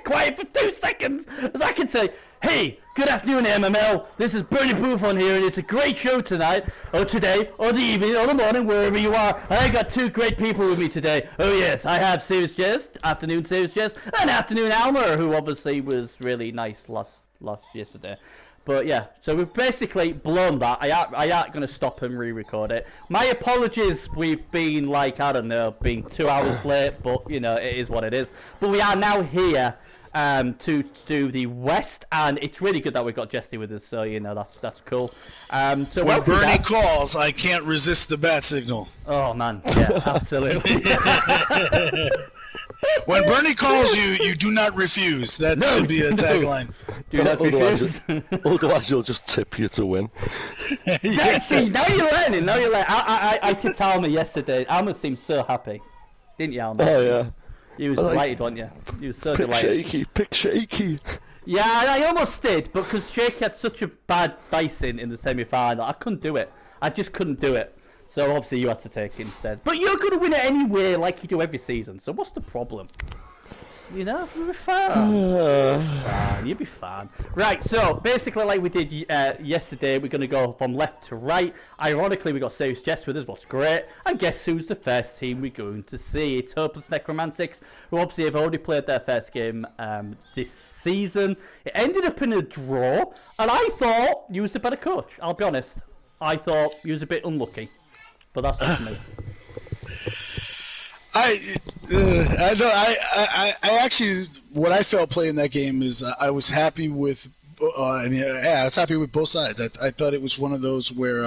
quiet for 2 seconds, as I can say, hey, good afternoon, MML. This is Bernie Buffon here, and it's a great show tonight, or today, or the evening, or the morning, wherever you are. And I got 2 great people with me today. Oh yes, I have Serious Jess, afternoon Serious Jess, and afternoon Alma, who obviously was really nice last yesterday. But yeah, so we've basically blown that. I aren't going to stop and re-record it. My apologies, we've been like, I don't know, being 2 hours late, but you know, it is what it is. But we are now here to do the West, and it's really good that we got Jesse with us, so you know, that's cool. So when Bernie calls, I can't resist the bat signal. Oh man, yeah, absolutely. When Bernie calls you, you do not refuse. That should be a tagline. Do not refuse. Otherwise, you'll just tip you to win. Yeah. See, now you're learning. Now you're learning. I tipped Alma yesterday. Alma seemed so happy, didn't you, Alma? Oh yeah. You was delighted, wasn't you? You was so delighted. Pick shaky. Yeah, I almost did, but because Shaky had such a bad dicing in the semi-final, I couldn't do it. I just couldn't do it. So obviously you had to take it instead. But you're going to win it anyway, like you do every season. So what's the problem? You know, you'll be fine. You'll be fine. Right, so basically like we did yesterday, we're going to go from left to right. Ironically, we got Serious Jess with us, what's great. And guess who's the first team we're going to see? It's Hopeless Necromantics, who obviously have already played their first game this season. It ended up in a draw, and I thought you was the better coach. I'll be honest. I thought you was a bit unlucky. But that's just me. I actually, what I felt playing that game is I was happy with. I was happy with both sides. I thought it was one of those where,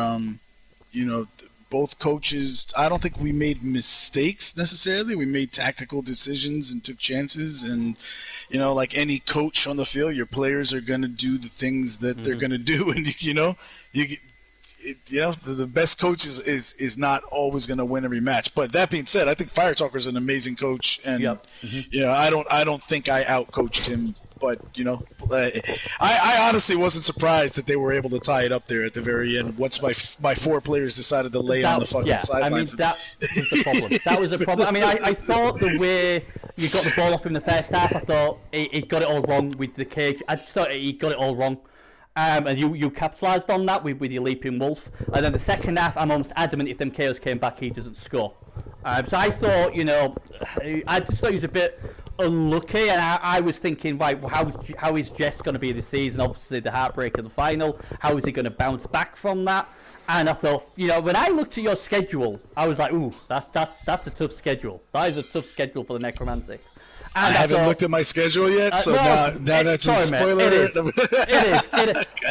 you know, both coaches. I don't think we made mistakes necessarily. We made tactical decisions and took chances. And you know, like any coach on the field, your players are going to do the things that they're going to do, and you know, the best coach is not always going to win every match. But that being said, I think Firetalker's an amazing coach, and you know, I don't think I outcoached him. But you know, I honestly wasn't surprised that they were able to tie it up there at the very end. Once my 4 players decided to lay on the fucking sideline. I mean, that was the problem. That was the problem. I mean, I thought the way you got the ball off in the first half, I thought he got it all wrong with the cage. I just thought he got it all wrong. And you capitalised on that with your leaping wolf. And then the second half, I'm almost adamant if them KOs came back, he doesn't score. So I thought, you know, I just thought he was a bit unlucky, and I was thinking, right, well, how is Jess going to be this season? Obviously, the heartbreak of the final. How is he going to bounce back from that? And I thought, you know, when I looked at your schedule, I was like, ooh, that's a tough schedule. That is a tough schedule for the Necromantic. And I haven't looked at my schedule yet, so now that's a spoiler. It is.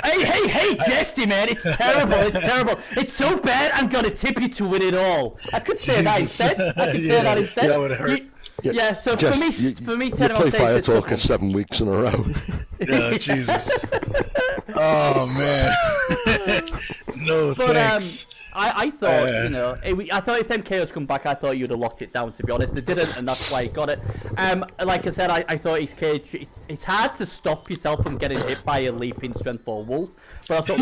Hey, Jesty, man, it's terrible. It's terrible. It's so bad, I'm going to tip you to win it all. I could say that instead. That would hurt. Yeah, so Jess, for me, you play Fire Talker 7 weeks in a row. Yeah, Jesus. Oh, man. No, but, thanks. I thought, you know, I thought if them KOs come back, I thought you'd have locked it down, to be honest. They didn't, and that's why he got it. Like I said, I thought his cage, it's hard to stop yourself from getting hit by a leaping strength 4 wolf. But I thought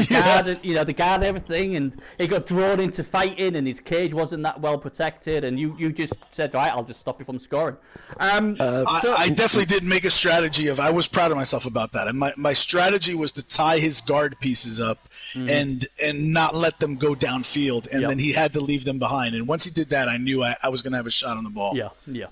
the guard, everything, and he got drawn into fighting, and his cage wasn't that well protected, and you just said, right, I'll just stop you from scoring. I definitely did make a strategy I was proud of myself about that. And my strategy was to tie his guard pieces up and not let them go downfield, and then he had to leave them behind. And once he did that, I knew I was going to have a shot on the ball. Yeah.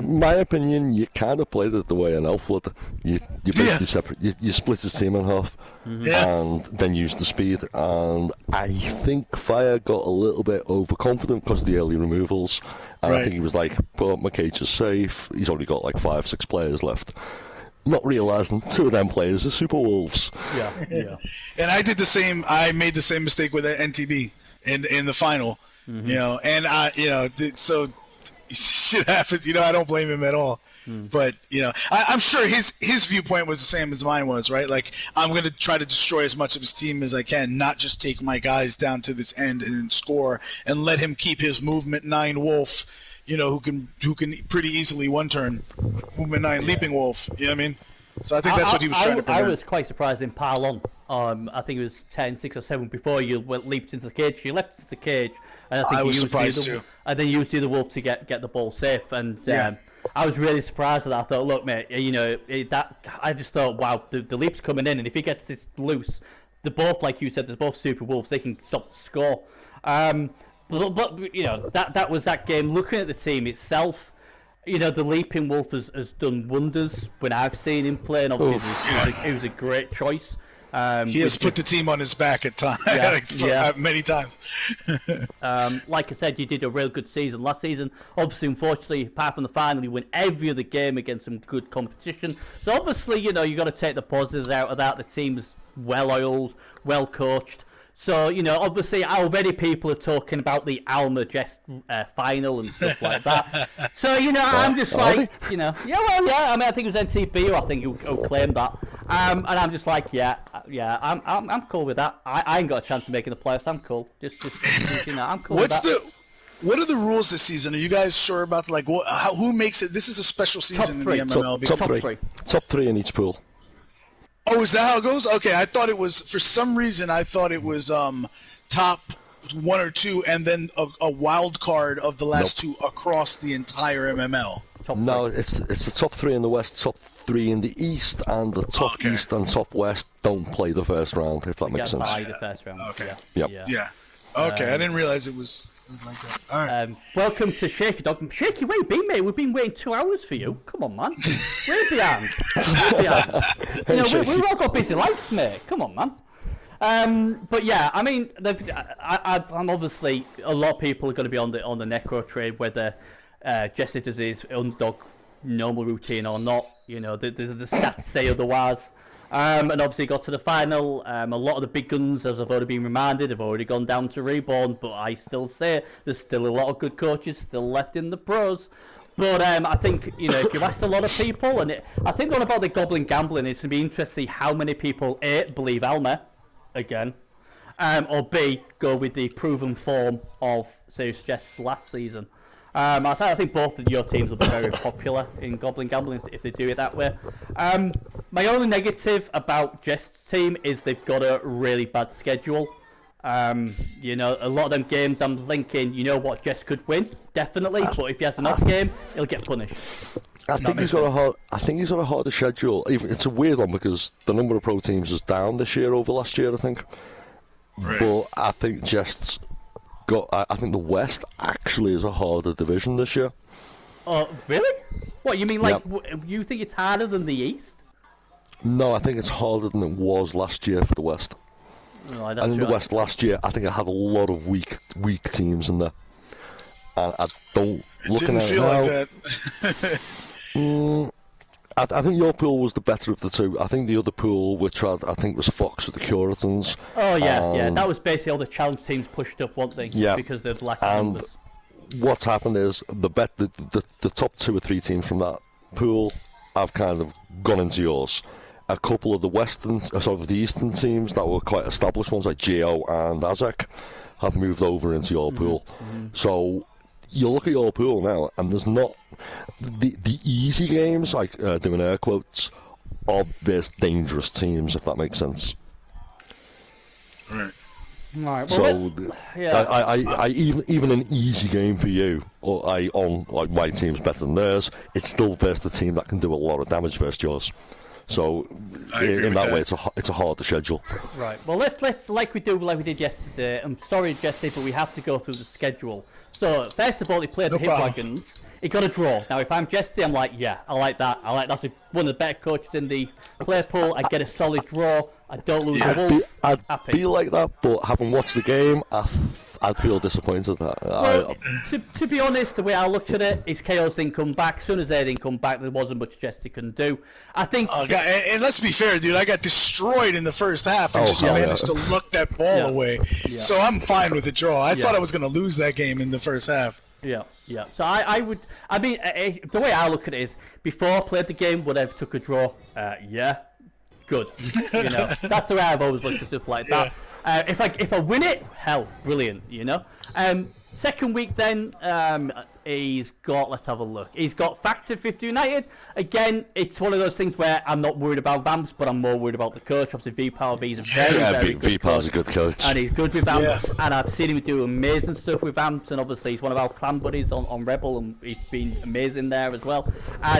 My opinion, you kind of played it the way an elf would. You basically you split his team in half, and then used the speed. And I think Fire got a little bit overconfident because of the early removals. And I think he was like, "But my cage is safe. He's only got like 5-6 players left." Not realising 2 of them players are super wolves. Yeah. And I did the same. I made the same mistake with NTB in the final. You know, and so. Shit happens, you know. I don't blame him at all, but you know, I'm sure his viewpoint was the same as mine was, right? Like, I'm going to try to destroy as much of his team as I can, not just take my guys down to this end and score, and let him keep his movement 9 wolf, you know, who can pretty easily one turn movement 9 leaping wolf. You know what I mean? So I think that's what he was trying to prevent. I was quite surprised in Parlon. I think it was 10, 6 or 7 before you leaped into the cage. You leapt into the cage, and I think I was surprised too. And then you used the wolf to get the ball safe. And I was really surprised at that. I thought, look, mate, I just thought, wow, the leap's coming in, and if he gets this loose, they're both, like you said, they're both super wolves. They can stop the score. But that was that game. Looking at the team itself, the Leaping Wolf has done wonders when I've seen him play, and obviously it was a great choice. He has put the team on his back at times, many times. Like I said, you did a real good season last season. Obviously, unfortunately, apart from the final, you win every other game against some good competition. So obviously, you got to take the positives out of that. The team's well-oiled, well-coached. So, obviously already people are talking about the Alma Jest final and stuff like that. So, I'm just like, I mean, I think it was NTB who claimed that. And I'm just like, I'm cool with that. I ain't got a chance of making the playoffs. I'm cool. Just I'm cool with that. What are the rules this season? Are you guys sure about, who makes it? This is a special season in the MML. Top three in each pool. Oh, is that how it goes? Okay, I thought it was, for some reason, it was top 1 or 2 and then a wild card of the last 2 across the entire MML. No, it's the top 3 in the West, top 3 in the East, and the top East and top West don't play the first round, if that makes sense. The first round. Okay. Yeah. Okay, I didn't realize it was like that. All right. Welcome to Shaky Dog. Shaky, where you been, mate? We've been waiting 2 hours for you. Come on, man. Where's the hand? We've all got busy lives, mate. Come on, man. But yeah, I mean, I'm obviously, a lot of people are going to be on the Necro trade, whether Jesse does his underdog normal routine or not. The stats say otherwise. And obviously got to the final. A lot of the big guns, as I've already been reminded, have already gone down to Reborn. But I still say there's still a lot of good coaches still left in the pros. But I think, if you ask a lot of people, and I think one about the Goblin Gambling, it's going to be interesting to see how many people, A, believe Alma again, or B, go with the proven form of Serious Jess last season. I think both of your teams will be very popular in Goblin Gambling if they do it that way. My only negative about Jest's team is they've got a really bad schedule. A lot of them games I'm thinking, what, Jest could win, definitely, but if he has an off game, he'll get punished. I think he's got a harder schedule. It's a weird one because the number of pro teams is down this year over last year, I think. Right. But I think Jest's I think the West actually is a harder division this year. Oh, really? What, you mean you think it's harder than the East? No, I think it's harder than it was last year for the West. Right, and in the West last year, I think it had a lot of weak teams in there. And I don't... Looking at it now, like that. I think your pool was the better of the two. I think the other pool, which had, I think was Fox with the Curatons. Oh, yeah. That was basically all the challenge teams pushed up, weren't they? Yeah. Because they've lacked numbers. What's happened is the top 2 or 3 teams from that pool have kind of gone into yours. A couple of the Eastern teams that were quite established ones, like Geo and Azek, have moved over into your pool. Mm-hmm. So you look at your pool now, and there's not the easy games, like doing air quotes, of this dangerous teams, if that makes sense. Right. Right. Well, I even an easy game for you, or on like my team's better than theirs, it's still versus the team that can do a lot of damage versus yours. So in that way, it's a harder schedule. Right. Well, let's like we did yesterday. I'm sorry, yesterday, but we have to go through the schedule. So first of all, he played the Hitwagons. He got a draw. Now, if I'm Jesty, I'm like, yeah, I like that. That's one of the better coaches in the player pool. I get a solid draw. I don't lose the Wolves. I'd be like that, but having watched the game, I'd feel disappointed. Well, to be honest, the way I looked at it is KOs didn't come back. As soon as they didn't come back, there wasn't much Jesty couldn't do. I think. And let's be fair, dude. I got destroyed in the first half and managed to luck that ball away. Yeah. So I'm fine with the draw. I thought I was going to lose that game in the first half. Yeah. So the way I look at it is, before I played the game, would I have took a draw? Good. That's the way I've always looked at stuff like that. If I win it, hell, brilliant. Second week then, he's got, let's have a look. He's got Factor 50 United. Again, it's one of those things where I'm not worried about Vamps, but I'm more worried about the coach. Obviously, V-Power V is a very good V-Power's a good coach. And he's good with Vamps, and I've seen him do amazing stuff with Vamps, and obviously he's one of our clan buddies on Rebel, and he's been amazing there as well.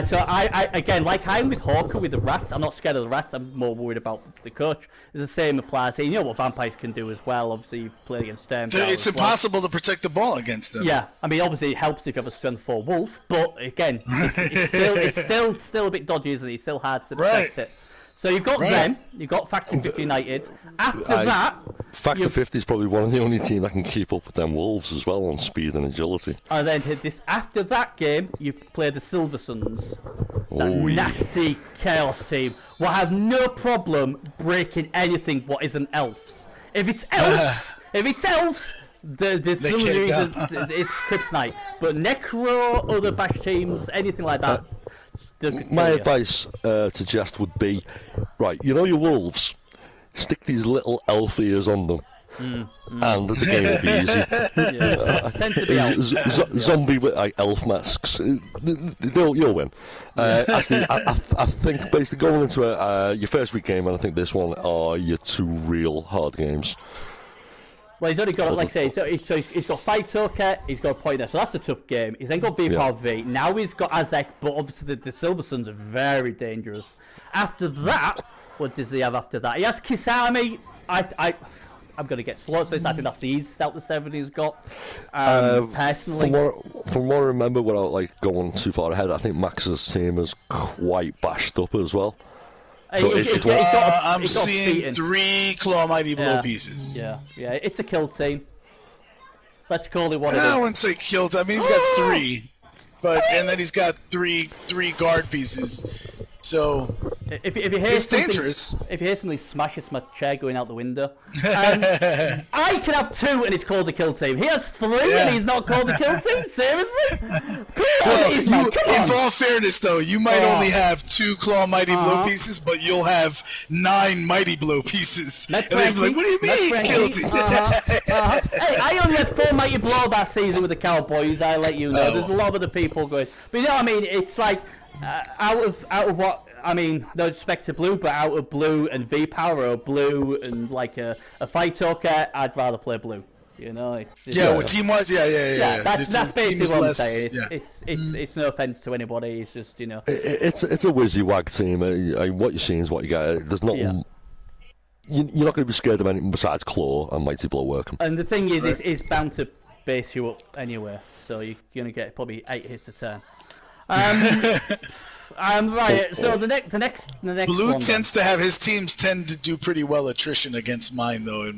So I again, like I'm with Hawker with the Rats, I'm not scared of the Rats, I'm more worried about the coach. The same applies here. You know what Vampires can do as well. Obviously, you play against them. It's impossible to protect the ball against them. Yeah, I mean, obviously it helps if you have a strength 4 Wolf, but again, it's still a bit dodgy, isn't it? It's still hard to detect it. So you've got them, you've got Factor 50 United. After that, Factor 50 is probably one of the only teams that can keep up with them Wolves as well on speed and agility. And then after that game, you've played the Silver Suns, that nasty chaos team. Will have no problem breaking anything what isn't elves. If it's elves, the it's kryptonite. But Necro, other bash teams, anything like that. My advice to Jest would be, right, you know your wolves, stick these little elf ears on them, and the game will be easy. Zombie with elf masks, you'll win. Actually, I think basically going into your first week game, and I think this one are your 2 real hard games. Well, he's only got, like I say, so he's got Fight Talker, he's got a Pointer, so that's a tough game. He's then got V-Power V, now he's got Azek, but obviously the Silver Suns are very dangerous. After that, what does he have after that? He has Kisame. I'm going to get slaughtered for this. I think that's the easiest out of the 7 he's got, personally. From what I remember, without going too far ahead, I think Max's team is quite bashed up as well. So I'm seeing 3 Claw Mighty Blow pieces. Yeah, it's a kill team. Let's call it what it is. I wouldn't say kill team. I mean, he's got 3, and then he's got three guard pieces. So if you hear it's dangerous. If you hear something smash, it's my chair going out the window. I can have 2 and it's called the kill team. He has 3 and he's not called the kill team. Seriously? In all fairness, though, you might only have 2 Claw Mighty Blow pieces, but you'll have 9 Mighty Blow pieces. And they'll be like, what do you mean, kill team? Hey, I only had 4 Mighty Blow that season with the Cowboys. I let you know. There's a lot of other people going, but you know what I mean? It's like. Out of what I mean, no disrespect to Blue, but out of Blue and V-Power or Blue and like a Fight Talker, I'd rather play Blue. You know? With team-wise, yeah. That's basically what I'm saying. It's no offense to anybody. It's just It's a WYSIWAG team. What you're seeing is what you get. There's not. You're not going to be scared of anything besides Claw and Mighty Blow working. And the thing is, it's bound to base you up anyway. So you're going to get probably 8 hits a turn. Right. So the next Blue one, tends to have his teams tend to do pretty well attrition against mine though.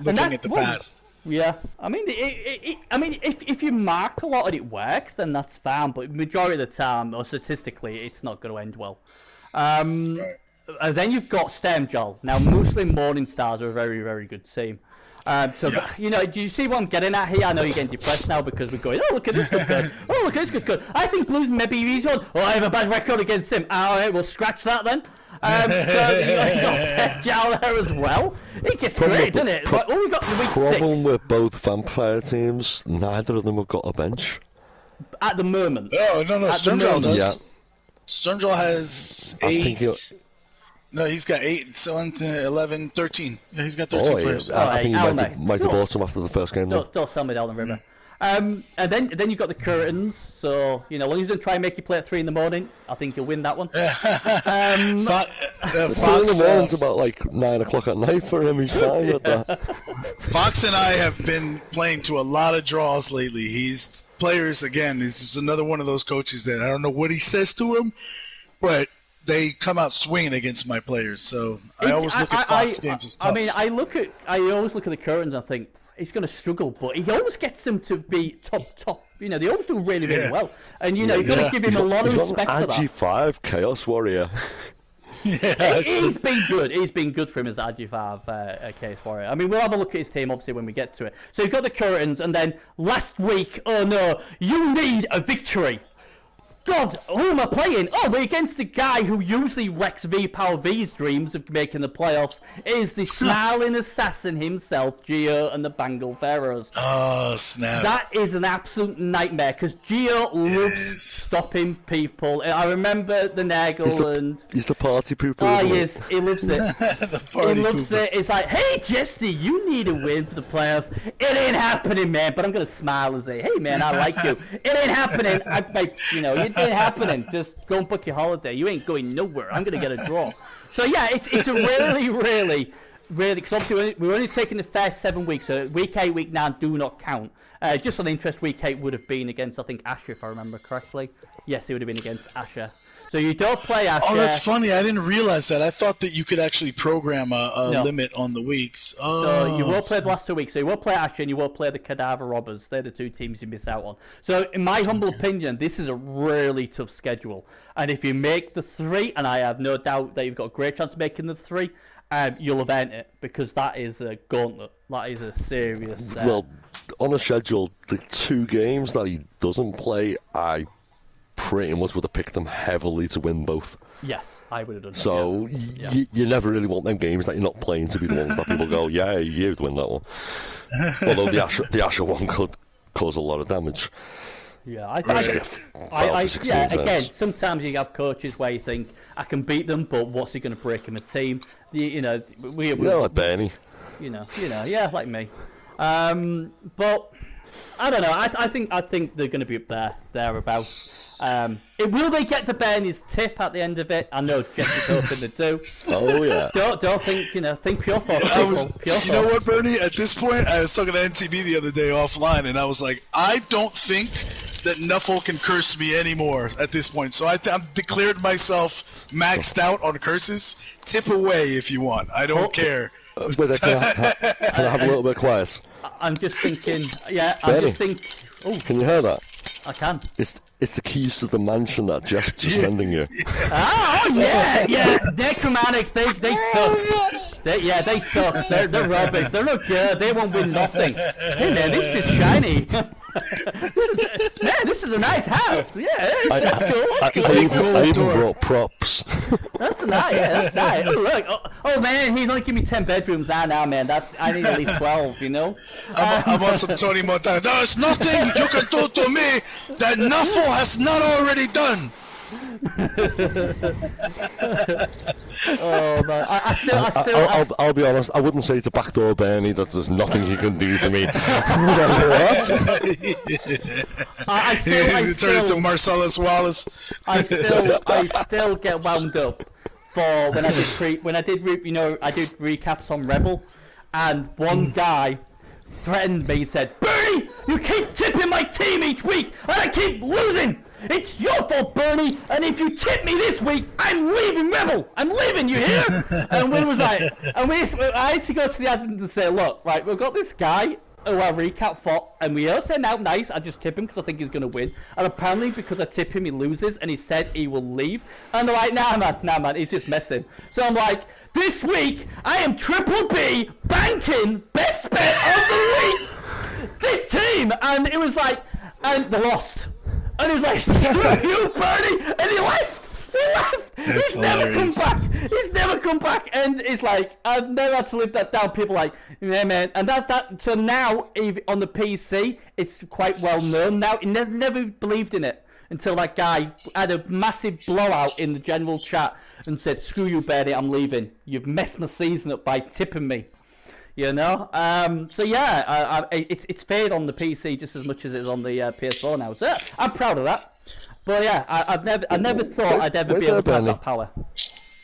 Looking at the past. Yeah, I mean, if you mark a lot and it works, then that's fine. But majority of the time, or statistically, it's not going to end well. And then you've got Stemjol. Now, Muslim Morning Stars are a very, very good team. Do you see what I'm getting at here? I know you're getting depressed now because we're going, oh, look at this good. Oh, look at this good. I think Blue's maybe he's one. Oh, I have a bad record against him. All right, we'll scratch that then. So you got Jal there as well. It gets great, doesn't it? Like, we got the week 6. Problem with both vampire teams, neither of them have got a bench. At the moment. Oh, no, Stemjol does. Yeah. Stemjol has 8. No, he's got 8, 7, 11, 13. Yeah, he's got 13 players. I think he might have bought him after the first game. Don't sell me down the river. And then you've got the curtains. So as long as you don't try and make you play at 3 in the morning, I think you'll win that one. 3 in the morning's about 9 o'clock at night for him. He's fine with that. Fox and I have been playing to a lot of draws lately. He's another one of those coaches that I don't know what he says to him, but they come out swinging against my players, so I always look at Fox games as tough. I mean, I always look at the curtains and think he's going to struggle, but he always gets them to be top. They always do really, really well, and you've got to give him a lot of respect for that. AG5 Chaos Warrior. He's been good. He's been good for him as AG5 Chaos Warrior. I mean, we'll have a look at his team obviously when we get to it. So you've got the curtains, and then last week, oh no, you need a victory. God, who am I playing? Oh, we're against the guy who usually wrecks V-Power V's dreams of making the playoffs. It is the smiling assassin himself, Gio and the Bengal Pharaohs. Oh, snap. That is an absolute nightmare, because Gio loves stopping people. I remember the Nagel He's the party pooper. Oh, yes, he loves it. He loves it. It's like, hey, Jesse, you need a win for the playoffs. It ain't happening, man. But I'm going to smile and say, hey, man, I like you. It ain't happening. It ain't happening. Just go and book your holiday. You ain't going nowhere. I'm going to get a draw. So, yeah, it's a really, because obviously we're only taking the first 7 weeks. So week 8, week 9 do not count. Just on interest, week 8 would have been against, I think, Asher, if I remember correctly. Yes, it would have been against Asher. So you don't play Asher. Oh, that's funny. I didn't realize that. I thought that you could actually program a limit on the weeks. Oh, so you will play the last 2 weeks. So you will play Asher and you will play the Cadaver Robbers. They're the 2 teams you miss out on. So in my humble opinion, this is a really tough schedule. And if you make the 3, and I have no doubt that you've got a great chance of making the 3, you'll have earned it, because that is a gauntlet. That is a serious... Well, on a schedule, the 2 games that he doesn't play, I pretty much would have picked them heavily to win both. Yes, I would have done that. So you never really want them games that you're not playing to be the ones that people go, yeah, you'd win that one. Although the Asher one could cause a lot of damage. Yeah, again, sometimes you have coaches where you think, I can beat them, but what's he going to break in the team? We like Bernie. Yeah, like me. But I don't know. I think they're going to be up thereabouts. Will they get the Bernie's tip at the end of it? I know Jesse's hoping they do. Oh yeah. Don't think think pure thoughts. You know what, Bernie? At this point, I was talking to NTB the other day offline, and I was like, I don't think that Nuffle can curse me anymore at this point. So I've declared myself maxed out on curses. Tip away if you want. I don't care. But can I have a little bit of quiet? I'm just thinking. Yeah, Bernie, I'm just thinking. Oh, can you hear that? I can. It's the keys to the mansion that Jeff's just sending you. Oh yeah. Necromantics, they suck. They suck. They're rubbish. They're not good. They won't win nothing. Hey man, this is shiny. This is a nice house. Yeah, that's cool. I even brought props. That's nice. Yeah, that's nice. Oh, look. Oh man, he's only giving me 10 bedrooms. Now, man. I need at least 12. I'm on some Tony Montana. There's nothing you can do to me that Nuffle has not already done. Oh man, I'll be honest. I wouldn't say to backdoor Bernie that there's nothing you can do to me. I turn into Marcellus Wallace. I still get wound up for when I did recaps on Rebel, and one guy threatened me and said, Bernie, you keep tipping my team each week, and I keep losing. It's your fault, Bernie, and if you tip me this week, I'm leaving Rebel. I'm leaving, you hear? And we was like, I had to go to the admin and say, look, right, we've got this guy who I recap for, and we all send out nice. I just tip him because I think he's going to win. And apparently, because I tip him, he loses, and he said he will leave. And they're like, nah, man, he's just messing. So I'm like, this week, I am Triple B banking best bet of the week. This team, and it was like, and they lost. And he was like, screw you, Bernie! And he left! That's He's never come back! He's never come back! And it's like, I've never had to live that down. People are like, yeah, man. And so now, on the PC, it's quite well known now. He never believed in it until that guy had a massive blowout in the general chat and said, screw you, Bernie, I'm leaving. You've messed my season up by tipping me. So yeah, it's faded on the PC just as much as it's on the PS4 now. So I'm proud of that. But yeah, I never thought I'd ever be able to have that power.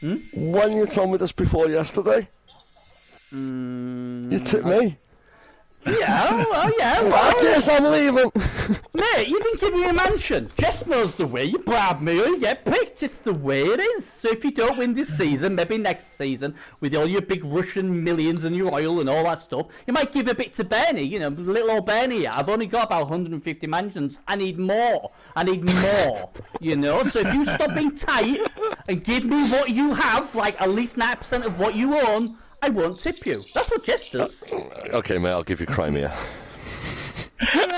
When you told me this before yesterday, you tipped me. Yeah, well. Yes, I'm leaving. Mate, you didn't give me a mansion. Jess knows the way. You bribe me or you get picked. It's the way it is. So if you don't win this season, maybe next season, with all your big Russian millions and your oil and all that stuff, you might give a bit to Bernie. Little old Bernie. I've only got about 150 mansions. I need more. So if you stop being tight and give me what you have, like at least 9% of what you own, I won't tip you. That's what Jess does. Okay, mate, I'll give you Crimea.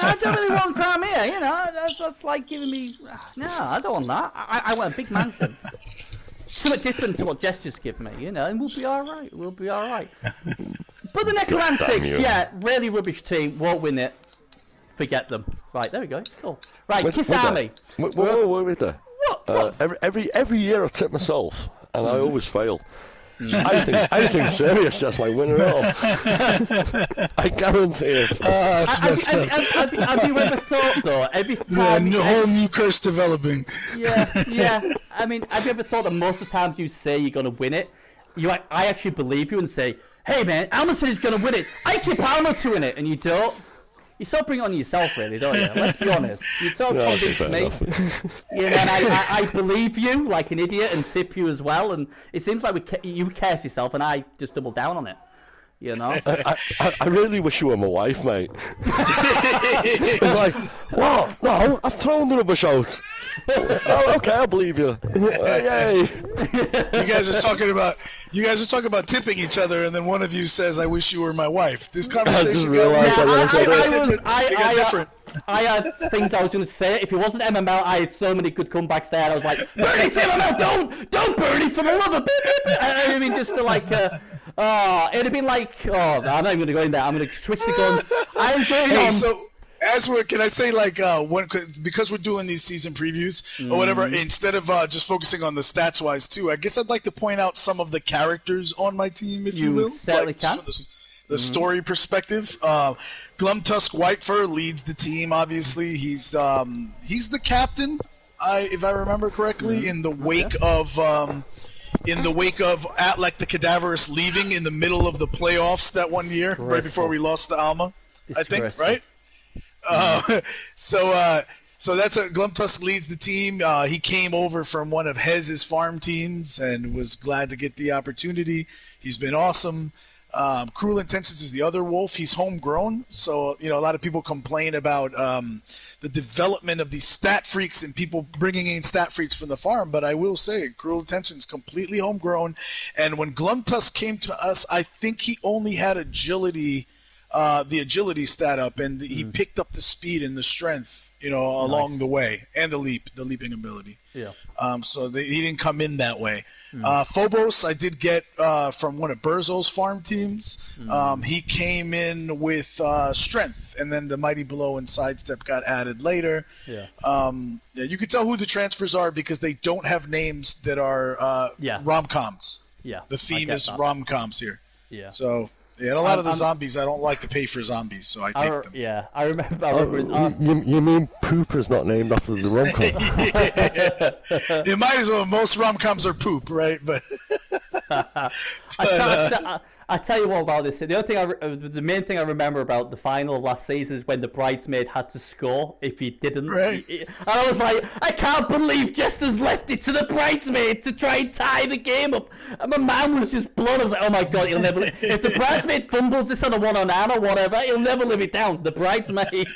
I don't really want Crimea. You know, that's like giving me. No, I don't want that. I want a big mansion. Something different to what Jess just gave me, you know, and we'll be all right. We'll be all right. But the Necromantics, yeah, really rubbish team. Won't win it. Forget them. Right, there we go. It's cool. Right, Kiss Army. Wait there. What? Every year I tip myself, and I always fail. I think Serious just might win it all. I guarantee it. Have you ever thought though? Every time, whole new curse developing. Yeah. I mean, have you ever thought that most of the times you say you're gonna win it, I actually believe you and say, "Hey man, Alma said he's gonna win it. I tip Alma to win it," and you don't. You sort of bring it on yourself, really, don't you? Let's be honest. You sort of convince me. You know, and I believe you like an idiot and tip you as well. And it seems like you curse yourself, and I just double down on it. You know. I really wish you were my wife, mate. It's like, what? No, I've thrown the rubbish out. Oh, okay, I believe you. Yay! You guys are talking about tipping each other, and then one of you says, "I wish you were my wife." This conversation got different. I had things I was going to say. If it wasn't MML, I had so many good comebacks there. I was like, "Bernie, it's MML! Don't Bernie for the love of it!" I mean, just to like, it'd have been like, I'm not even going to go in there. I'm going to switch the guns. I'm going So, can I say because we're doing these season previews or whatever, instead of just focusing on the stats wise too, I guess I'd like to point out some of the characters on my team, if you will. Certainly can. The story perspective. Glumtusk Whitefur leads the team. Obviously, he's the captain. If I remember correctly, in the wake of Atlek the Cadaverous leaving in the middle of the playoffs that one year, right before we lost to Alma, I think, right? So that's Glumtusk leads the team. He came over from one of Hez's farm teams and was glad to get the opportunity. He's been awesome. Cruel Intentions is the other wolf. He's homegrown, so a lot of people complain about the development of these stat freaks and people bringing in stat freaks from the farm. But I will say, Cruel Intentions completely homegrown. And when Glumtusk came to us, I think he only had agility. The agility stat up, and he picked up the speed and the strength, along the way, and the leaping ability. Yeah. So he didn't come in that way. Phobos, I did get from one of Berzo's farm teams. He came in with strength, and then the Mighty Blow and Sidestep got added later. Yeah. You can tell who the transfers are because they don't have names that are rom-coms. Yeah. The theme is rom-coms here. Yeah. So. Yeah, and a lot of the zombies, I don't like to pay for zombies, so I take them. Yeah, I remember. You mean Poop is not named after the rom-com? You might as well. Most rom-coms are poop, right? But I tell you what about this. The main thing I remember about the final of last season is when the bridesmaid had to score if he didn't. Right. And I was like, I can't believe Jester's left it to the bridesmaid to try and tie the game up. And my man was just blown. I was like, oh my god, he'll never. If the bridesmaid fumbles this on a 1-on-9 or whatever, he'll never live it down. The bridesmaid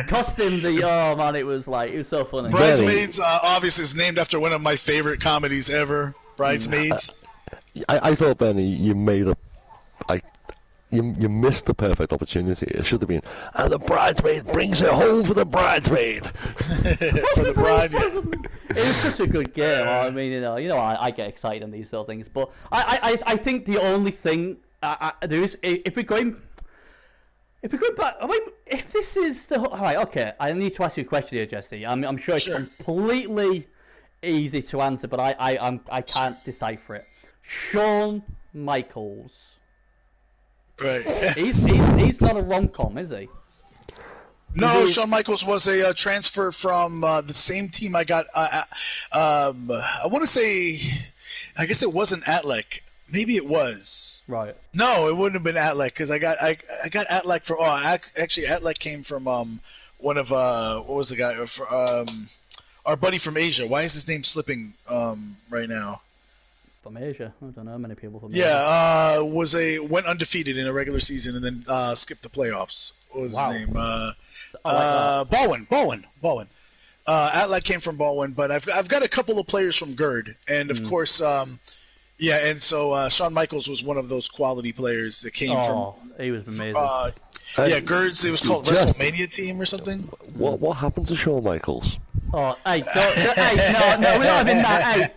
cost him the. Oh man, it was so funny. Bridesmaids obviously is named after one of my favorite comedies ever. Bridesmaids. I thought, Benny, you made a. You missed the perfect opportunity. It should have been, and the bridesmaid brings it home for the bridesmaid. For the bride. It was such a good game. I mean, I get excited on these sort of things, but I think the only thing there is, if we're going back, I mean, if this is the all right, okay, I need to ask you a question here, Jesse. I'm sure it's completely easy to answer, but I can't decipher it. Shawn Michaels. Right. He's not a rom-com, is he? No, Shawn Michaels was a transfer from the same team I got. I want to say, I guess it wasn't Atlek. Maybe it was. Right. No, it wouldn't have been Atlek because I got Atlek from. Actually, Atlek came from one of what was the guy? Our buddy from Asia. Why is his name slipping right now? From Asia, I don't know many people from Asia. Yeah, went undefeated in a regular season and then skipped the playoffs. What was his name? Baldwin. Atlek came from Baldwin, but I've got a couple of players from GERD, and of course, and so Shawn Michaels was one of those quality players that came from. He was amazing. Yeah, Gerds. It was called WrestleMania Team or something. What happened to Shawn Michaels? Oh, hey, no, we're not having that. Hey,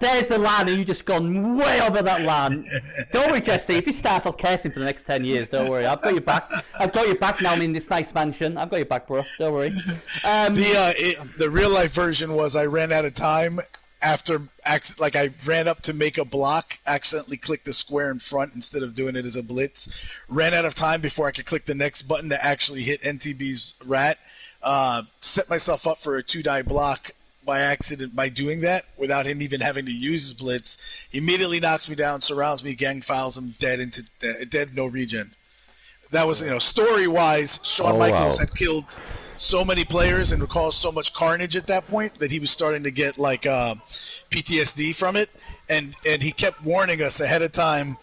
there's the line, and you've just gone way over that line. Don't worry, Jesse. If you start, I'll curse him for the next 10 years. Don't worry, I've got your back. I've got your back now. I'm in this nice mansion. I've got your back, bro. Don't worry. The real life version was I ran out of time after I ran up to make a block, accidentally clicked the square in front instead of doing it as a blitz. Ran out of time before I could click the next button to actually hit NTB's rat. Set myself up for a 2-die block by accident by doing that without him even having to use his blitz. He immediately knocks me down, surrounds me, gang files him, dead, no regen. That was, story-wise, Shawn Michaels had killed so many players and caused so much carnage at that point that he was starting to get PTSD from it, and he kept warning us ahead of time,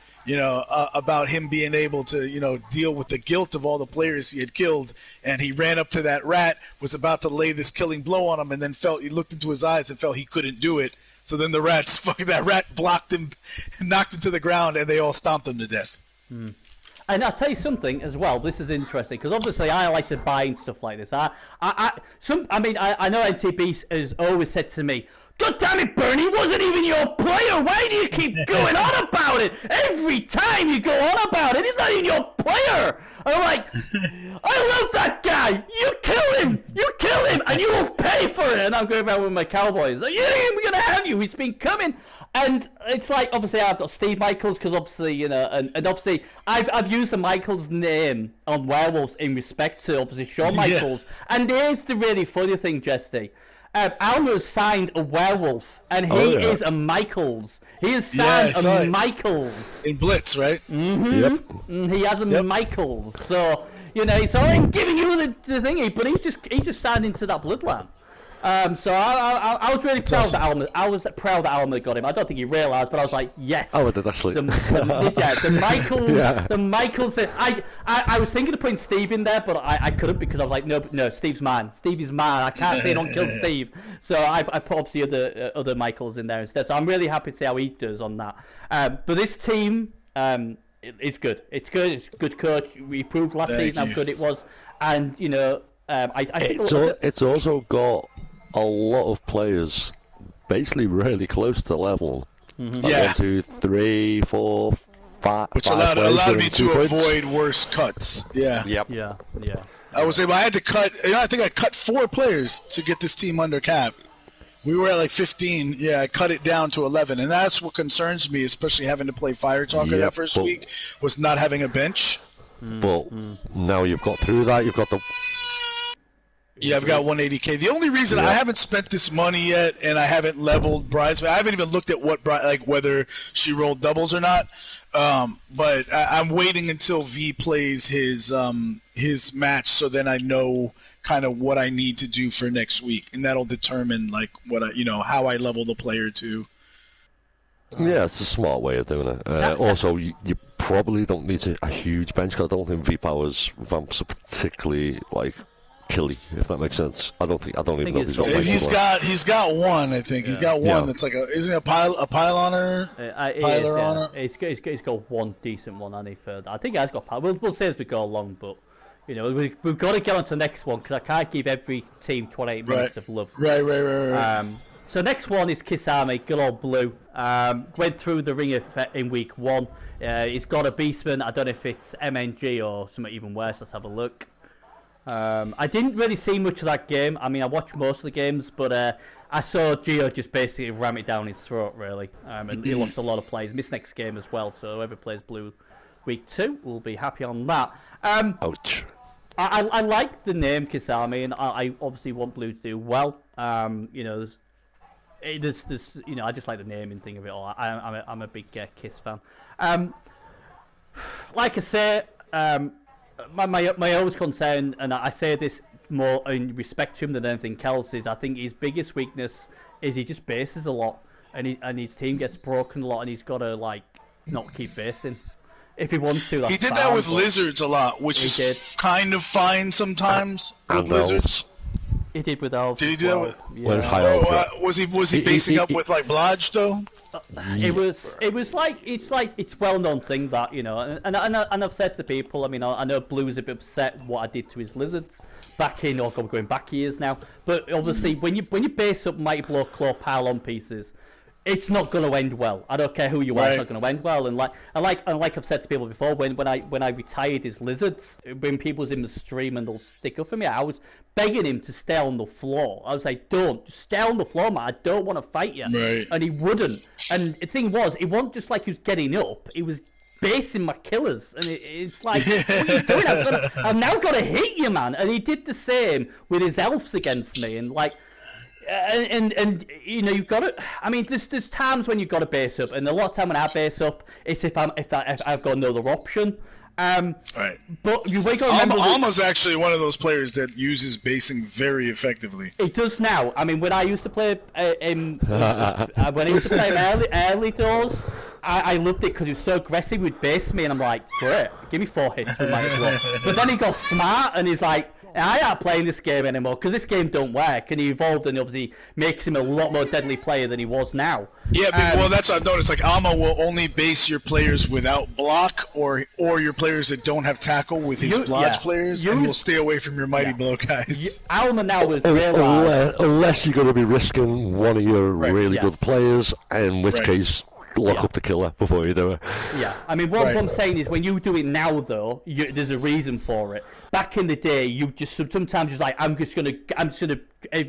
about him being able to, deal with the guilt of all the players he had killed. And he ran up to that rat, was about to lay this killing blow on him, and then he looked into his eyes and felt he couldn't do it. So then that rat blocked him, knocked him to the ground, and they all stomped him to death. And I'll tell you something as well. This is interesting because obviously I like to buy and stuff like this. I know NTB has always said to me, "God damn it, Bernie, wasn't even your player. Why do you keep going on about it? Every time you go on about it, he's not even your player." I'm like, I love that guy. You kill him, and you will pay for it. And I'm going around with my Cowboys. Like, yeah, we're going to have you. He's been coming. And it's like, obviously, I've got Steve Michaels because obviously, and obviously, I've used the Michaels name on Werewolves in respect to, obviously, Shawn Michaels. Yeah. And here's the really funny thing, Jesse. Alma's signed a Werewolf, and he is a Michaels. He has signed a Michaels. In Blitz, right? Mm-hmm. Yep. He has a Michaels. So, it's all in giving you the thingy, but he's just signed into that bloodline. So I was really proud that Alma. I was proud that Alma got him. I don't think he realised, but I was like, yes. Oh, I did actually. The Michaels. The Michaels. I was thinking of putting Steve in there, but I couldn't because I was like, no, Steve's mine. Steve is mine. I can't say don't kill Steve. So I put obviously other Michaels in there instead. So I'm really happy to see how he does on that. But this team, it's good. It's good. It's a good coach. We proved last season how good it was, and I think it's also got a lot of players basically really close to level. Mm-hmm. Yeah. 1, 2, 3, 4, 5. Which allowed me to avoid worse cuts. Yeah. Yep. Yeah. I was able. I had to cut. I think I cut 4 players to get this team under cap. We were at like 15. Yeah, I cut it down to 11, and that's what concerns me, especially having to play Fire Talker that first week, was not having a bench. But now you've got through that. You've got the. Yeah, I've got 180K. The only reason I haven't spent this money yet, and I haven't leveled Bridesmaid, I haven't even looked at whether she rolled doubles or not. But I'm waiting until V plays his match, so then I know kind of what I need to do for next week, and that'll determine how I level the player to. Yeah, it's a smart way of doing it. Also, you probably don't need a huge bench because I don't think V Power's vamps are particularly killy, if that makes sense. I don't even know if he's got He's got one, I think. He's got one that's isn't it a pyloner? He's got one decent one, and I think he has got power. We'll say as we go along, but we've got to get on to the next one because I can't give every team 28 minutes of love. Right. So next one is Kiss Army, good old Blue. Went through the ringer in week 1. He's got a Beastman. I don't know if it's MNG or something even worse. Let's have a look. I didn't really see much of that game. I mean, I watched most of the games, but I saw Gio just basically ram it down his throat, really. And he lost a lot of plays. Missed next game as well, so whoever plays Blue week 2 will be happy on that. Ouch. I like the name Kiss Army, and I obviously want Blue to do well. There's I just like the naming thing of it all. I'm a big Kiss fan. Like I say, my always concern, and I say this more in respect to him than anything else, is I think his biggest weakness is he just bases a lot, and his team gets broken a lot, and he's got to not keep basing. If he wants to, he did that with lizards a lot, which is kind of fine sometimes with lizards. He did with Elf. Did he do that with? Yeah. When it's high elf, Was he basing up with like Blodge though? It was like it's well-known thing that, you know, and I've said to people, I mean, I know Blue's a bit upset what I did to his lizards going back years now, but obviously when you base up Mighty Blow Claw pile-on pieces, it's not going to end well. I don't care who you are, it's not going to end well. And like I've said to people before, when I retired his lizards, when people was in the stream and they'll stick up for me, I was begging him to stay on the floor. I was like, don't, just stay on the floor, man. I don't want to fight you. Right. And he wouldn't. And the thing was, it wasn't just like he was getting up, he was basing my killers. And it's like, what are you doing? I've now got to hit you, man. And he did the same with his elves against me. And like, and you know, you've got to. I mean, there's times when you've got to base up, and a lot of time when I base up, it's if I've got no other option. Right. But you got to remember. Alma's actually one of those players that uses basing very effectively. It does now. I mean, when I used to play when I used to play early doors, I loved it because he was so aggressive. He'd base me, and I'm like, great, give me 4 hits with my blow. But then he got smart, and he's like, I ain't playing this game anymore because this game don't work, and he evolved and obviously makes him a lot more deadly player than he was now. Yeah, well, that's what I've noticed. Like, Alma will only base your players without block or your players that don't have tackle with his blodge players, and will stay away from your Mighty Blow guys. Alma now is realized... Unless you're going to be risking one of your really good players, in which case... Lock up the killer before you do it. Yeah, I mean, what I'm saying is, when you do it now, though, there's a reason for it. Back in the day, you just sometimes just like, I'm just gonna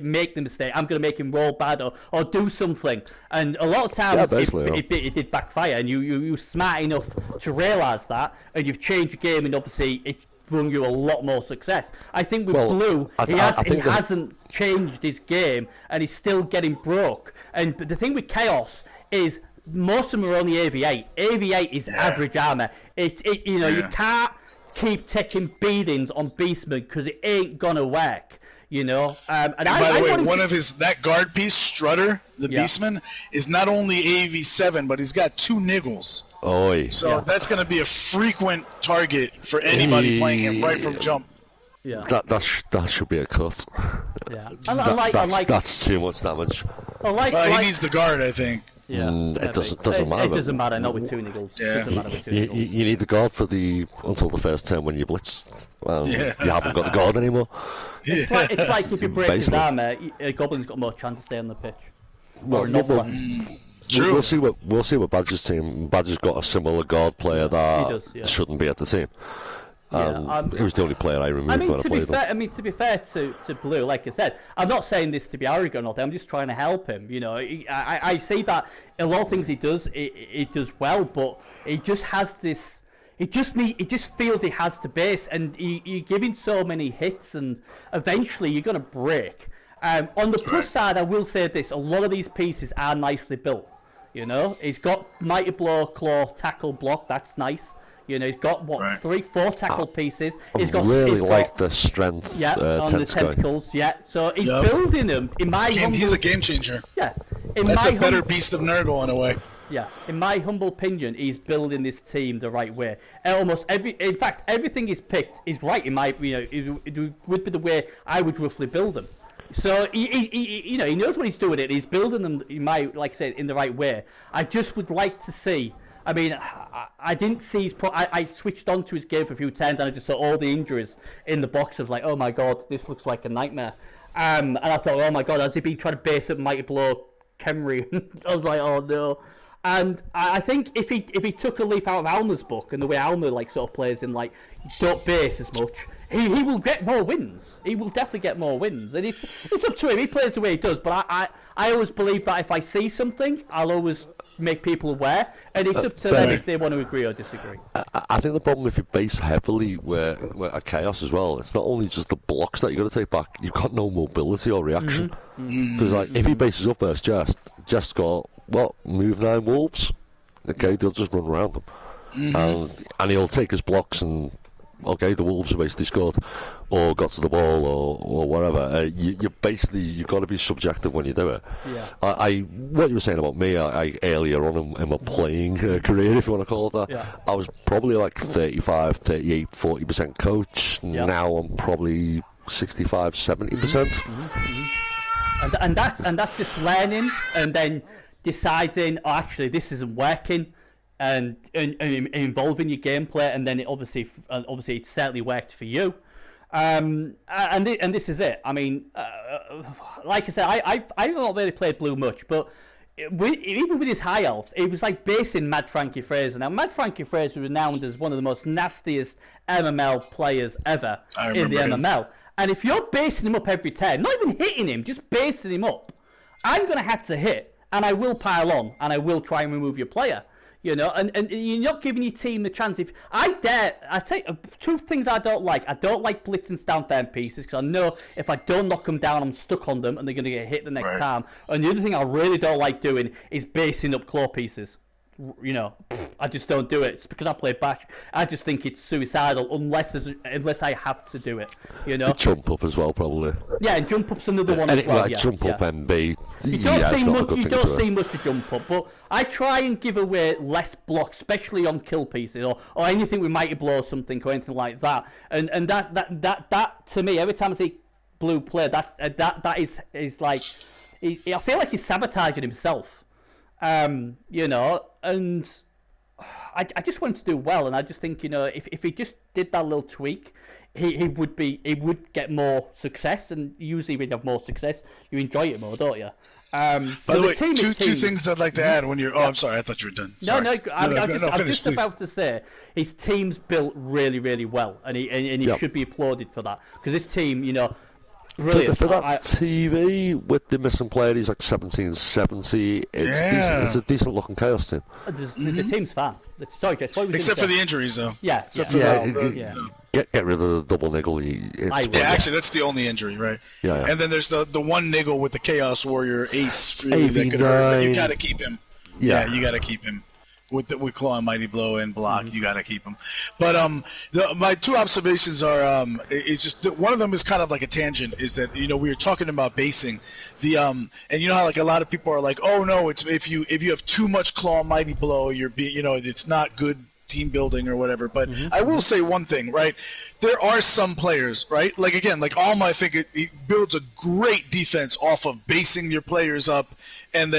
make the mistake. I'm gonna make him roll bad or do something. And a lot of times, it did backfire. And you're smart enough to realise that, and you've changed the game, and obviously it's brought you a lot more success. I think with Blue, he hasn't changed his game, and he's still getting broke. And the thing with Chaos is, most of them are only AV8. AV8 is average armor. You can't keep taking beatings on Beastman because it ain't gonna work. You know. And by the way, one of that guard piece, Strutter, the Beastman, is not only AV7, but he's got 2 niggles. Oi. So that's gonna be a frequent target for anybody playing him right from jump. Yeah. That should be a cut. Yeah. That's too much damage. He needs the guard, I think. Yeah, it doesn't matter. It doesn't matter, not with 2 niggles. Yeah. Doesn't matter with 2 niggles. You need the guard until the first turn when you blitz. You haven't got the guard anymore. It's like if you break his armor, a goblin's got more chance to stay on the pitch. Or True. We'll see what Badger's team. Badger's got a similar guard player that shouldn't be at the team. It was the only player I removed when I played him. To be fair to Blue, like I said, I'm not saying this to be arrogant or anything. I'm just trying to help him. You know, I see that a lot of things he does, it does well, but he just has this. It just feels he has to base, and you're giving so many hits, and eventually you're gonna break. On the plus side, I will say this: a lot of these pieces are nicely built. You know, he's got Mighty Blow, Claw, Tackle, Block. That's nice. You know, he's got 3-4 tackle pieces. He's got the strength. On the tentacles. Yeah, so he's building them. He's a game changer. Yeah, that's a better beast of Nurgle in a way. Yeah, in my humble opinion, he's building this team the right way. In fact, everything he's picked is right. In my, it would be the way I would roughly build them. So he knows what he's doing. He's building them. Like I said, in the right way. I just would like to see. I mean, I didn't see I switched on to his game for a few times, and I just saw all the injuries in the box. Of like, oh my god, this looks like a nightmare. And I thought, oh my god, has he been trying to base up Mighty Blow Khemri? I was like, oh no. And I think if he took a leaf out of Alma's book and the way Alma sort of plays in don't base as much, he will get more wins. He will definitely get more wins, and it's up to him. He plays the way he does. But I always believe that if I see something, I'll always make people aware, and it's up to them if they want to agree or disagree. I think the problem if you base heavily where at Chaos as well, it's not only just the blocks that you got to take back. You've got no mobility or reaction. Because if he bases up versus Jest got move 9 wolves. Okay, they'll just run around them, and he'll take his blocks and. Okay, the wolves are basically scored, or got to the ball, or whatever. You've got to be subjective when you do it. Yeah. What you were saying about me, I earlier on in my playing career, if you want to call it that, I was probably 35, 38, 40% coach. Now I'm probably 65-70%. And that's just learning and then deciding, oh, actually this isn't working, and involving your gameplay, and then it obviously it certainly worked for you. And this is it. I mean, like I said, I've not really played Blue much, but even with his high elves, it was like basing Mad Frankie Fraser. Now, Mad Frankie Fraser was renowned as one of the most nastiest MML players ever in the MML. And if you're basing him up every turn, not even hitting him, just basing him up, I'm going to have to hit, and I will pile on, and I will try and remove your player. You know, and you're not giving your team the chance. If I take two things I don't like. I don't like blitzing down them pieces, because I know if I don't knock them down, I'm stuck on them and they're going to get hit the next time. And the other thing I really don't like doing is basing up claw pieces. You know, I just don't do it. It's because I play Bash. I just think it's suicidal unless I have to do it. You know, jump up as well, probably. Yeah, and jump up's another one as well. Like jump up MB. You don't see much of jump up, but I try and give away less blocks, especially on kill pieces or anything with mighty blow or something or anything like that. And that to me, every time I see Blue play, that is like, I feel like he's sabotaging himself. You know, and I just want him to do well, and I just think, you know, if he just did that little tweak, he would get more success, and usually when you have more success, you enjoy it more, don't you? By the way, two things I'd like to add when you're. Oh, I'm sorry, I thought you were done. Sorry. No, I'm just about to say his team's built really, really well, and he should be applauded for that, because this team, you know. Brilliant. For that TV with the missing player, he's like 1770. It's a decent looking Chaos team. The team's fine. Sorry, Jess, what was except for the injuries, though. Yeah. Except for get rid of the double niggle. Actually, that's the only injury, right? Yeah. And then there's the one niggle with the Chaos Warrior Ace freely that could hurt. You got to keep him. Yeah, you got to keep him. With Claw and Mighty Blow and Block, you got to keep them. But my two observations are, it's just one of them is kind of like a tangent. Is that, you know, we were talking about basing the and you know how like a lot of people are like, oh no, it's if you have too much Claw and Mighty Blow, it's not good team building or whatever. But I will say one thing, right? There are some players, right? Like again, like Alma, I think it builds a great defense off of basing your players up and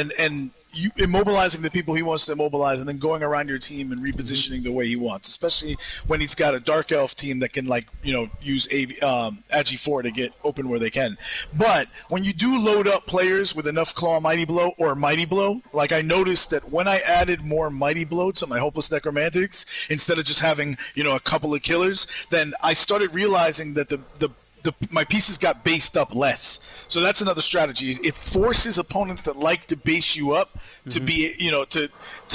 you immobilizing the people he wants to immobilize, and then going around your team and repositioning the way he wants, especially when he's got a Dark Elf team that can, like, you know, use Agi4 to get open where they can. But when you do load up players with enough Claw Mighty Blow or Mighty Blow, like I noticed that when I added more Mighty Blow to my Hopeless Necromantics, instead of just having, you know, a couple of killers, then I started realizing that my pieces got based up less. So that's another strategy. It forces opponents that like to base you up to be, you know, to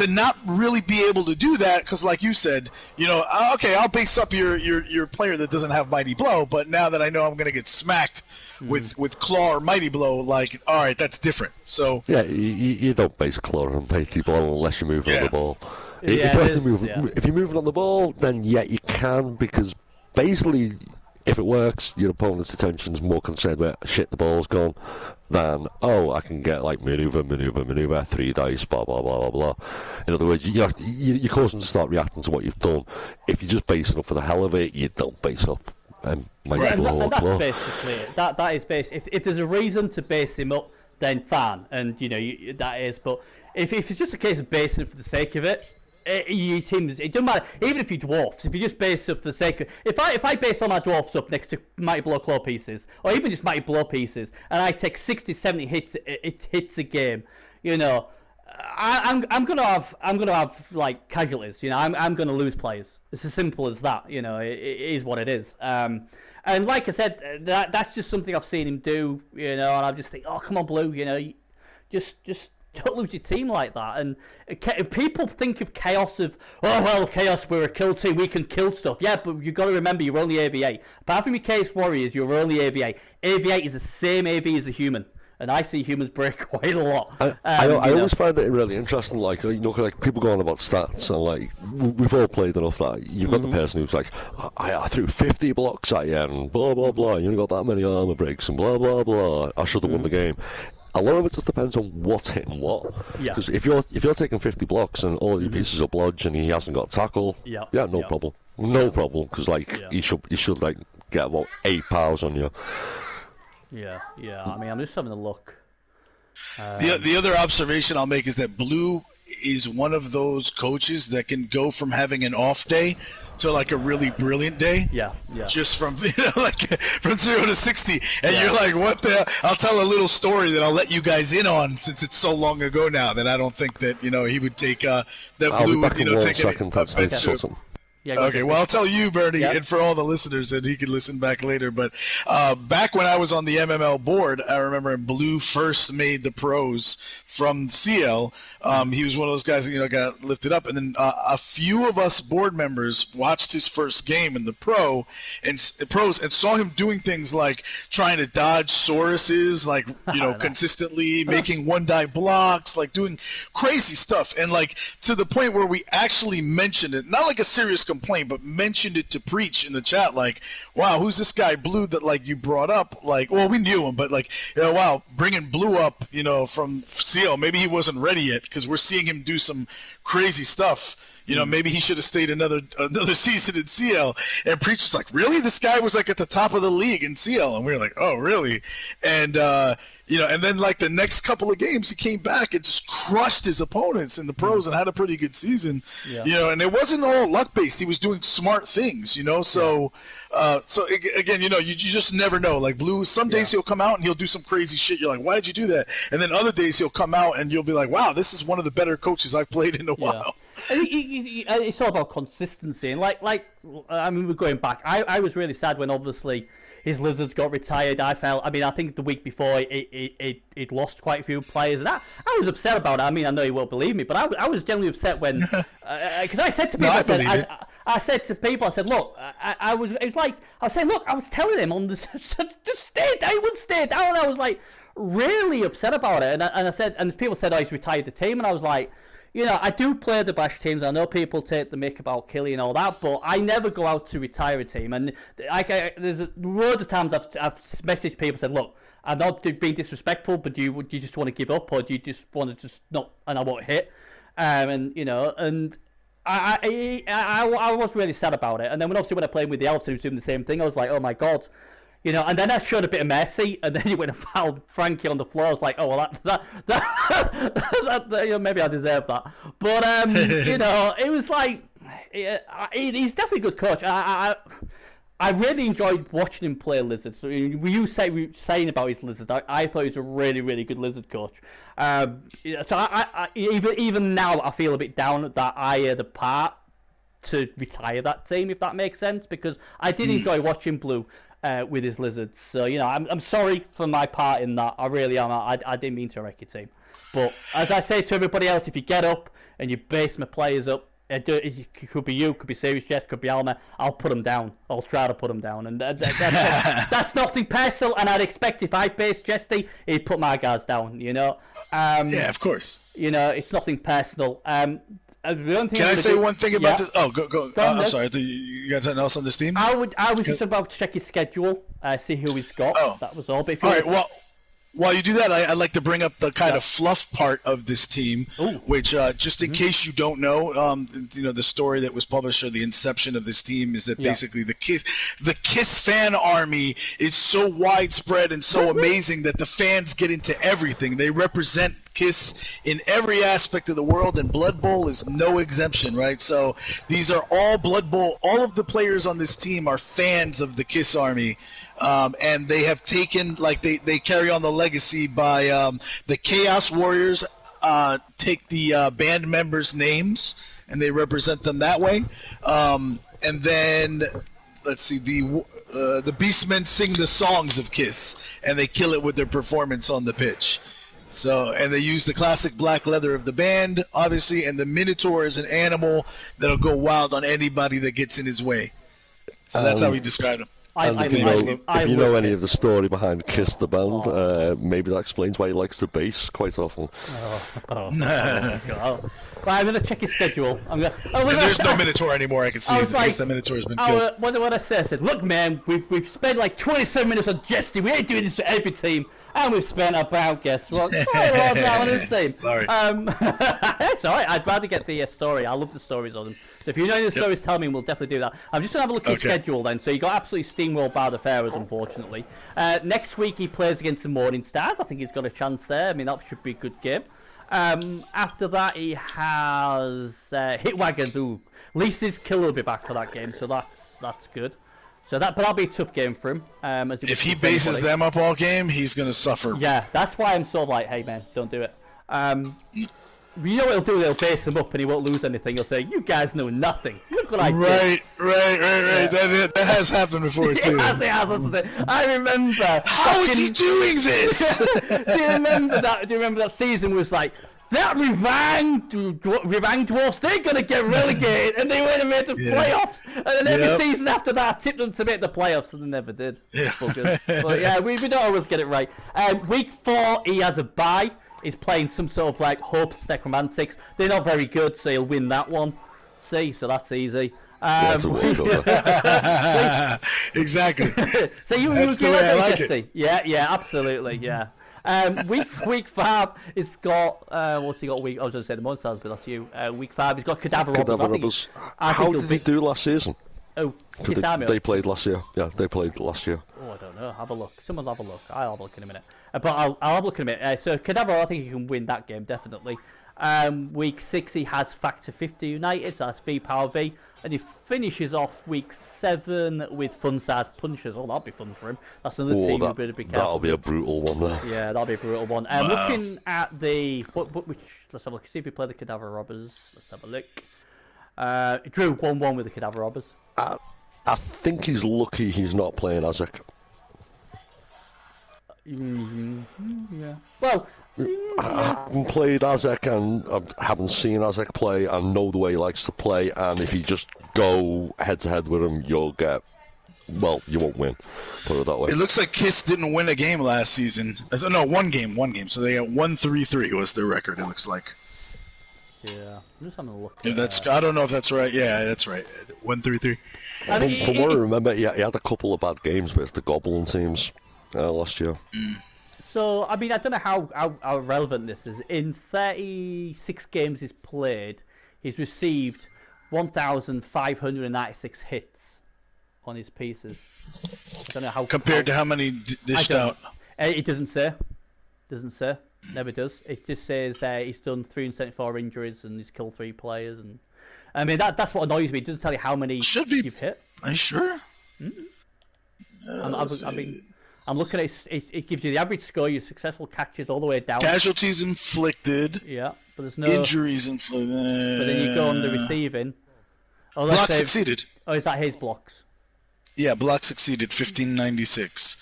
not really be able to do that, because like you said, you know, okay, I'll base up your player that doesn't have Mighty Blow, but now that I know I'm going to get smacked with Claw or Mighty Blow, like, all right, that's different. So yeah, you don't base Claw and Mighty Blow unless you're moving on the ball. If you're moving on the ball, then yeah, you can, because basically, if it works, your opponent's attention's more concerned with shit, the ball's gone, than, oh, I can get like maneuver, 3 dice, blah blah blah blah blah. In other words, you cause them to start reacting to what you've done. If you're just basing up for the hell of it, you don't base up. And that's basically it. That is base. If there's a reason to base him up, then fine, and you know that is. But if it's just a case of basing for the sake of it. Your teams, it doesn't matter. Even if you dwarfs, if you just base up for the sake of, if I base all my dwarfs up next to Mighty Blow Claw pieces, or even just Mighty Blow pieces, and I take 60, 70 hits a game, you know, I'm gonna have like casualties. You know, I'm gonna lose players. It's as simple as that. You know, it is what it is. And like I said, that's just something I've seen him do. You know, and I just think, oh, come on, Blue. You know, just. Don't lose your team like that. And people think of Chaos of, oh, well, Chaos, we're a kill team, we can kill stuff. Yeah, but you've got to remember, you're only AV8. Apart from your Chaos Warriors, you're only AV8. AV8 is the same AV as a human. And I see humans break quite a lot. I always find it really interesting, like, you know, like people go on about stats, and like, we've all played enough that you've got the person who's like, I threw 50 blocks at you, and blah, blah, blah, you only got that many armor breaks, and blah, blah, blah, I should have won the game. A lot of it just depends on what's hitting what. Because if you're taking 50 blocks and all your pieces are blodge and he hasn't got tackle, no problem. No problem, because like you should like get about 8 pounds on you. Yeah. I mean, I'm just having a look. The other observation I'll make is that Blue is one of those coaches that can go from having an off day to like a really brilliant day. Yeah. Just from like from 0 to 60, and you're like, what the? I'll tell a little story that I'll let you guys in on, since it's so long ago now that I don't think that he would take that Blue would take it. Yeah, okay, well, I'll tell you, Bernie, and for all the listeners, and he can listen back later. But back when I was on the MML board, I remember when Blue first made the pros from CL. He was one of those guys that got lifted up, and then a few of us board members watched his first game in the pros and saw him doing things like trying to dodge Sauruses, like consistently making 1-die blocks, like doing crazy stuff, and like to the point where we actually mentioned it, not like a serious complaint, but mentioned it to Preach in the chat, like, wow, who's this guy Blue that like you brought up? Like, well, we knew him, but like, wow, bringing Blue up, from CL, maybe he wasn't ready yet, because we're seeing him do some crazy stuff. Maybe he should have stayed another season in CL. And Preach was like, really? This guy was like at the top of the league in CL, and we were like, oh, really? And and then like the next couple of games, he came back and just crushed his opponents in the pros and had a pretty good season. Yeah. And it wasn't all luck based. He was doing smart things. So. So again, you just never know. Like Blue, some days he'll come out and he'll do some crazy shit. You're like, why did you do that? And then other days he'll come out and you'll be like, wow, this is one of the better coaches I've played in a while. It's all about consistency. And I mean, we're going back. I was really sad when obviously his Lizards got retired. I think the week before it lost quite a few players, and I was upset about it. I mean, I know you won't believe me, but I was genuinely upset when because I said to people, I said to people, I said, look, I was telling him on the just stay down, he wouldn't stay down. I was like really upset about it, and I said, and people said, oh, he's retired the team, and I was like, I do play the Bash teams. I know people take the mick about Killy and all that, but I never go out to retire a team. And there's loads of times I've messaged people, said, look, I'm not being disrespectful, but do you just want to give up, or do you just want to just not, and I won't hit, and I was really sad about it. And then when I played with the Elves, he was doing the same thing. I was like, oh my god. And then I showed a bit of mercy, and then he went and fouled Frankie on the floor. I was like, oh, well, that maybe I deserve that. But, it was like, he's definitely a good coach. I really enjoyed watching him play Lizards. So you saying about his Lizards, I thought he was a really, really good Lizard coach. So I even now I feel a bit down that I had a part to retire that team, if that makes sense, because I did enjoy watching Blue with his Lizards. So, I'm sorry for my part in that. I really am. I didn't mean to wreck your team. But as I say to everybody else, if you get up and you base my players up, it could be you, could be Serious Jess, could be Alma, I'll put them down. I'll try to put them down. And that's nothing personal, and I'd expect if I based Jesty, he'd put my guys down, yeah, of course. It's nothing personal. Can I say one thing about this? Oh, go. I'm sorry. You got something else on this team? I was just about to check his schedule, see who he's got. Oh. That was all. But all right. Well, while you do that, I'd like to bring up the kind of fluff part of this team, which, just in case you don't know, the story that was published, or the inception of this team, is that basically the Kiss fan army is so widespread and so amazing that the fans get into everything. They represent Kiss in every aspect of the world, and Blood Bowl is no exemption, right? So these are all Blood Bowl. All of the players on this team are fans of the Kiss army. And they have taken, they carry on the legacy by the Chaos Warriors take the band members' names, and they represent them that way. And then, let's see, the Beastmen sing the songs of Kiss, and they kill it with their performance on the pitch. So, and they use the classic black leather of the band, obviously, and the Minotaur is an animal that'll go wild on anybody that gets in his way. So that's how he described him. If you know any of the story behind Kiss the band, maybe that explains why he likes the bass quite often. God. Well, I'm going to check his schedule. There's no Minotaur anymore, I can see. The Minotaur's been killed. What I said, look, man, we've spent like 27 minutes on Jesty. We ain't doing this for every team. And we've spent about, guess what, quite a lot now on this team. Sorry. That's all right. I'd rather get the story. I love the stories on them. So if you know the stories, tell me, and we'll definitely do that. I'm just going to have a look at the schedule then. So you got absolutely steamrolled by the Pharaohs, unfortunately. Next week he plays against the Morning Stars. I think he's got a chance there. I mean, that should be a good game. After that, he has Hitwagons. Ooh, at least his killer will be back for that game, so that's good. So that'll be a tough game for him. If he bases them up all game, he's gonna suffer. Yeah, that's why I'm sort of like, hey man, don't do it. You know what he'll do? He'll base him up and he won't lose anything. He'll say, "You guys know nothing. Look what I did." Right. Yeah. That has happened before too. It has. I remember. How is he doing this? Do you remember that? Do you remember that season was like that? Revang Dwarfs, they're gonna get relegated, and they went and made the playoffs. And then every season after that, I tipped them to make the playoffs, and they never did. Yeah. But yeah, we don't always get it right. Week 4, he has a bye. He's playing some sort of like Hopeless Necromantics. They're not very good, so he'll win that one. See, so that's easy. That's a walkover. Exactly. So That's the way I like it. Yeah, absolutely, yeah. Week 5, it's got what's he got? I was going to say the Monsters, but that's you. Week 5, he's got Cadaver Robbers. How did he do last season? Oh, they played last year. Yeah, they played last year. Oh, I don't know. Have a look. Someone have a look. I'll have a look in a minute. But I'll have a look in a minute. So Cadaver, I think he can win that game definitely. Week 6, he has Factor 50 United. So that's V Power V, and he finishes off week 7 with Fun Size Punchers. Oh, that'll be fun for him. That's another team who better be careful. That'll be a brutal one there. Yeah, that'll be a brutal one. Looking at the let's have a look. See if we play the Cadaver Robbers. Let's have a look. Drew 1-1 with the Cadaver Robbers. I think he's lucky he's not playing Azek. Yeah. Well, I haven't played Azek and I haven't seen Azek play. I know the way he likes to play, and if you just go head to head with him, you won't win. Put it that way. It looks like Kiss didn't win a game last season. No, one game. So they got 1-3-3 was their record. It looks like. Yeah, I'm just having a look. I don't know if that's right. Yeah, that's right. 1-3-3. From what I remember, he had a couple of bad games with the Goblin teams last year. So, I mean, I don't know how relevant this is. In 36 games he's played, he's received 1,596 hits on his pieces. I don't know how... Compared to how many dished out? It doesn't say. Never does. It just says he's done 374 injuries and he's killed 3 players. And I mean, that's what annoys me. It doesn't tell you how many you've hit. Are you sure? I'm looking at it gives you the average score, your successful catches all the way down. Casualties inflicted. Yeah, but there's no... Injuries inflicted. But then you go on the receiving. Blocks succeeded. Oh, is that his blocks? Yeah, blocks succeeded, 1596.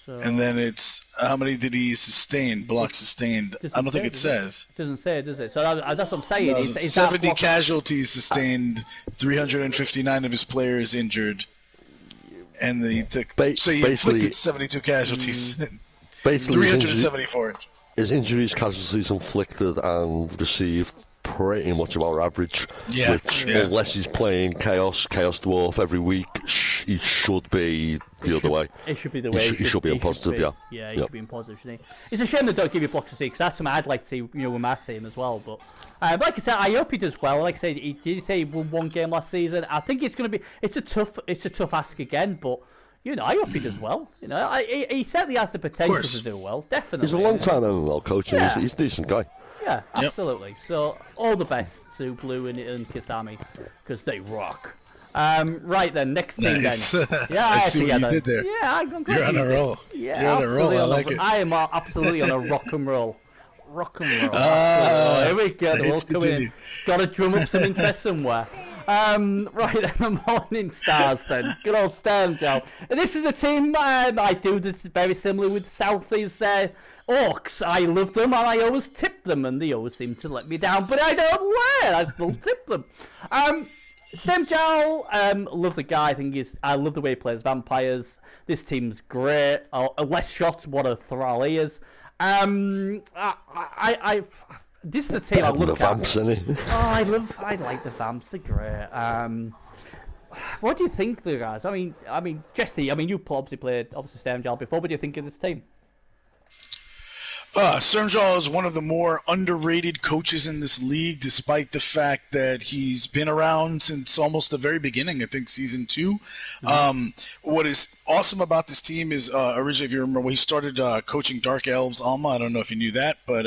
So... And then it's, how many did he sustain? Blocks sustained. I don't think it says. It doesn't say, does it? So that's what I'm saying. No, 70 casualties sustained, 359 of his players injured. And then he took... So he inflicted 72 casualties. Basically, 374. His injuries, casualties inflicted, and received pretty much about average. Yeah. Unless he's playing Chaos Dwarf every week, he should be the other way. It should be the way. He should be in positive, yeah. Yeah, he should be in positive, shouldn't he? It's a shame they don't give you blocks to see, because that's something I'd like to see, with my team as well. But like I said, I hope he does well. Like I said, he won 1 game last season. I think it's going to be... It's a tough ask again, but... I hope he does well. He certainly has the potential to do well. Definitely. He's a long-time MML coach. Yeah. He's a decent guy. Yeah, absolutely. Yep. So all the best to Blue and Kisami, because they rock. Right then, next thing then. Yeah, I see what you did there. Yeah, I'm glad You're on a roll. Yeah, you're on a roll. I like it. I am absolutely on a rock and roll. Here we go. Let's continue. Got to drum up some interest somewhere. Right, the Morning Stars then. Good old Sturmgel. And this is a team I do this very similar with Southie's Orcs. I love them and I always tip them and they always seem to let me down, but I don't wear. I still tip them. Sturmgel, love the guy. I love the way he plays vampires. This team's great. Less shots, what a thrall he is. This is a team I look the vamps, at. Isn't he? I like the vamps. They're great. What do you think, the guys? I mean, Jesse. You obviously played Sturmgel before. What do you think of this team? Sturmjaw is one of the more underrated coaches in this league, despite the fact that he's been around since almost the very beginning, I think season 2. What is awesome about this team is, originally, if you remember, when he started coaching Dark Elves Alma, I don't know if you knew that, but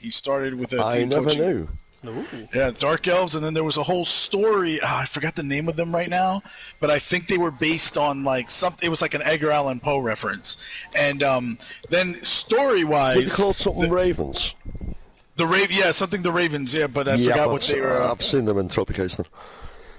he started with a team coaching. I never knew. Ooh. Yeah, Dark Elves, and then there was a whole story. I forgot the name of them right now, but I think they were based on like something. It was like an Edgar Allan Poe reference, and then story-wise, What they called something Ravens. Something the Ravens, but I forgot what they were. I've seen them in Tropication.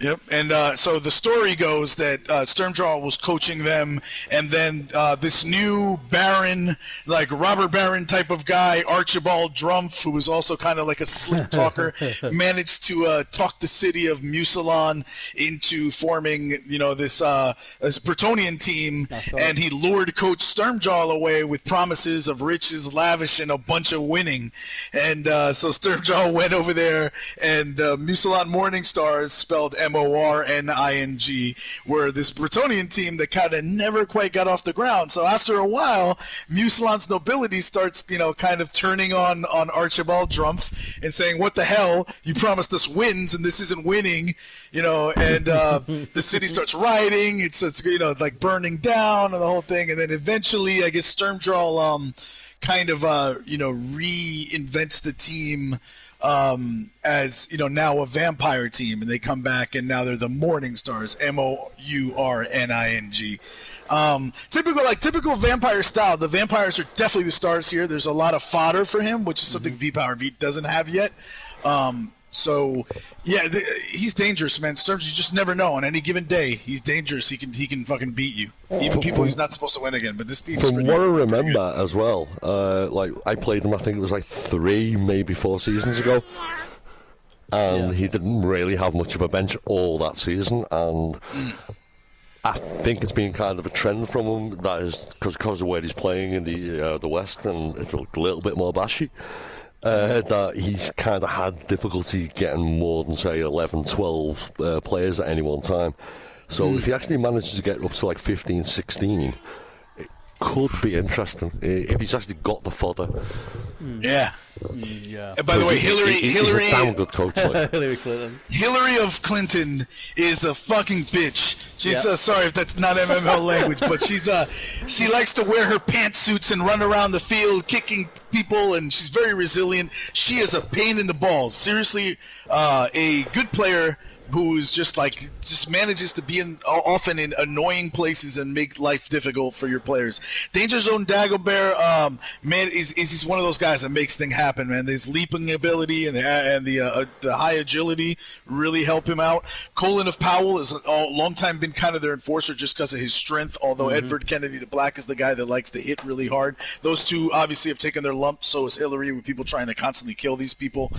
Yep, and so the story goes that Sturmjaw was coaching them, and then this new Baron, like robber Baron type of guy, Archibald Drumpf, who was also kind of like a slick talker, managed to talk the city of Musalon into forming, this Bretonian team, and he lured Coach Sturmjaw away with promises of riches, lavish, and a bunch of winning. And so Sturmjaw went over there, and Musalon Morning Stars, spelled Morning, were this Bretonian team that kind of never quite got off the ground. So after a while, Musalon's nobility starts, kind of turning on Archibald Drumpf and saying, "What the hell? You promised us wins, and this isn't winning," and the city starts rioting. It's like burning down and the whole thing. And then eventually, I guess Sturmjaw kind of reinvents the team as now a vampire team, and they come back and now they're the Morning Stars, Mourning. Typical vampire style. The vampires are definitely the stars here. There's a lot of fodder for him, which is something V-Power V doesn't have yet. He's dangerous, man. Sturms, you just never know. On any given day, he's dangerous. He can fucking beat you. Even people he's not supposed to win again. But this team's from what I remember as well, I played him. I think it was like 3, maybe 4 seasons ago, and he didn't really have much of a bench all that season. And I think it's been kind of a trend from him. That is because of where he's playing in the West, and it's a little bit more bashy. That he's kind of had difficulty getting more than, say, 11, 12 players at any one time. So if he actually manages to get up to like 15, 16, it could be interesting if he's actually got the fodder. Yeah. And by the way, Hillary, he's a damn good coach. Like. Hillary of Clinton is a fucking bitch. She's sorry if that's not MML language, but she likes to wear her pantsuits and run around the field kicking people, and she's very resilient. She is a pain in the balls. Seriously, a good player who's just manages to be often in annoying places and make life difficult for your players. Danger Zone Dagobert, man, is one of those guys that makes things happen, man. His leaping ability and the high agility really help him out. Colin of Powell has a long time been kind of their enforcer just because of his strength, although Edward Kennedy the Black is the guy that likes to hit really hard. Those two obviously have taken their lumps, so is Hillary, with people trying to constantly kill these people.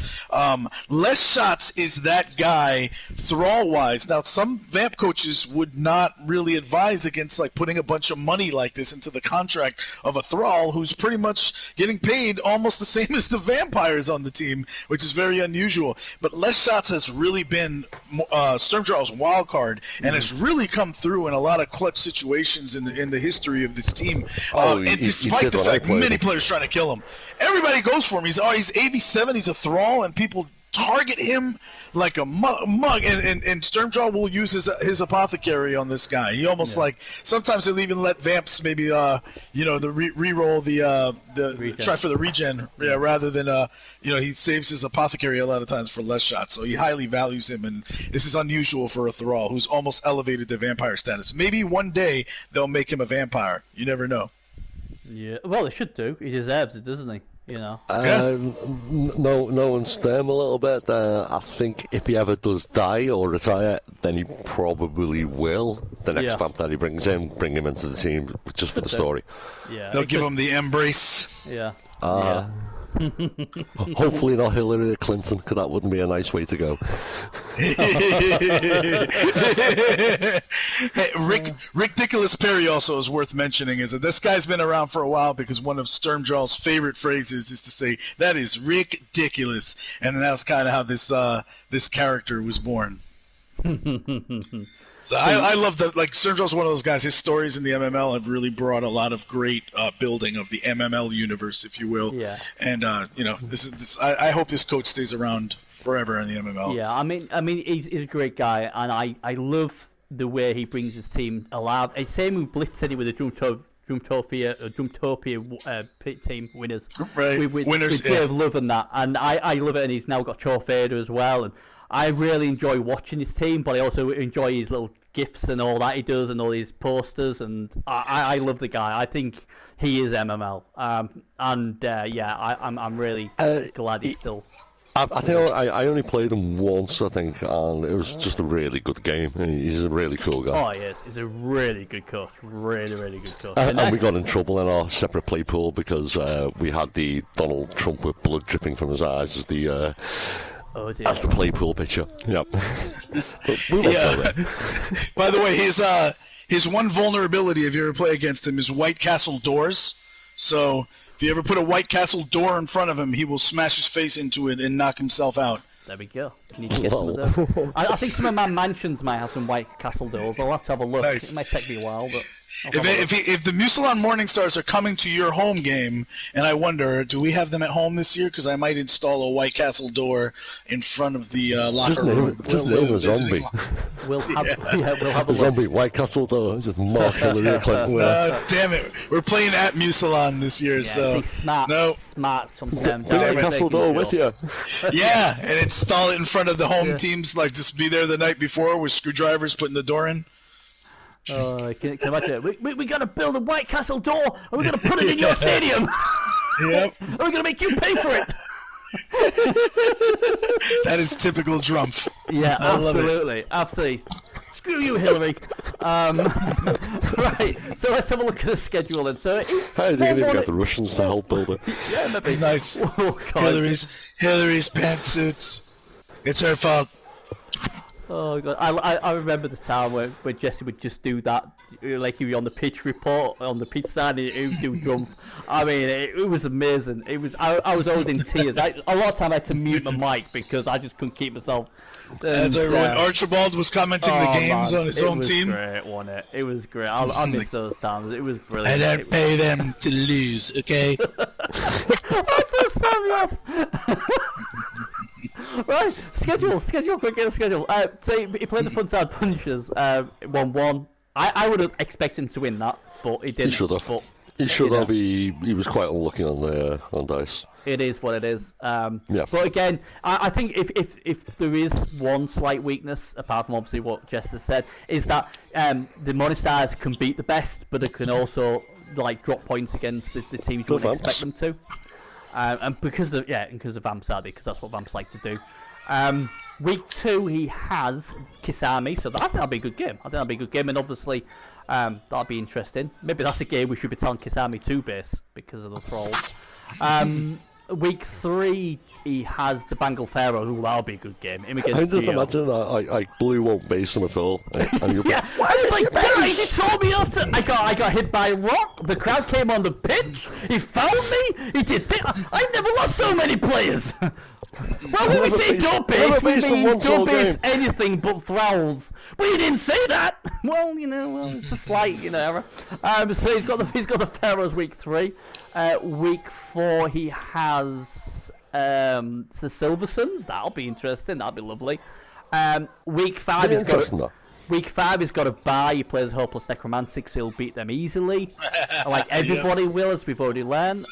Les Shots is that guy thrall-wise. Now, some vamp coaches would not really advise against putting a bunch of money like this into the contract of a thrall who's pretty much getting paid almost the same as the vampires on the team, which is very unusual. But Les Shots has really been Sturmjaw's wild card and has really come through in a lot of clutch situations in the history of this team. And despite the fact many players trying to kill him, everybody goes for him. He's AV7, he's a thrall, and people target him like a mug, and Sturmjaw will use his apothecary on this guy. He almost sometimes he'll even let vamps maybe re-roll the try for the regen rather than he saves his apothecary a lot of times for less shots. So he highly values him, and this is unusual for a thrall who's almost elevated to vampire status. Maybe one day they'll make him a vampire. You never know. Yeah, well, they should do. He deserves it, doesn't he? No, and stir him a little bit. I think if he ever does die or retire, then he probably will. The next vamp that he brings in, bring him into the team just for the story. Yeah, they'll give him the embrace. Yeah. Hopefully not Hillary Clinton, because that wouldn't be a nice way to go. Hey, Rick Dickolas Perry also is worth mentioning. Is that this guy's been around for a while because one of Sturmjaw's favorite phrases is to say, "That is ridiculous," and that's kind of how this character was born. So I love that. Like Sergio's one of those guys. His stories in the MML have really brought a lot of great building of the MML universe, if you will. Yeah. And this. I hope this coach stays around forever in the MML. Yeah, I mean, he's a great guy, and I love the way he brings his team alive. Same with Blitz said it with the Drumtopia team winners. Right, winners. With Dave loving that, and I love it. And he's now got Cho Fader as well, and I really enjoy watching his team, but I also enjoy his little gifs and all that he does, and all his posters, and I love the guy. I think he is MML, I'm really glad he's still. I think I only played him once, I think, and it was just a really good game. He's a really cool guy. Oh, he is. He's a really good coach. Really, really good coach. And we got in trouble in our separate play pool because we had the Donald Trump with blood dripping from his eyes as the play pool picture. Yep. By the way, his one vulnerability, if you ever play against him, is White Castle doors. So if you ever put a White Castle door in front of him, he will smash his face into it and knock himself out. There we go. You need to get some of those. I think some of my mansions might have some White Castle doors. I'll have to have a look. Nice. It might take me a while, but... If the Musalon Morningstars are coming to your home game, and I wonder, do we have them at home this year? Because I might install a White Castle door in front of the locker room. Just name a zombie. We'll have a look. Zombie White Castle door. Just mark Hillary Clinton. Damn it! We're playing at Musalon this year, so smart from them. White Castle door with you. Yeah, and install it in front of the home teams. Like just be there the night before with screwdrivers putting the door in. Oh, can you imagine it? We got to build a White Castle door, and we're going to put it in your stadium. Yep. And we're going to make you pay for it. That is typical Drumpf. Yeah, absolutely. Screw you, Hillary. Right, so let's have a look at the schedule then. So, they can even get the Russians to help build it. Yeah, maybe. Nice. Oh, Hillary's pantsuits. It's her fault. Oh god, I remember the time where Jesse would just do that, like he was on the pitch report on the pitch side, and he would do jump. I mean, it was amazing. It was I was always in tears. A lot of time I had to mute my mic because I just couldn't keep myself. That's right. When Archibald was commenting the games on his own team. It was great, wasn't it? It was great. I miss those times. It was brilliant. I don't pay them to lose, okay? Don't stop me off. Right, schedule, quick, get a schedule. So he played the Frontside Punchers, 1-1. I would have expected him to win that, but he didn't. He should have. He should have. He was quite unlucky on dice. It is what it is. Yeah. But again, I think if there is one slight weakness, apart from obviously what Jess has said, is that the Morningstars can beat the best, but it can also like drop points against the teams you would expect them to. And because of Vamps, because that's what Vamps like to do. Week 2 he has Kisame, so I think that'll be a good game. And obviously that'll be interesting. Maybe that's a game we should be telling Kisame to base because of the thralls. Week 3 he has the Bengal Pharaohs. Ooh, that'll be a good game. Him against I just imagine I Blue won't base him at all. And you'll yeah, I was like, guys, he told me not to. I got hit by a rock. The crowd came on the pitch. He found me. He did. I've never lost so many players. Well, when we say don't base, we mean don't base anything but thralls. But you didn't say that. Well, it's a slight, error. So he's got the Pharaohs week 3. Week 4 he has the Silversons. That'll be interesting. That'll be lovely. Week 5 he's got. Week 5 he's got a bye. He plays Hopeless Necromantic, so he'll beat them easily. Like everybody will, as we've already learned.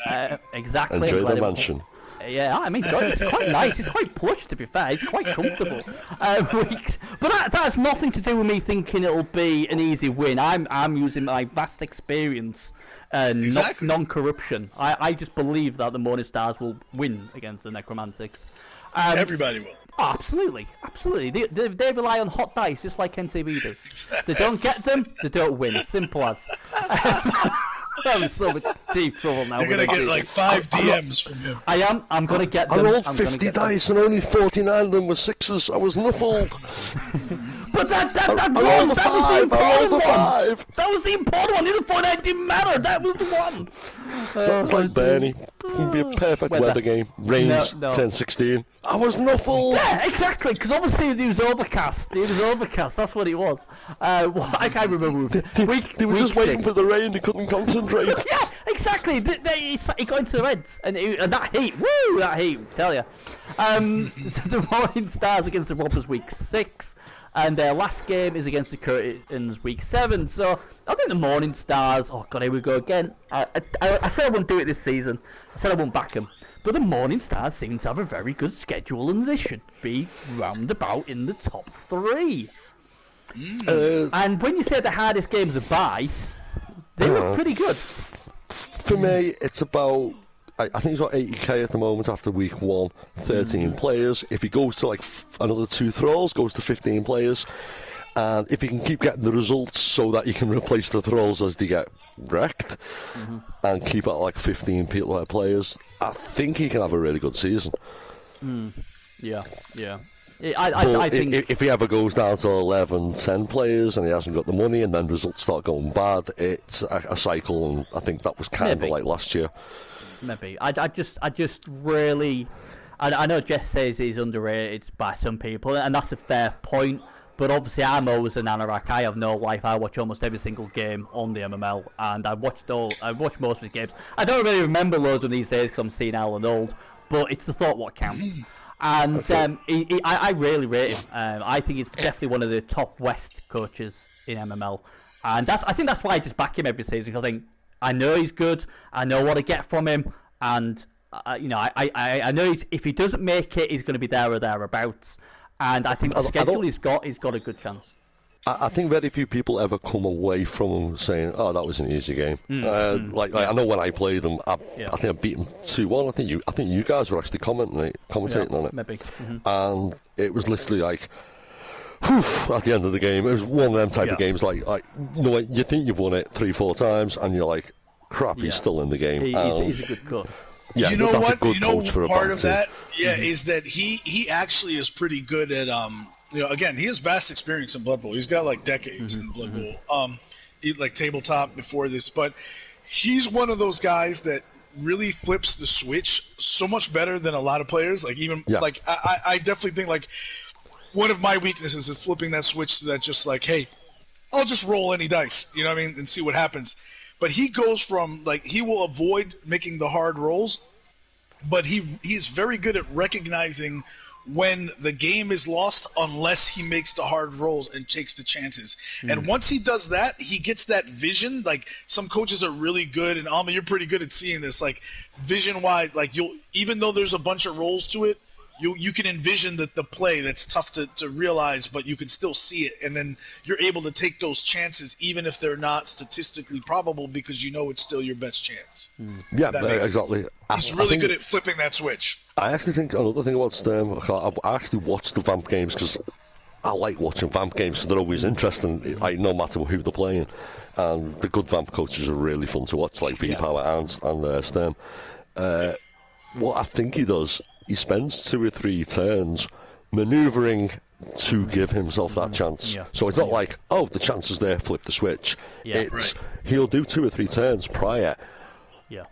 Exactly. Enjoy the mansion. Yeah, I mean, it's quite nice. It's quite plush, to be fair. It's quite comfortable. But that has nothing to do with me thinking it'll be an easy win. I'm using my vast experience, non-corruption. I just believe that the Morningstars will win against the Necromantics. Everybody will. Oh, absolutely. They rely on hot dice, just like NTB does. They don't get them, they don't win. Simple as. I'm in so much deep trouble now. You're gonna get like 5 DMs from him. I am. I'm gonna get them. I rolled I'm 50 dice and only 49 of them were sixes. I was nuffled. But that I rolled a 5. I rolled a 5. That was the important one. The other 49 didn't matter. That was the one. It's like Bernie. It can be a perfect weather game. Rains 10-16. I was nuffled. Yeah, exactly. Because obviously it was overcast. It was overcast. That's what it was. I can't remember. They were just waiting for the rain. They couldn't concentrate. Yeah, exactly. It got into the Reds, and that heat. Woo, that heat. Tell you. The Morning Stars against the Robbers week 6. And their last game is against the Curtains week 7. So I think the Morning Stars. Oh God, here we go again. I said I wouldn't do it this season. I said I wouldn't back them. But the Morning Stars seem to have a very good schedule, and they should be roundabout in the top 3. And when you say the hardest games are by, they look pretty good. For me, it's about. I think he's got 80k at the moment after week 1, 13 players. If he goes to like another 2 throws, goes to 15 players. And if he can keep getting the results so that you can replace the throws as they get wrecked and keep it at like 15 players, I think he can have a really good season. Yeah. I think if he ever goes down to 11, 10 players and he hasn't got the money and then results start going bad, it's a cycle, and I think that was kind of like last year. Maybe. I just really... I know Jess says he's underrated by some people, and that's a fair point, but obviously I'm always an anorak. I have no life. I watch almost every single game on the MML, and I watched most of his games. I don't really remember loads of these days because I'm senile and old, but it's the thought what counts. And I really rate him. I think he's definitely one of the top West coaches in MML, and I think that's why I just back him every season, because I think I know he's good. I know what I get from him, and I know if he doesn't make it, he's going to be there or thereabouts. And I think the schedule he's got a good chance. I think very few people ever come away from him saying, "Oh, that was an easy game." Like I know when I played them, I think I beat him 2-1. I think you guys were actually commentating on it, maybe. And it was literally like. At the end of the game, it was one of them type of games. Like you know, you think you've won it 3-4 times, and you're like, "Crap, he's still in the game." He's a good coach. Yeah, you know that's what? A good coach for part a of that, is that he actually is pretty good at again, he has vast experience in Blood Bowl. He's got like decades in Blood Bowl. He, like tabletop before this, but he's one of those guys that really flips the switch so much better than a lot of players. Like like I definitely think like. One of my weaknesses is flipping that switch to that just like, hey, I'll just roll any dice, you know what I mean, and see what happens. But he goes from, like, he will avoid making the hard rolls, but he's very good at recognizing when the game is lost unless he makes the hard rolls and takes the chances. And once he does that, he gets that vision. Like, some coaches are really good, and Alma, you're pretty good at seeing this, like, vision-wise, like, even though there's a bunch of rolls to it, you can envision the play that's tough to realize, but you can still see it, and then you're able to take those chances even if they're not statistically probable because you know it's still your best chance. Yeah, exactly. He's really good at flipping that switch. I actually think another thing about Sturm, I actually watched the Vamp games because I like watching Vamp games because they're always interesting, like, no matter who they're playing. And the good Vamp coaches are really fun to watch, like V-Power and Sturm. What I think he does, he spends 2 or 3 turns manoeuvring to give himself that chance. So it's not like, oh, the chance is there, flip the switch. He'll do 2 or 3 turns prior,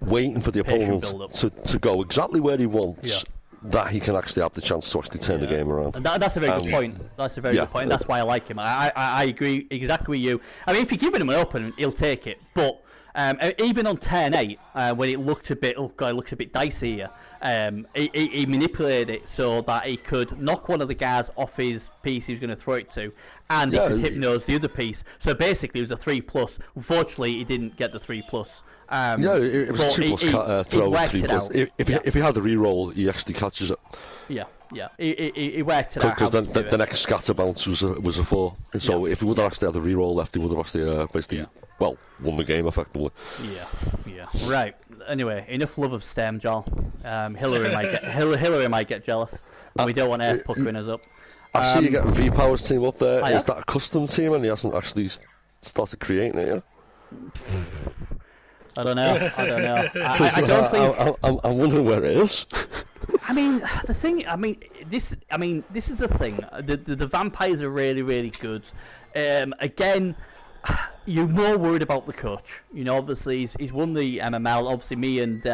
waiting for the opponent to go exactly where he wants, that he can actually have the chance to actually turn the game around. And that's a very good point. That's a very good point. And that's why I like him. I agree exactly with you. I mean, if you're giving him an open, he'll take it. But even on turn 8, when it looked a bit, it looks a bit dicey here. He manipulated it so that he could knock one of the guys off his piece he was going to throw it to, and he could hypnose the other piece. So basically, it was a 3+. Unfortunately, he didn't get the 3+. It was a 2+ throw, 3+. If he had the reroll, he actually catches it. He worked it out. Because then the next scatter bounce was a 4. So if he would have actually had the reroll left, he would have actually basically won the game effectively. Right. Anyway, enough love of STEM, Joel. Hillary might get jealous. We don't want her puckering us up. I see you getting V-Power's team up there. Is that a custom team and he hasn't actually started creating it yet? I don't know. I don't think. I'm wondering where it is. I mean, the thing. This is the thing. The vampires are really, really good. Again, you're more worried about the coach. You know, obviously he's won the MML. Obviously, me and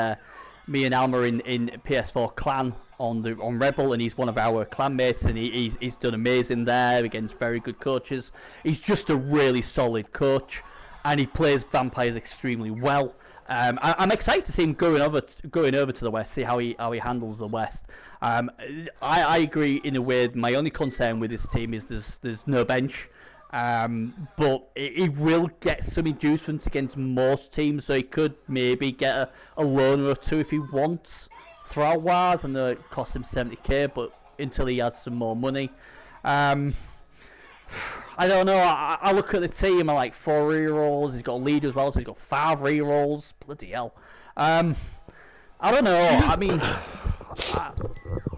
Alma in PS4 clan on Rebel, and he's one of our clan mates, and he's done amazing there against very good coaches. He's just a really solid coach, and he plays vampires extremely well. I'm excited to see him going over to the West, see how he handles the West. I agree in a way. My only concern with this team is there's no bench, but he will get some inducements against most teams, so he could maybe get a loaner or two if he wants. Throughout wise, I know it costs him 70k, but until he has some more money. I don't know. I look at the team. I like 4 rerolls. He's got a lead as well, so he's got 5 rerolls. Bloody hell. I don't know. I mean,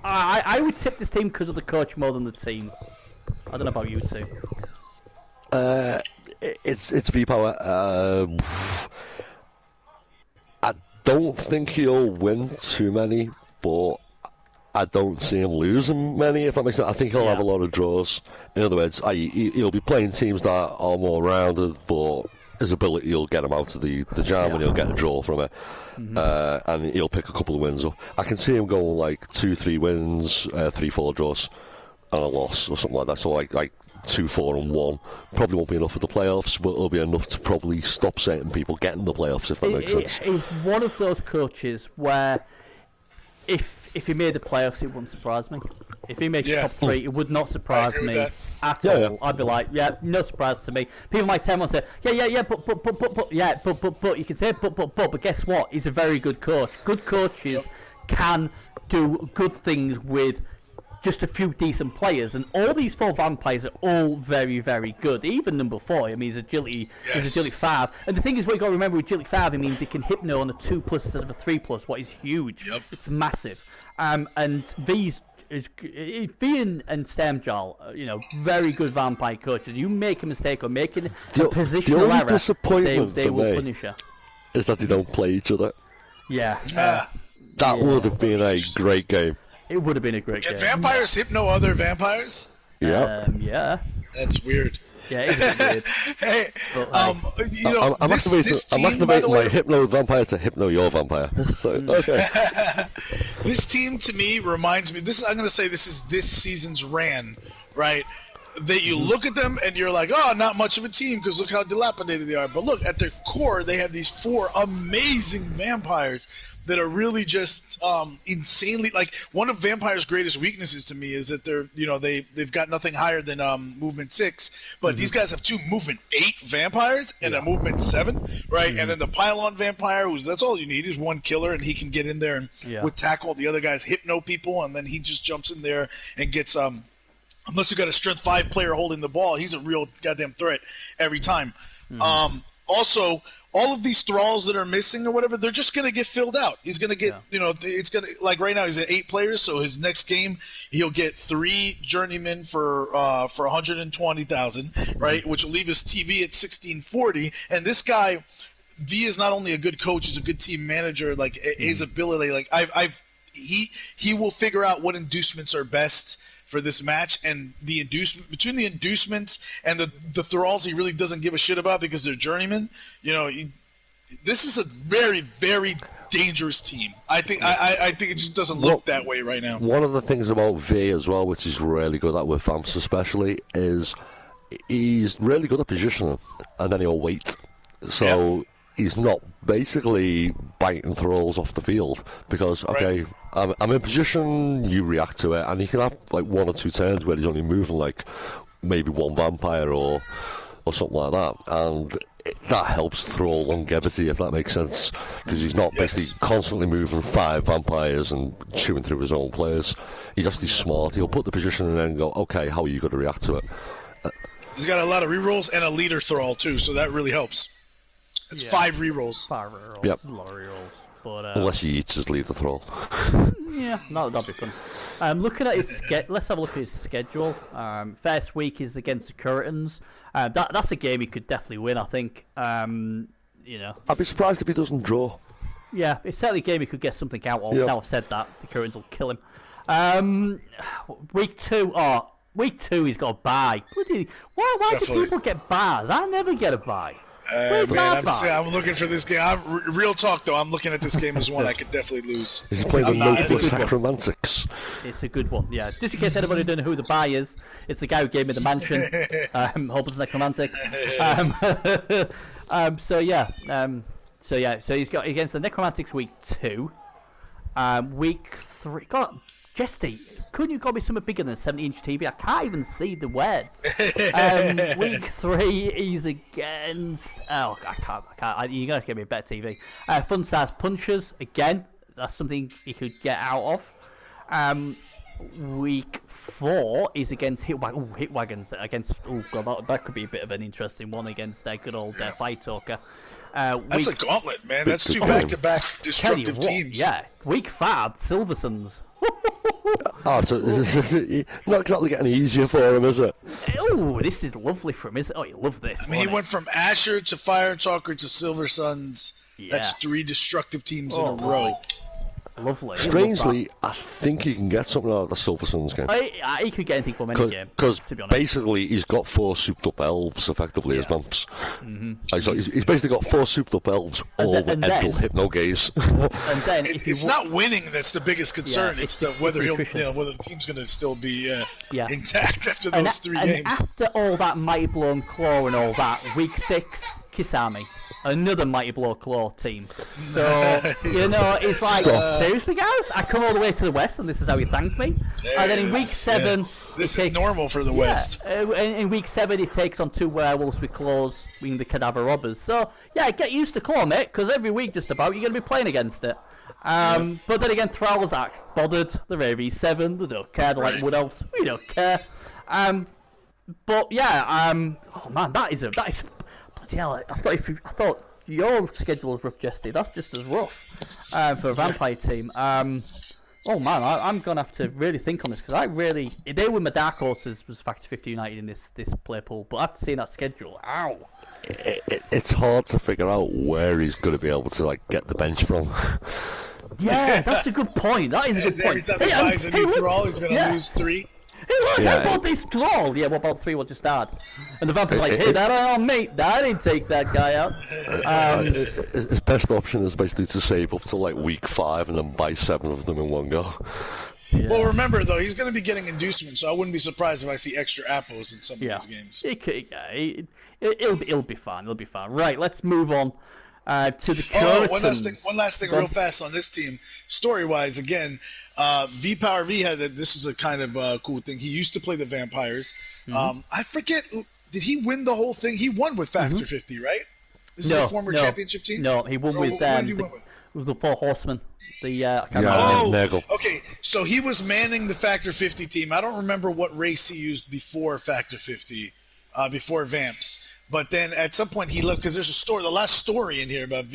I would tip this team because of the coach more than the team. I don't know about you two. It's V-Power. I don't think he'll win too many, but I don't see him losing many, if that makes sense. I think he'll have a lot of draws. In other words, he'll be playing teams that are more rounded, but his ability will get him out of the jam and he'll get a draw from it. And he'll pick a couple of wins up. I can see him going like 2-3 wins, 3-4 draws, and a loss or something like that. So like 2-4-1. Probably won't be enough for the playoffs, but it'll be enough to probably stop certain people getting the playoffs, if that makes sense. He's one of those coaches where if he made the playoffs, it wouldn't surprise me. If he makes top 3, it would not surprise me at all. Yeah. I'd be like, no surprise to me. People might tell me and say, but you can say but guess what? He's a very good coach. Good coaches can do good things with just a few decent players, and all these 4 vampires are all very, very good. Even number 4, I mean, he's agility 5. And the thing is, what you got to remember with agility 5, it means he can hypno on a 2+ instead of a 3+, what is huge. It's massive. And V and Stemjal, very good vampire coaches. You make a mistake or making a positional error, they will punish you. Is that they don't play each other. That would have been a great game. It would have been a great game. Can vampires hypno other vampires? Yeah. That's weird. Yeah, it is weird. Hey, I'm activating my hypno vampire to hypno your vampire. So, okay. This team to me reminds me. I'm going to say this is this season's Ran, right? That you look at them and you're like, oh, not much of a team because look how dilapidated they are. But look, at their core, they have these 4 amazing vampires that are really just insanely, like, one of Vampire's greatest weaknesses to me is that they've got nothing higher than movement 6, but these guys have 2 movement 8 vampires and a movement 7, right? And then the pylon vampire, that's all you need is 1 killer, and he can get in there and with tackle the other guys hypno people, and then he just jumps in there and gets unless you got a strength 5 player holding the ball, he's a real goddamn threat every time. Also, all of these thralls that are missing or whatever, they're just going to get filled out. He's going to get, it's going to, like right now he's at 8 players, so his next game he'll get 3 journeymen for 120,000, right? Which will leave his TV at 1640. And this guy, V is not only a good coach, he's a good team manager. Like his ability, like he will figure out what inducements are best for this match, and between the inducements and the thralls he really doesn't give a shit about because they're journeymen. This is a very, very dangerous team. I think it just doesn't look that way right now. One of the things about V as well, which is really good at with Vamps especially, is he's really good at positioning, and then he'll wait. So he's not basically biting thralls off the field because, okay, I'm in position, you react to it, and he can have like 1 or 2 turns where he's only moving like maybe 1 vampire or something like that, and that helps thrall longevity, if that makes sense, because he's not basically constantly moving 5 vampires and chewing through his own players. He's actually smart. He'll put the position and then go, okay, how are you going to react to it? He's got a lot of rerolls and a leader thrall too, so that really helps. It's 5 rerolls. 5 rerolls. Yep. A lot of rerolls. But, unless he eats his leader thrall. That'd be fun. Looking at his let's have a look at his schedule. First week is against the Curtains. That's a game he could definitely win, I think. you know. I'd be surprised if he doesn't draw. Yeah, it's certainly a game he could get something out of. Yep. Now I've said that, the Currents will kill him. Week 2, he's got a bye. Why do people get buys? I never get a buy. Man, I'm looking for this game. Real talk, though, I'm looking at this game as one I could definitely lose. He's playing the Noblest Sacromantics. It's a good one, yeah. Just in case anybody doesn't know who the buy is, it's the guy who gave me the mansion, Hobbles Necromantic. So he's got against the Necromantics week 2. Week 3. God, Jesty, couldn't you got me something bigger than a 70-inch TV? I can't even see the words. Week 3, he's against. Oh, I can't. You gotta get me a better TV. Fun size punchers again. That's something he could get out of. Week 4 is against Hitwagons. Oh god, that could be a bit of an interesting one against good old Fight Talker. That's a gauntlet, man. That's 2 back-to-back destructive teams. Yeah, week 5, Silversons. So not exactly getting easier for him, is it? Oh, this is lovely for him, isn't it? Oh, you love this. I mean, he went from Asher to Fire Talker to Silver Suns. Yeah. That's 3 destructive teams in a row. Lovely. Strangely, I think he can get something out of the Silver Suns game. He could get anything from any game. Because basically, he's got 4 souped-up elves, effectively, as vamps. Mm-hmm. He's basically got 4 souped-up elves, all with Edel Hypno Gaze. And then it's not winning that's the biggest concern. Yeah, it's whether the team's going to still be intact after those 3 games. And after all that Mighty Blow and Claw and all that, week 6, Kisame. Another Mighty Blow Claw team. So, it's like, seriously, guys? I come all the way to the West, and this is how you thank me? And then in week 7... This is normal for the West. In week 7, it takes on 2 werewolves with claws, being the Cadaver Robbers. So, get used to Claw, mate, because every week, just about, you're going to be playing against it. But then again, Thrall's Axe, bothered, the Ravy 7, they don't care, they're like Wood Elves, we don't care. Oh man, that is yeah, I thought your schedule was rough, Jesty. That's just as rough for a vampire team. Oh man, I'm gonna have to really think on this because they were my dark horses was Factor 50 United in this play pool, but after seeing that schedule, it's hard to figure out where he's gonna be able to get the bench from. Yeah, that's a good point. That is a good point. Every time he buys a new thrall, he's gonna lose 3. Hey, look, how about this thrall? Yeah, what about 3 will just add? And the vampire's like, hey, that on me. I didn't take that guy out. His best option is basically to save up to week 5 and then buy 7 of them in one go. Yeah. Well, remember, though, he's going to be getting inducements, so I wouldn't be surprised if I see extra apples in some of these games. It'll be fine. It'll be fine. Right, let's move on to the Curtains. One last thing real fast on this team. Story-wise, again, V-Power V had this is a kind of cool thing. He used to play the Vampires. Mm-hmm. I forget, did he win the whole thing? He won with Factor 50, right? This is a former championship team? No, he won with the 4 Horsemen. Okay, so he was manning the Factor 50 team. I don't remember what race he used before Factor 50, before Vamps. But then at some point he looked, because there's a story, the last story in here about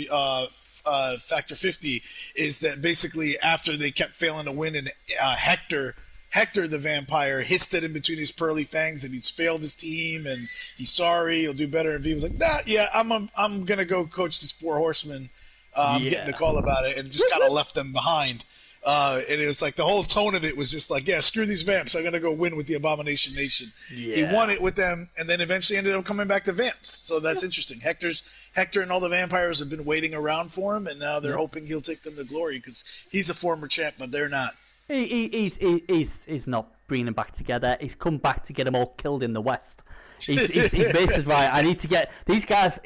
Factor 50 is that basically after they kept failing to win, and Hector the vampire hissed at him between his pearly fangs, and he's failed his team, and he's sorry, he'll do better. And V was like, I'm gonna go coach this 4 horsemen. I'm getting the call about it, and just kind of left them behind. And it was like the whole tone of it was just like, screw these Vamps. I'm going to go win with the Abomination Nation. Yeah. He won it with them, and then eventually ended up coming back to Vamps. So that's interesting. Hector and all the vampires have been waiting around for him, and now they're hoping he'll take them to glory because he's a former champ, but they're not. He's not bringing them back together. He's come back to get them all killed in the West. He's basically right. I need to get these guys.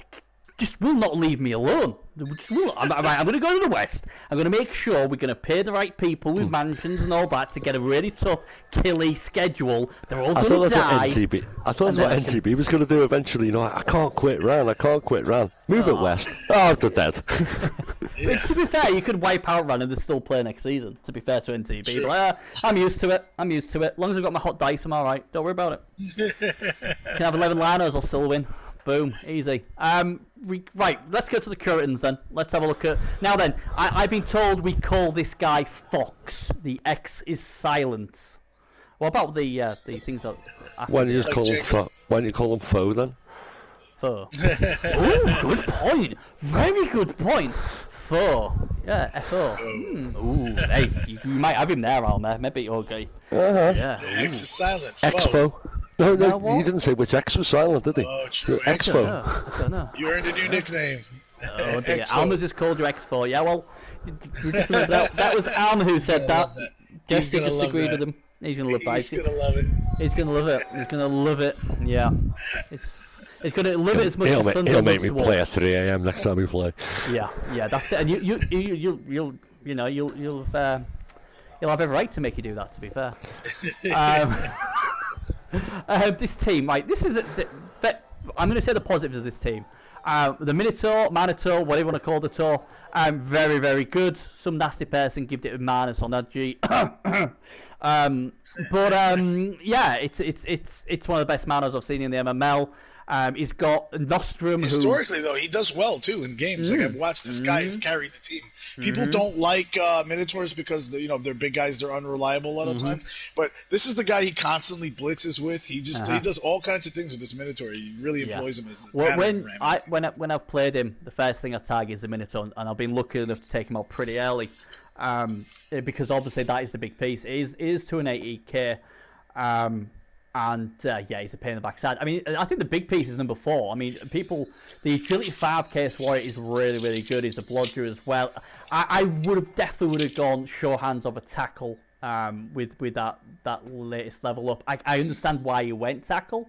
Just will not leave me alone. I'm going to go to the West. I'm going to make sure we're going to pay the right people with mansions and all that to get a really tough, killy schedule. They're all going to die. I thought that's what NTB was going to do eventually. I can't quit Ran. Move it West. Oh, they're dead. To be fair, you could wipe out Ran and they'd still play next season, to be fair to NTB. Sure. Like, I'm used to it. As long as I've got my hot dice, I'm alright. Don't worry about it. Can have 11 liners, I'll still win. Boom, easy. Right, let's go to the curtains then. Let's have a look at... Now then, I've been told we call this guy Fox. The X is silent. What about the things that... Why don't you call him Foe then? 4. Ooh, good point. Very good point. 4. Yeah, F4. Ooh, hey, you might have him there, Almer. Maybe you're okay. Yeah. The X is silent. Expo. No, what? you didn't say which X was silent, did he? Oh, true. Expo. I don't know. You earned a new nickname. Oh dear. Expo. Almer just called you X4. Yeah, well, that was Almer who said that. He's Jesse gonna love disagreed that. with him. He's gonna love He's it. gonna love it. He's gonna love it. He's gonna love it. Yeah. He's gonna love it as much as Thunder He'll make loves me to play watch. at 3 a.m. next time we play. Yeah, that's it. And you'll have every right to make you do that. To be fair. This team, right? This is I'm going to say the positives of this team. The Minotaur, Manitou, whatever you want to call the tour, very, very good. Some nasty person gave it a minus on that G. Yeah, it's one of the best manos I've seen in the MML. He's got Nostrum. Historically, though, he does well too in games. Like I've watched this guy; he's carried the team. People don't like Minotaurs because they're big guys; they're unreliable a lot of times. But this is the guy he constantly blitzes with. He does all kinds of things with this Minotaur. He really employs him as the when I've played him, the first thing I tag is the Minotaur, and I've been lucky enough to take him out pretty early, because obviously that is the big piece. It is 280k. And he's a pain in the backside. I mean, I think the big piece is number 4. I mean, the agility 5 case warrior is really, really good. He's a blodger as well. I definitely would have gone show hands of a tackle with that latest level up. I understand why you went tackle.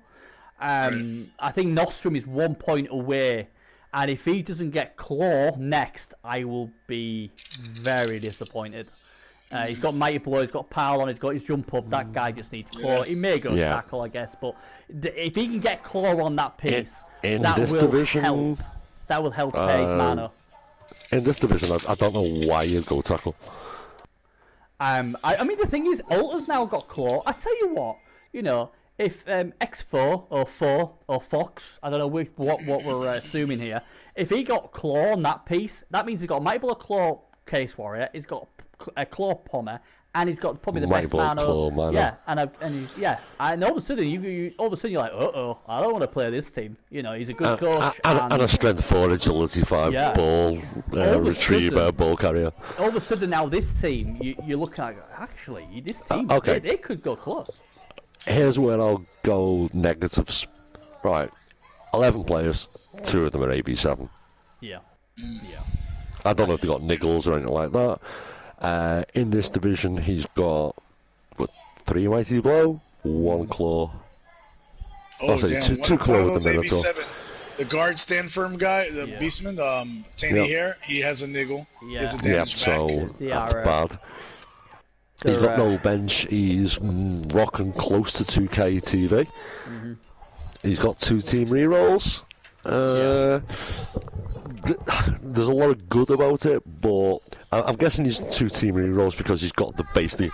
I think Nostrum is 1 point away, and if he doesn't get claw next, I will be very disappointed. He's got mighty blow, he's got power on, he's got his jump up. That guy just needs claw. He may go tackle, I guess, but if he can get claw on that piece, that will help pay his mana. In this division, I don't know why you'd go tackle. I mean, the thing is, Ulta's now got claw. I tell you what, if X4 or 4 or Fox, I don't know what we're assuming here, if he got claw on that piece, that means he's got mighty blow claw case warrior. He's got a claw pommer, and he's got probably the best mana. Yeah, and all of a sudden you're like, I don't want to play this team. He's a good coach and a strength 4 agility 5 ball retriever ball carrier. All of a sudden now this team you're looking at, actually this team they could go close. Here's where I'll go negatives. Right, 11 players, 2 of them are AB7. Yeah. I don't know if they got niggles or anything like that. In this division, he's got 3 mighty blow, 1 claw. Two claw with the Minotaur. The guard stand firm guy, the Beastman, Tanny hair, he has a niggle. He has a damage back. So that's bad. He's got no bench. He's rocking close to 2k TV. He's got 2 team rerolls. There's a lot of good about it, but I'm guessing he's 2 team rerolls because he's got the basically.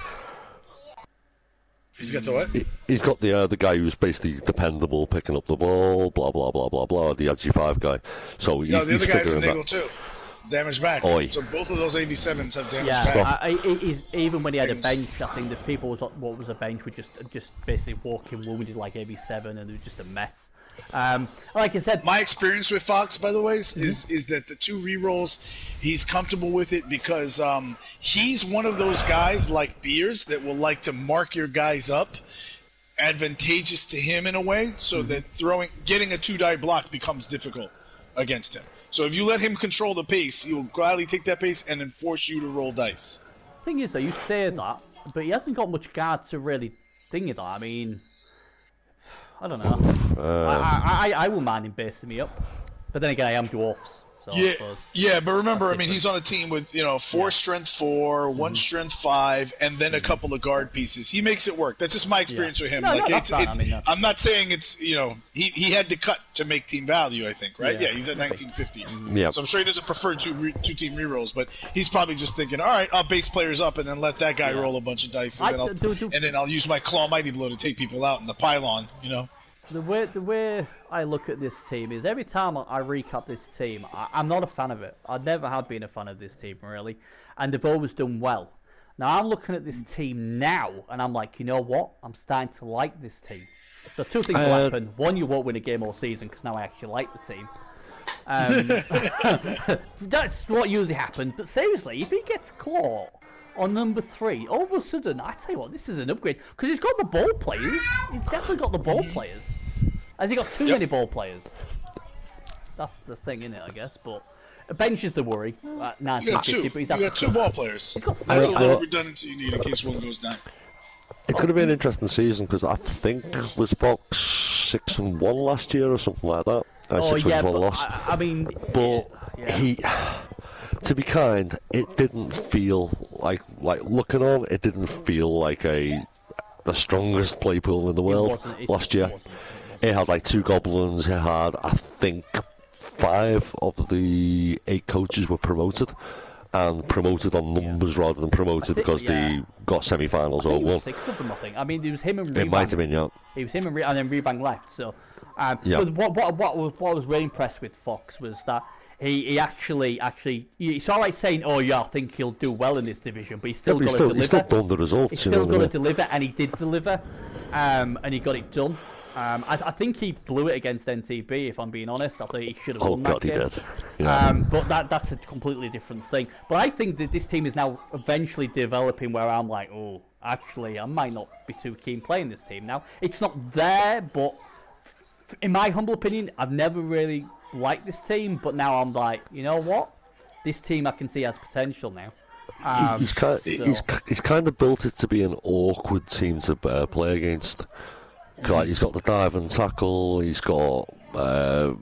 He's got the what? He's got the guy who's basically dependable, picking up the ball, blah blah blah blah blah. The AG5 guy. So the other guy's a niggle too. Damage back. Oi. So both of those AV7s have damage back. Even when he had a bench, I think the people what was a bench were just basically walking wounded like AV7, and it was just a mess. Like I said, my experience with Fox, by the way, is that the 2 rerolls, he's comfortable with it because he's one of those guys like Beers that will like to mark your guys up, advantageous to him in a way, so that getting a 2-die block becomes difficult against him. So if you let him control the pace, he'll gladly take that pace and then force you to roll dice. Thing is, though, you say that, but he hasn't got much guard to really think of that. I mean, I don't know. I wouldn't mind him basing me up, but then again, I am dwarfs. So but remember, I mean, he's on a team with 4 strength 4, 1 strength 5, and then a couple of guard pieces. He makes it work. That's just my experience with him. No, I'm not saying it's he had to cut to make team value. I think right. Yeah, he's at 1950. Yeah. So I'm sure he doesn't prefer 2 team rerolls, but he's probably just thinking, all right, I'll base players up and then let that guy roll a bunch of dice, and then I'll use my claw mighty blow to take people out in the pylon. The way I look at this team is every time I recap this team, I'm not a fan of it. I never have been a fan of this team, really. And they've always done well. Now, I'm looking at this team now, and I'm like, you know what? I'm starting to like this team. So two things will happen. One, you won't win a game all season because now I actually like the team. That's what usually happens. But seriously, if he gets Claw on number 3, all of a sudden, I tell you what, this is an upgrade because he's got the ball players. He's definitely got the ball players. Has he got too many ball players? That's the thing, isn't it? I guess, but. Bench is the worry. You got two. You got 2 ball players. That's a little redundancy you need in case one goes down. It's going to be an interesting season because I think was Fox 6-1 last year or something like that. 6-1 loss. I mean, but he, to be kind, it didn't feel like looking on. It didn't feel like the strongest play pool in the world last year. It had like 2 goblins. It had, I think, 5 of the 8 coaches were promoted, and promoted on numbers rather than promoted because they got semi-finals or won. 6 of them, I think. I mean, there was him and Rebang. It might have been, yeah. It was him and then Rebang left. So, but what I was really impressed with Fox was that he actually it's all right saying, oh yeah, I think he'll do well in this division, but he's still got to deliver. He's still done the results. He's still got to deliver, and he did deliver, and he got it done. I think he blew it against NTB, if I'm being honest. I think he should have won that game. Oh, God, he did. Yeah. But that's a completely different thing. But I think that this team is now eventually developing where I'm like, oh, actually, I might not be too keen playing this team now. It's not there, but in my humble opinion, I've never really liked this team. But now I'm like, you know what? This team I can see has potential now. He's kind of built it to be an awkward team to play against. Like, he's got the dive and tackle, he's got the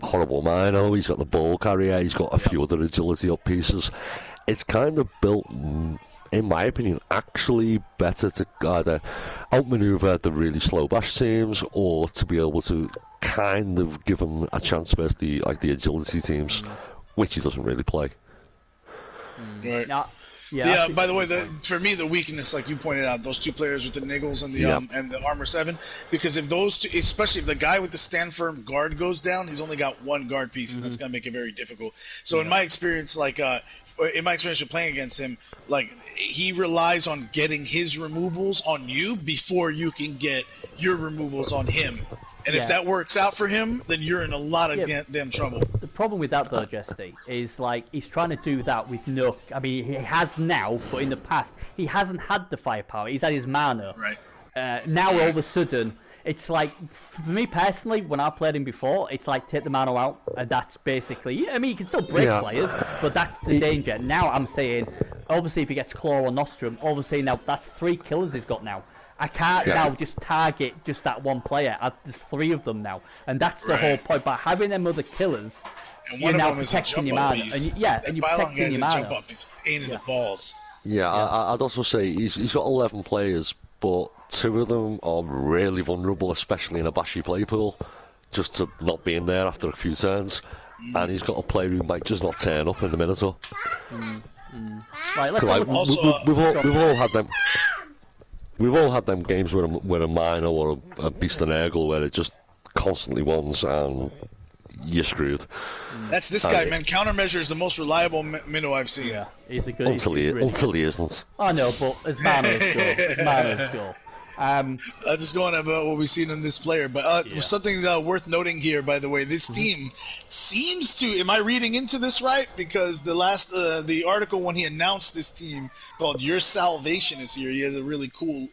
horrible Mino, he's got the ball carrier, he's got a few other agility up pieces. It's kind of built, in my opinion, actually better to either outmaneuver the really slow bash teams or to be able to kind of give him a chance versus the agility teams, which he doesn't really play. Right. By the way, for me, the weakness, like you pointed out, those 2 players with the niggles and the armor 7, because if those 2, especially if the guy with the stand firm guard goes down, he's only got 1 guard piece, and that's gonna make it very difficult. So in my experience, with playing against him, like he relies on getting his removals on you before you can get your removals on him. And if that works out for him, then you're in a lot of damn trouble. The problem with that, though, Jesty, is like he's trying to do that with no. I mean, he has now, but in the past, he hasn't had the firepower. He's had his mana. Right. Now, all of a sudden, it's like, for me personally, when I played him before, it's like take the mana out, and that's basically. I mean, you can still break players, but that's the danger. Now, I'm saying, obviously, if he gets Claw or Nostrum, obviously now that's 3 killers he's got now. I can't now just target just that one player. There's 3 of them now, and that's the whole point. By having them other killers, and you're now protecting your mana. And you're protecting your mana. Jump up. He's a pain in the balls. Yeah, I'd also say he's got 11 players, but 2 of them are really vulnerable, especially in a bashy play pool, just to not being there after a few turns. And he's got a player who might just not turn up in the Minotaur. Right, we've all had them. We've all had them games where a Mino or a Beast and Ergle where it just constantly wins and you're screwed. That's this guy, man. Countermeasure is the most reliable minnow I've seen. Yeah, he's a good. Until he isn't. I know, but as Mano's goal. Just going about what we've seen in this player, but something worth noting here, by the way, this team seems to. Am I reading into this right? Because the article when he announced this team called "Your Salvation" is here. He has a really cool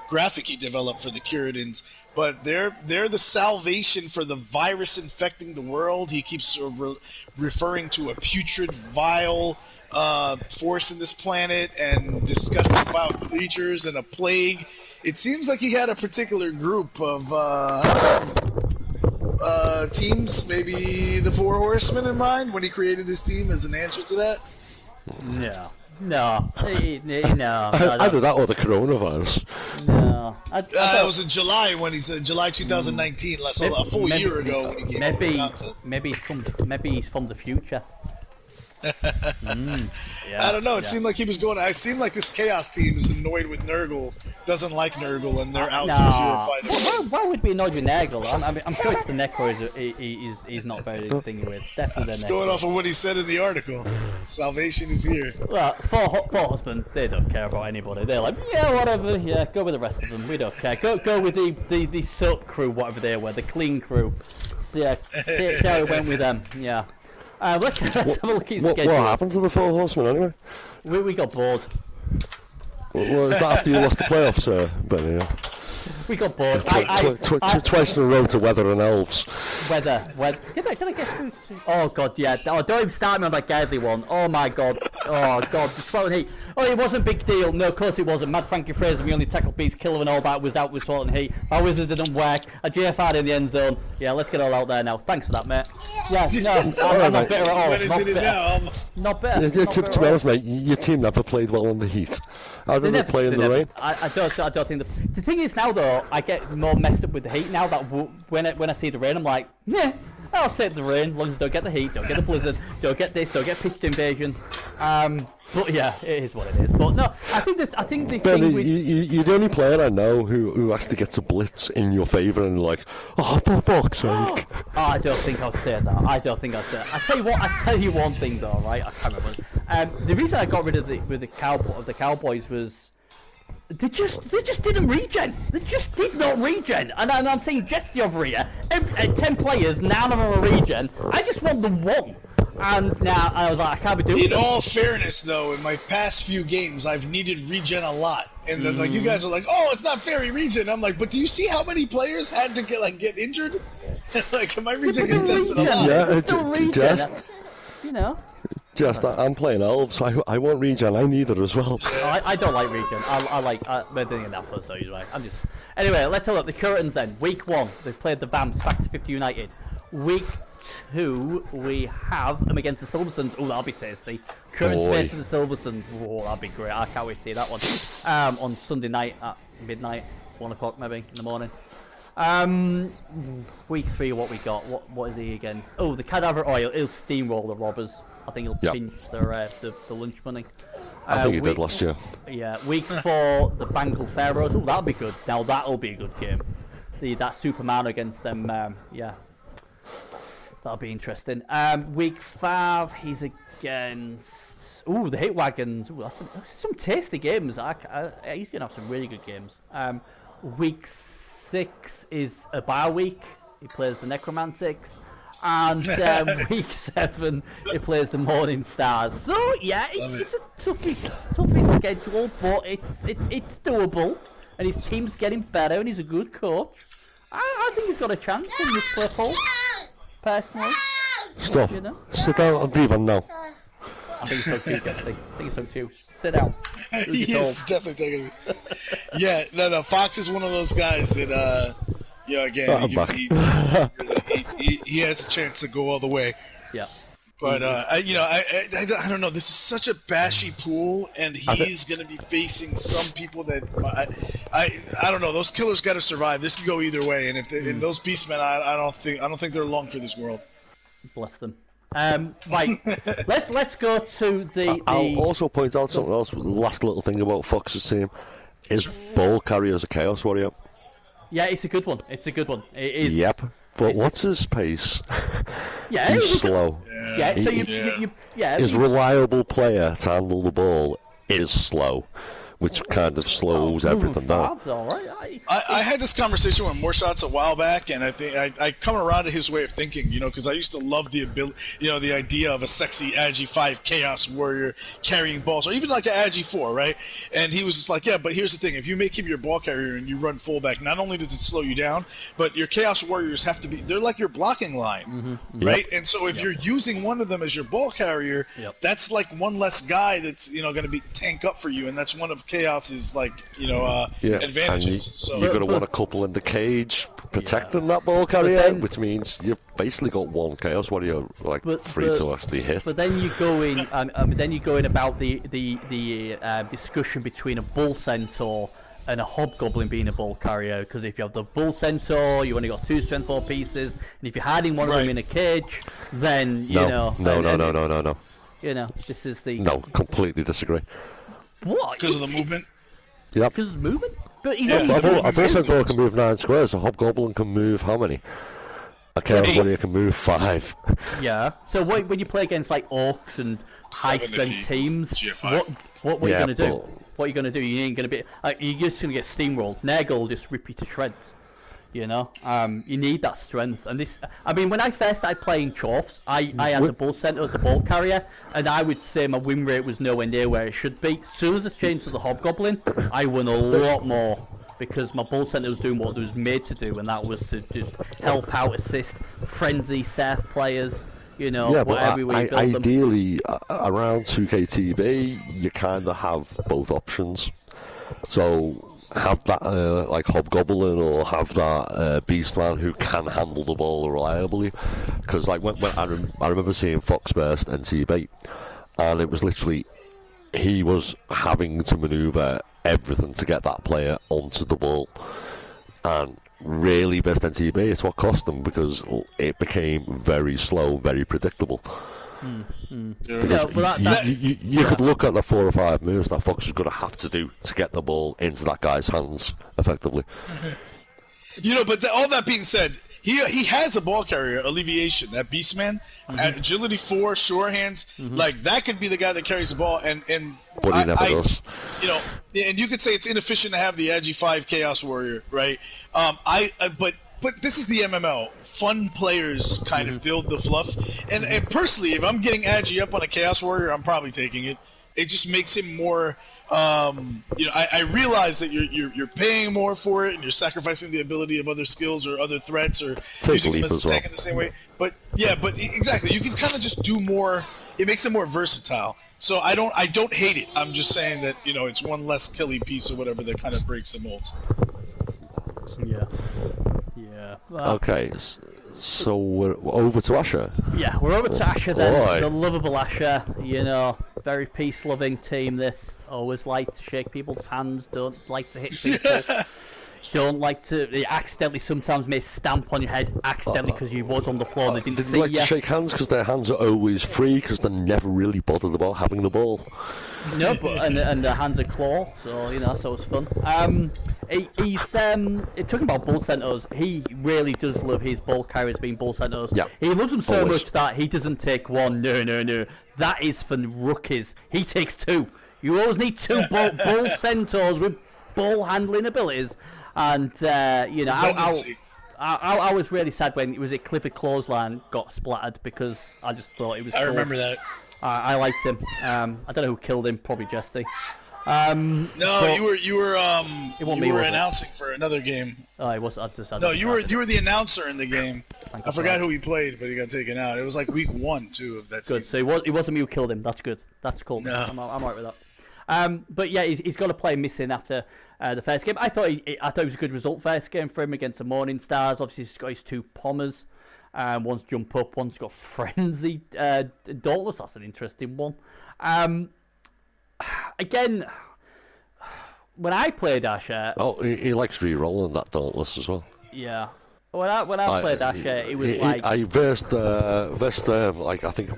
graphic he developed for the Curitans. But they're the salvation for the virus infecting the world. He keeps referring to a putrid, vile force in this planet and disgusting wild creatures and a plague. It seems like he had a particular group of teams, maybe the 4 Horsemen in mind when he created this team as an answer to that. No. Either that or the coronavirus. No. It was in July when he said July 2019, a full year ago when he came maybe he's from the future. Yeah, I don't know. It yeah. seemed like he was going. I seemed like this Chaos team is annoyed with Nurgle, doesn't like Nurgle, and they're out to purify their. Why would we annoyed with Nagel? I'm sure it's the Necro he's not very thingy with. Definitely the It's Necro. going off of what he said in the article. Salvation is here. Well, four husband, they don't care about anybody. They're like, yeah, whatever. Yeah, go with the rest of them. We don't care. Go with the soap crew, whatever they were, the clean crew. So, yeah, see how it went with them. Yeah. Let's have a look at his What schedule. happened to the Four Horsemen anyway? We got bored. Well, is that after you lost the playoffs, Benny? Yeah. We got bored. Twice in a row to Weather and Elves. Weather. Did I get through to... Oh god, yeah. Oh, don't even start me on that Gadley one. Oh my god. Oh god, the swelling heat. Oh, it wasn't a big deal. No, of course it wasn't. Mad Frankie Fraser, we only tackled beats, killer and all that was out with swelling heat. My wizard didn't work. A GFR in the end zone. Yeah, let's get all out there now. Thanks for that, mate. Yeah, no, I'm not bitter at all. Not bitter. To be honest, mate, your team never played well in the heat. How did they play in the rain? I don't think the thing is now though, I get more messed up with the heat now that when I see the rain, I'm like, yeah, I'll take the rain, as long as I don't get the heat, don't get the blizzard, don't get this, don't get pitched invasion. But yeah, it is what it is. But no, I think the Benny, thing with... you're the only player I know who actually gets a blitz in your favour and like, oh, for fuck's sake. Oh, I don't think I'd say that. I don't think I'd say that. I tell you one thing though, right? I can't remember. The reason I got rid of the Cowboys was they just didn't regen. They just did not regen. And I'm saying just the other year, 10 players, none of them are regen. I just want the one. And now I was like, I can't be doing it. In all fairness, though, in my past few games, I've needed regen a lot, and then like you guys are like, "Oh, it's not fair, regen." I'm like, "But do you see how many players had to get injured? Like my regen is tested a lot." Yeah, just I'm playing elves, so I want regen. I need it as well. I don't like regen. I like Indianapolis though. Usually, Anyway, let's have a look. The curtains then. Week 1, they played the Vamps, Factor 50 United. Week 2, we have them against the Silversons. Oh, that'll be tasty. Current space to the Silversons. Oh, that'll be great. I can't wait to see that one. On Sunday night at midnight, 1 o'clock maybe in the morning. Week 3, what we got? What is he against? Oh, the Cadaver Oil. He'll steamroll the Robbers. I think he'll pinch their the lunch money. I think he did last year. Yeah. Week 4, the Bengal Pharaohs. Oh, that'll be good. Now that'll be a good game. That Superman against them. Yeah. That'll be interesting. Week 5, he's against... Ooh, the Hit Wagons. Ooh, that's some tasty games. He's going to have some really good games. Week 6 is a bye week. He plays the Necromantics. And week 7, he plays the Morning Stars. So, yeah, it's a toughie schedule, but it's doable. And his team's getting better, and he's a good coach. I think he's got a chance in this play poll. Personally. Stop. You know? Sit down and leave him now. I think so too, Jesse. I think so too. Sit down. He is definitely taking me. Yeah, no. Fox is one of those guys that, again, he has a chance to go all the way. Yeah. But I don't know. This is such a bashy pool, and he's going to be facing some people that I don't know. Those killers got to survive. This can go either way, and and those beastmen, I don't think they're long for this world. Bless them. Right. let's go to the. I'll also point out something else. Last little thing about Fox's team is ball carriers a Chaos Warrior. Yeah, it's a good one. It is. Yep. But what's his pace? Yeah, he's slow. Yeah, so his reliable player to handle the ball is slow, which kind of slows everything down. All right. I had this conversation with More Shots a while back, and I think I come around to his way of thinking, because I used to love the ability, the idea of a sexy Agi 5 Chaos Warrior carrying balls, or even like an Agi 4, right? And he was just like, yeah, but here's the thing: if you make him your ball carrier and you run fullback, not only does it slow you down, but your Chaos Warriors have to be—they're like your blocking line, right? Yep. And so if you're using one of them as your ball carrier, that's like one less guy that's going to be tank up for you, and that's one of Chaos's advantages. You're going to want a couple in the cage protecting that ball carrier, which means you've basically got one Chaos Warrior free to actually hit. But then you go in, about the discussion between a Bull Centaur and a Hobgoblin being a ball carrier, because if you have the Bull Centaur, you only got 2 strength 4 pieces, and if you're hiding one of them in a cage, then No. You know, this is the... No, completely disagree. What? Because of the movement? Yep. Because of the movement? But he's Yeah, only... I thought Centaur can move 9 squares. A Hobgoblin can move how many? A Chaos Warrior can move 5. Yeah. So when you play against like orcs and high-strength teams, what are you gonna do? What are you gonna do? You ain't gonna be. You're just gonna get steamrolled. Nergal will just rip you to shreds. You know. You need that strength. And this. I mean, when I first started playing Chorfs, I had the Bull Centaur as a ball carrier, and I would say my win rate was nowhere near where it should be. As soon as I changed to the Hobgoblin, I won a lot more. Because my Bull Centaur was doing what it was made to do, and that was to just help out, assist, frenzy, surf players, you know, whatever way you build them. Ideally, around 2KTB, you kind of have both options. So, have that, like, Hobgoblin, or have that Beastman who can handle the ball reliably. Because, like, when I remember seeing Foxburst and TB, and it was literally, he was having to manoeuvre everything to get that player onto the ball, and really best NTB, it's what cost them, because it became very slow, very predictable. You could look at the 4 or 5 moves that Fox is going to have to do to get the ball into that guy's hands effectively. You know, but all that being said, he has a ball carrier, Alleviation, that Beastman, agility 4, sure hands, like that could be the guy that carries the ball, and but he never does. You know, and you could say it's inefficient to have the Agi 5 Chaos Warrior, right? But this is the MML. Fun players kind of build the fluff, and personally, if I'm getting Agi up on a Chaos Warrior, I'm probably taking it. It just makes him more. You know, I realize that you're paying more for it, and you're sacrificing the ability of other skills or other threats, or using them as attack in the same way. But yeah, but exactly, you can kind of just do more. It makes it more versatile. So I don't hate it. I'm just saying that, you know, it's one less killy piece or whatever that kind of breaks the molds. Yeah. Okay, so we're over to Asher. Yeah, we're over to Asher then. The lovable Asher, you know, very peace-loving team. This always like to shake people's hands, don't like to hit people, don't like to. They accidentally sometimes may stamp on your head accidentally because you was on the floor and they didn't see you. They like to shake hands because their hands are always free because they're never really bothered about having the ball. No, but and the hands are claw, so you know, so it's fun. He's talking about Bull Centaurs. He really does love his ball carriers being Bull Centaurs. Yeah, he loves them so much that he doesn't take one. No. That is for rookies. He takes 2. You always need 2 Bull Centaurs with ball handling abilities. And you know, I was really sad when it was a Clifford Clothesline got splattered because I just thought it was. I remember that. I liked him. I don't know who killed him. Probably Jesty. No, you were announcing for another game. Oh, I was. You were the announcer in the game. I forgot who he played, but he got taken out. It was like week 1 too of that good. season. So it wasn't me who killed him. That's good. That's cool. No. I'm alright with that. But yeah, he's got to play missing after the first game. I thought it was a good result first game for him against the Morning Stars. Obviously, he's got his 2 Pommers. One's Jump Up, one's got Frenzy. Dauntless, that's an interesting one. Again, when I played Asher... Oh, he likes re-rolling that Dauntless as well. Yeah. When I played Asher, it was like... I versed like, I think,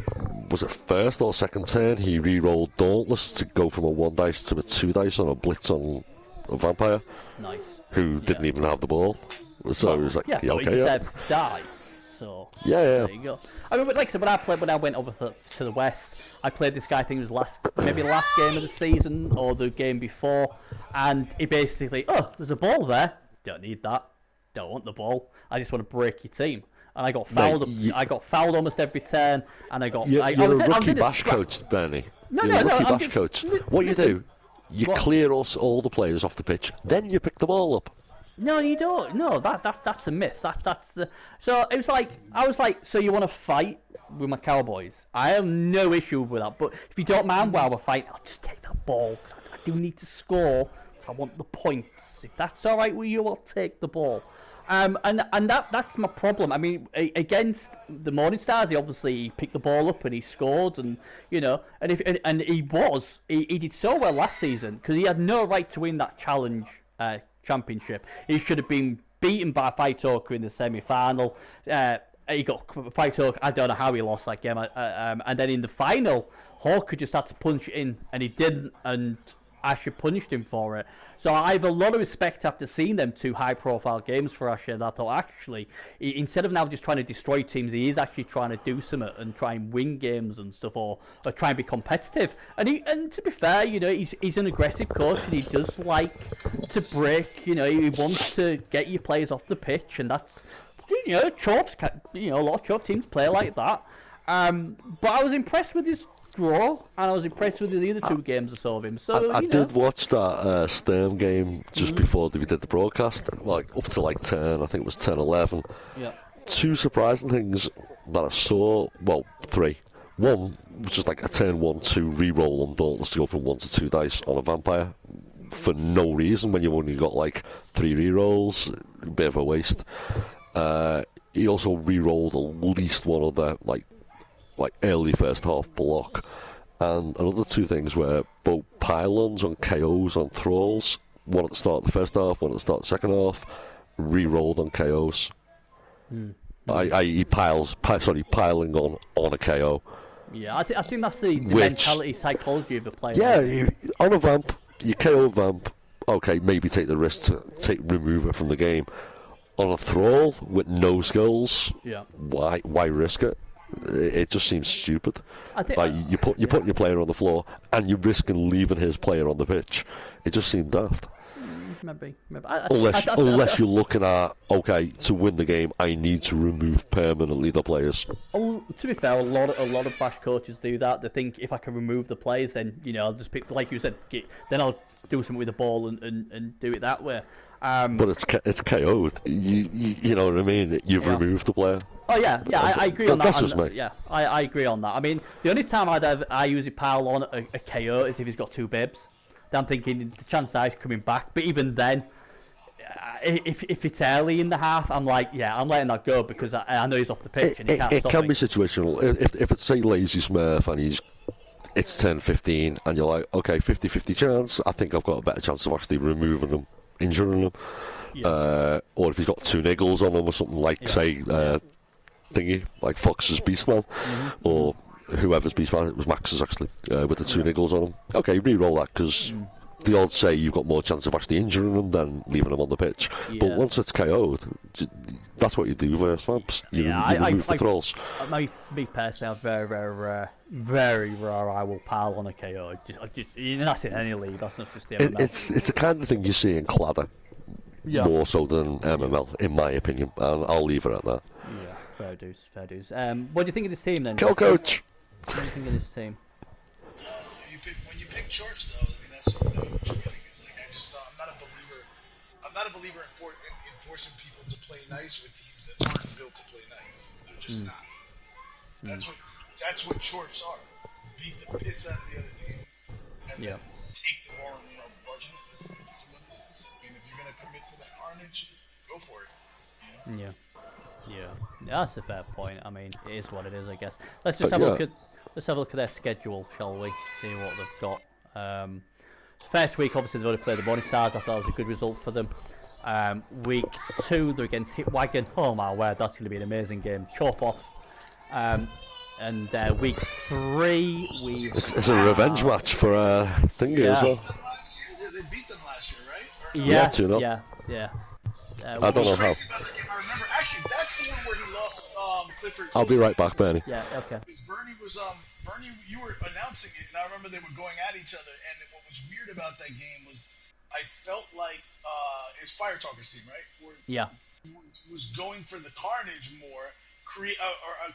was it first or second turn, he re-rolled Dauntless to go from a 1 dice to a 2 dice on a blitz on a vampire. Nice. Who didn't even have the ball. So he was like, yeah, okay, he deserved to die. So yeah. There you go. I mean, like I said, when I went over to the West, I played this guy. I think it was maybe the last game of the season or the game before, and he basically, there's a ball there. Don't need that. Don't want the ball. I just want to break your team. And I got fouled. I got fouled almost every turn, and I got. You're a rookie bash coach, Bernie. You're a rookie bash coach. What you do? You clear all the players off the pitch, then you pick the ball up. No, you don't. No, that's a myth. That's the. So it was like I was like, so you want to fight with my Cowboys? I have no issue with that. But if you don't mind while we're fighting, I'll just take that ball. I do need to score. I want the points. If that's all right with you, I'll take the ball. And that's my problem. I mean, against the Morning Stars, he picked the ball up and he scored, and you know, and he did so well last season because he had no right to win that challenge. Championship. He should have been beaten by Faitoka in the semi-final. he got Fight Hawk. I don't know how he lost that game. And then in the final, Hawker just had to punch it in, and he didn't, and Asher punished him for it. So I have a lot of respect after seeing them two high-profile games for Asher. That I thought actually, instead of now just trying to destroy teams, he is actually trying to do something and try and win games and stuff, or try and be competitive. And to be fair, he's an aggressive coach, and he does like to break. He wants to get your players off the pitch, and that's Chorfs. A lot of Chorf teams play like that. But I was impressed with his draw, and I was impressed with the other two games I saw of him. So I did watch that Sturm game just before we did the broadcast, like up to like 10, I think it was 10-11. Yeah. Two surprising things that I saw, well, three. One was just like a turn 1-2 re-roll on Dauntless to go from 1 to 2 dice on a vampire for no reason when you've only got like 3 re-rolls, a bit of a waste. He also re-rolled at least one other like early first half block, and another two things were both pylons on KOs on thralls, one at the start of the first half, one at the start of the second half, re-rolled on KOs. Piling on a KO. Yeah, I think that's the mentality, psychology of the player. Yeah, on a vamp, you KO a vamp, okay, maybe take the risk to remove it from the game. On a thrall with no skills, why risk it? It just seems stupid. You're putting your player on the floor and you're risking leaving his player on the pitch. It just seemed daft. Maybe. Unless you're looking at, okay, to win the game, I need to remove permanently the players. To be fair, a lot of Bash coaches do that. They think if I can remove the players, then I'll just pick, like you said, then I'll do something with the ball and do it that way. But it's KO'd. You know what I mean? You've removed the player. Oh yeah, I agree on that. That's just me. Yeah, I agree on that. I mean, the only time I usually pile on a KO is if he's got 2 bibs. Then I'm thinking the chance that he's coming back. But even then, if it's early in the half, I'm like, I'm letting that go because I know he's off the pitch and he can't stop me. It can be situational. If it's say Lazy Smurf and it's 10-15 and you're like, okay, 50-50 chance, I think I've got a better chance of actually removing them, injuring them. Yeah. Or if he's got 2 niggles on him or something like, say, thingy, like Fox's Beastman, or whoever's Beastman, it was Max's actually, with the 2 niggles on him. Okay, re-roll that, because the odds say you've got more chance of actually injuring them than leaving them on the pitch. Yeah. But once it's KO'd, that's what you do versus vamps. You remove the thralls. Me personally, I'm very rare I will pile on a KO. That's in any league, that's not just the MML. It's the kind of thing you see in Cladder, more so than MML, in my opinion, and I'll leave it at that. Yeah, fair dues. What do you think of this team then? Kill coach! What do you think of this team? When you pick Chorfs, though, I mean, that's sort of what you're getting. It's like, I'm not a believer in forcing people to play nice with teams that aren't built to play nice. They're just not. That's what Chorfs are. Beat the piss out of the other team and then take the ball and barge it. It's what it is. I mean, if you're gonna commit to that carnage, go for it. Yeah, that's a fair point. I mean, it is what it is, I guess. Let's just have a look at their schedule, shall we? See what they've got. First week, obviously, they've already played the Morning Stars. I thought it was a good result for them. Week 2, they're against Hitwagon. Oh my word, that's going to be an amazing game. Chop off. And week 3, it's a revenge match for Thingy as well. They beat them last year, right? Yeah. I don't know how. I remember, actually, that's the one where he lost Clifford. I'll be right back, Bernie. Yeah, okay. Because Bernie, you were announcing it, and I remember they were going at each other, and what was weird about that game was I felt like it's Fire Talkers team, right? Was going for the carnage more,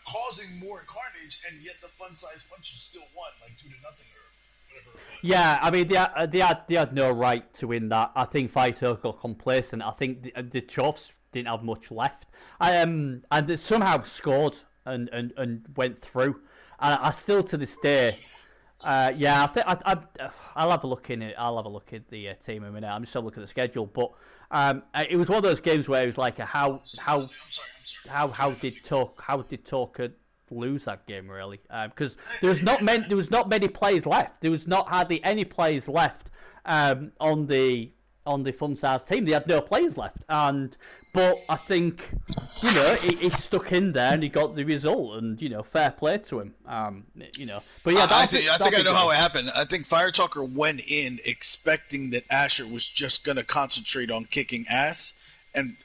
causing more carnage, and yet the fun size punches still won, like 2-0 or whatever. Yeah, I mean they had no right to win that. I think Fighter got complacent. I think the Chorfs didn't have much left. And they somehow scored and went through. And I still to this day, I'll have a look in it. I'll have a look at the team in a minute. I'm just having a look at the schedule, but it was one of those games where it was like how did Talker lose that game really? Because there was not many players left. There was not hardly any players left on the on the Fun Size team. They had no players left, but I think he stuck in there and he got the result, and fair play to him. But yeah, I think I know how it happened. I think Fire Talker went in expecting that Asher was just gonna concentrate on kicking ass, and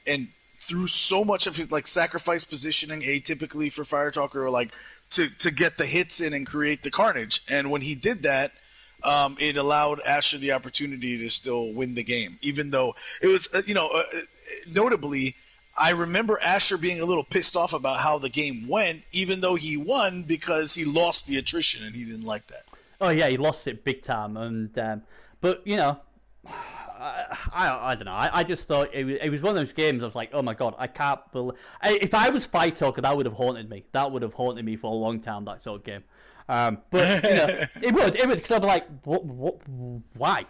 through so much of his sacrifice positioning, atypically for Fire Talker, to get the hits in and create the carnage. And when he did that, it allowed Asher the opportunity to still win the game, even though it was notably. I remember Asher being a little pissed off about how the game went, even though he won, because he lost the attrition and he didn't like that. Oh yeah, he lost it big time, and but I don't know. I just thought it was one of those games. I was like, oh my god, I can't believe. If I was Fight Talker, that would have haunted me. That would have haunted me for a long time. That sort of game. But it would because I'd be like, why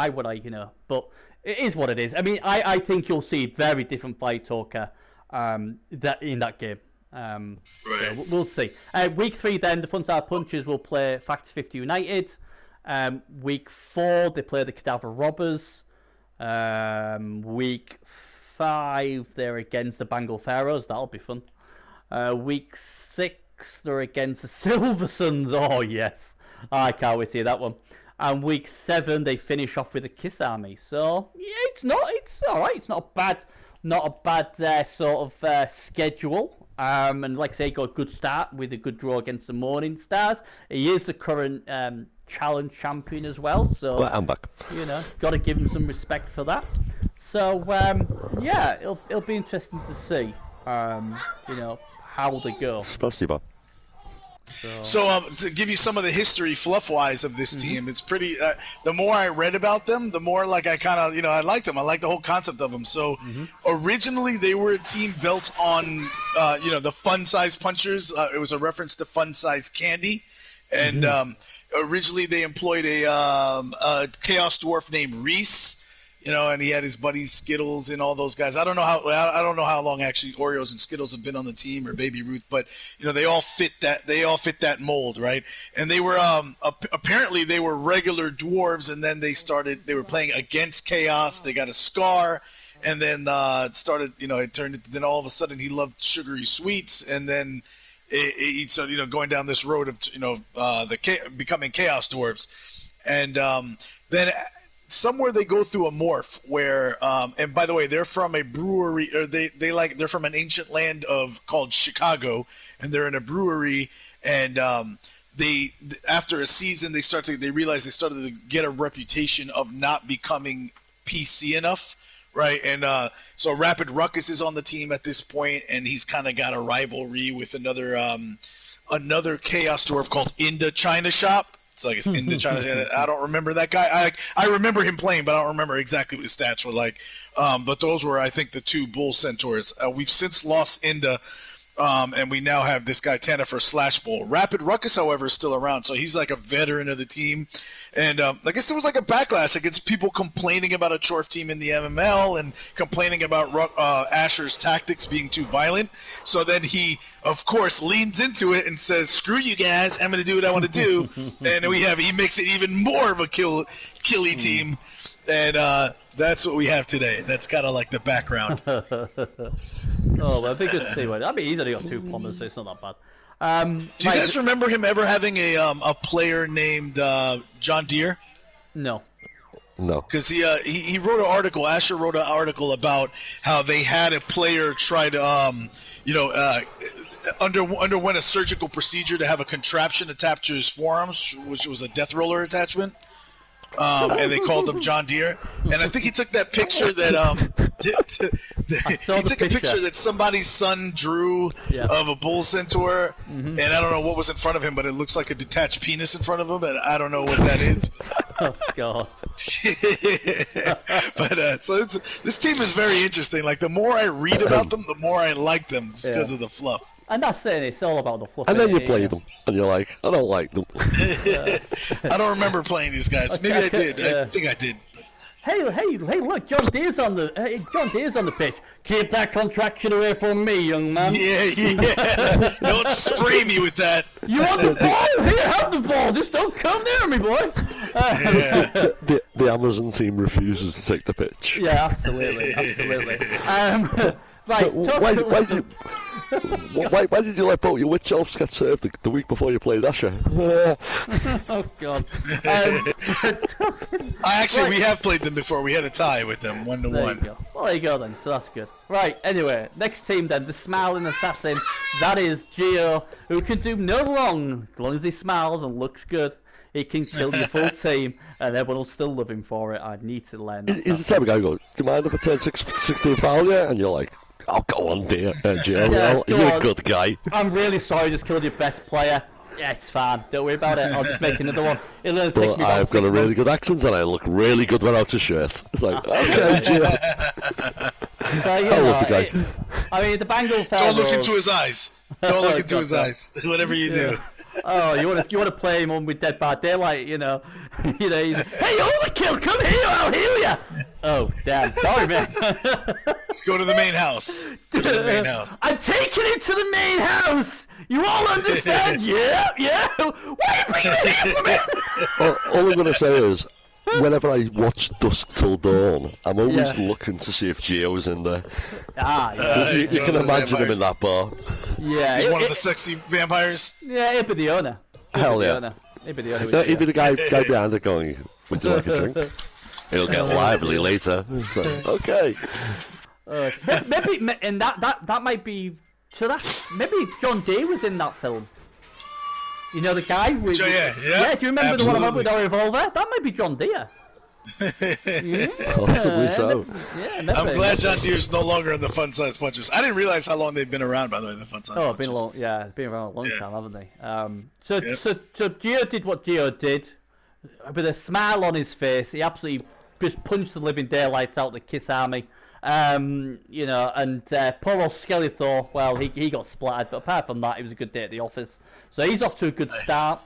would I? But it is what it is. I mean, I think you'll see very different Fight Talker that in that game. Right. So we'll see. Week 3 then, the Funside Punchers will play Factor 50 United. Week 4 they play the Cadaver Robbers. Week 5 they're against the Bengal Pharaohs. That'll be fun. Week 6 they're against the Silver Suns. Oh yes, I can't wait to see that one. And week 7 they finish off with the Kiss Army. So yeah, it's all right. It's not a bad sort of schedule. And like I say, got a good start with a good draw against the Morning Stars. He is the current challenge champion as well. So well, I'm back. Got to give him some respect for that. So yeah, it'll be interesting to see how they go. Спасибо. So to give you some of the history, fluff-wise, of this team, it's pretty. The more I read about them, the more I kind of I liked them. I liked the whole concept of them. So originally they were a team built on the Fun Size Punchers. It was a reference to Fun Size Candy, and originally they employed a Chaos Dwarf named Reese. And he had his buddies Skittles and all those guys. I don't know how long actually Oreos and Skittles have been on the team, or Baby Ruth, but they all fit that. They all fit that mold, right? And they were apparently they were regular dwarves, and then they were playing against Chaos. They got a scar, and then it started. It turned. Then all of a sudden he loved sugary sweets, and then he started going down this road of becoming Chaos Dwarves, and then. Somewhere they go through a morph where, and by the way, they're from a brewery, or they're from an ancient land called Chicago, and they're in a brewery, and after a season they realize they started to get a reputation of not becoming PC enough, right? And so Rapid Ruckus is on the team at this point, and he's kind of got a rivalry with another Chaos Dwarf called Inda China Shop. So I guess Indochina. I don't remember that guy. I remember him playing, but I don't remember exactly what his stats were like. But those were, I think, the 2 Bull Centaurs. We've since lost Inda, and we now have this guy Tana for Slash Bull. Rapid Ruckus, however, is still around, so he's like a veteran of the team. And I guess there was like a backlash against people complaining about a Chorf team in the MML and complaining about Asher's tactics being too violent. So then he, of course, leans into it and says, "Screw you guys, I'm going to do what I want to do." And he makes it even more of a killy team. And that's what we have today. That's kind of like the background. Well, I think it's the I mean, he's only got 2 plumbers, so it's not that bad. Do you guys remember him ever having a player named John Deere? No. Because he wrote an article. Asher wrote an article about how they had a player try to underwent a surgical procedure to have a contraption attached to his forearms, which was a death roller attachment. And they called him John Deere. And I think he took that picture that he took a picture that somebody's son drew of a bull centaur, and I don't know what was in front of him, but it looks like a detached penis in front of him, and I don't know what that is. Oh God! But so this team is very interesting. Like the more I read about them, the more I like them, just because of the fluff. And that's it. It's all about the fluff. And then you play them, and you're like, I don't like them. I don't remember playing these guys. Maybe I did. I think I did. look, John Deere's on the pitch. Keep that contraction away from me, young man. Yeah. Don't spray me with that. You want the ball? Here, have the ball. Just don't come near me, boy. The Amazon team refuses to take the pitch. Yeah, absolutely. Right. Why did you let both your witch elves get served the week before you played Asher? Oh God. We have played them before. We had a tie with them, 1-1. There you go. Well, there you go then. So that's good. Right. Anyway, next team then, the smiling assassin. That is Gio, who can do no wrong as long as he smiles and looks good. He can kill your full team, and everyone will still love him for it. I need to learn that. He's the type of guy who goes, do you mind if I turn 16 foul you? And you're like, oh, go on, dear. Gio, you're a good guy. I'm really sorry I just killed your best player. Yeah, it's fine. Don't worry about it. I'll just make another one. But I've got a really good accent, and I look really good without a shirt. It's like, okay, Gio. So, I love the guy. I mean, the Bengal Don't look into his eyes. Don't look into his eyes. Whatever you do. Oh, you want to play him on with Dead by Daylight, you know? He's, hey, overkill, come here, I'll heal ya. Oh, damn, sorry, man. Let's go to the main house. Go to the main house. I'm taking him to the main house. You all understand? Yeah. Why are you bringing him here for me? All I'm gonna say is, whenever I watch Dusk Till Dawn, I'm always looking to see if Gio's in there. You can imagine him in that bar. Yeah, he's one of the sexy vampires. Yeah, he'd be the owner. Hell yeah. He'd be the owner. He'd be the guy behind it going, would you like a drink? It'll get lively later. Okay. Maybe, and that might be. So maybe John Dee was in that film. You know the guy with. Yeah. Do you remember the one about with the revolver? That might be John Deere. Possibly so. I'm glad John Deere's no longer in the Fun Size Punchers. I didn't realize how long they've been around, by the way, the Fun Size Punchers. It's been around a long time, haven't they? So Gio did what Gio did, with a smile on his face. He absolutely just punched the living daylights out the Kiss Army. And poor old Skeletor, well, he got splattered, but apart from that, it was a good day at the office. So he's off to a good start.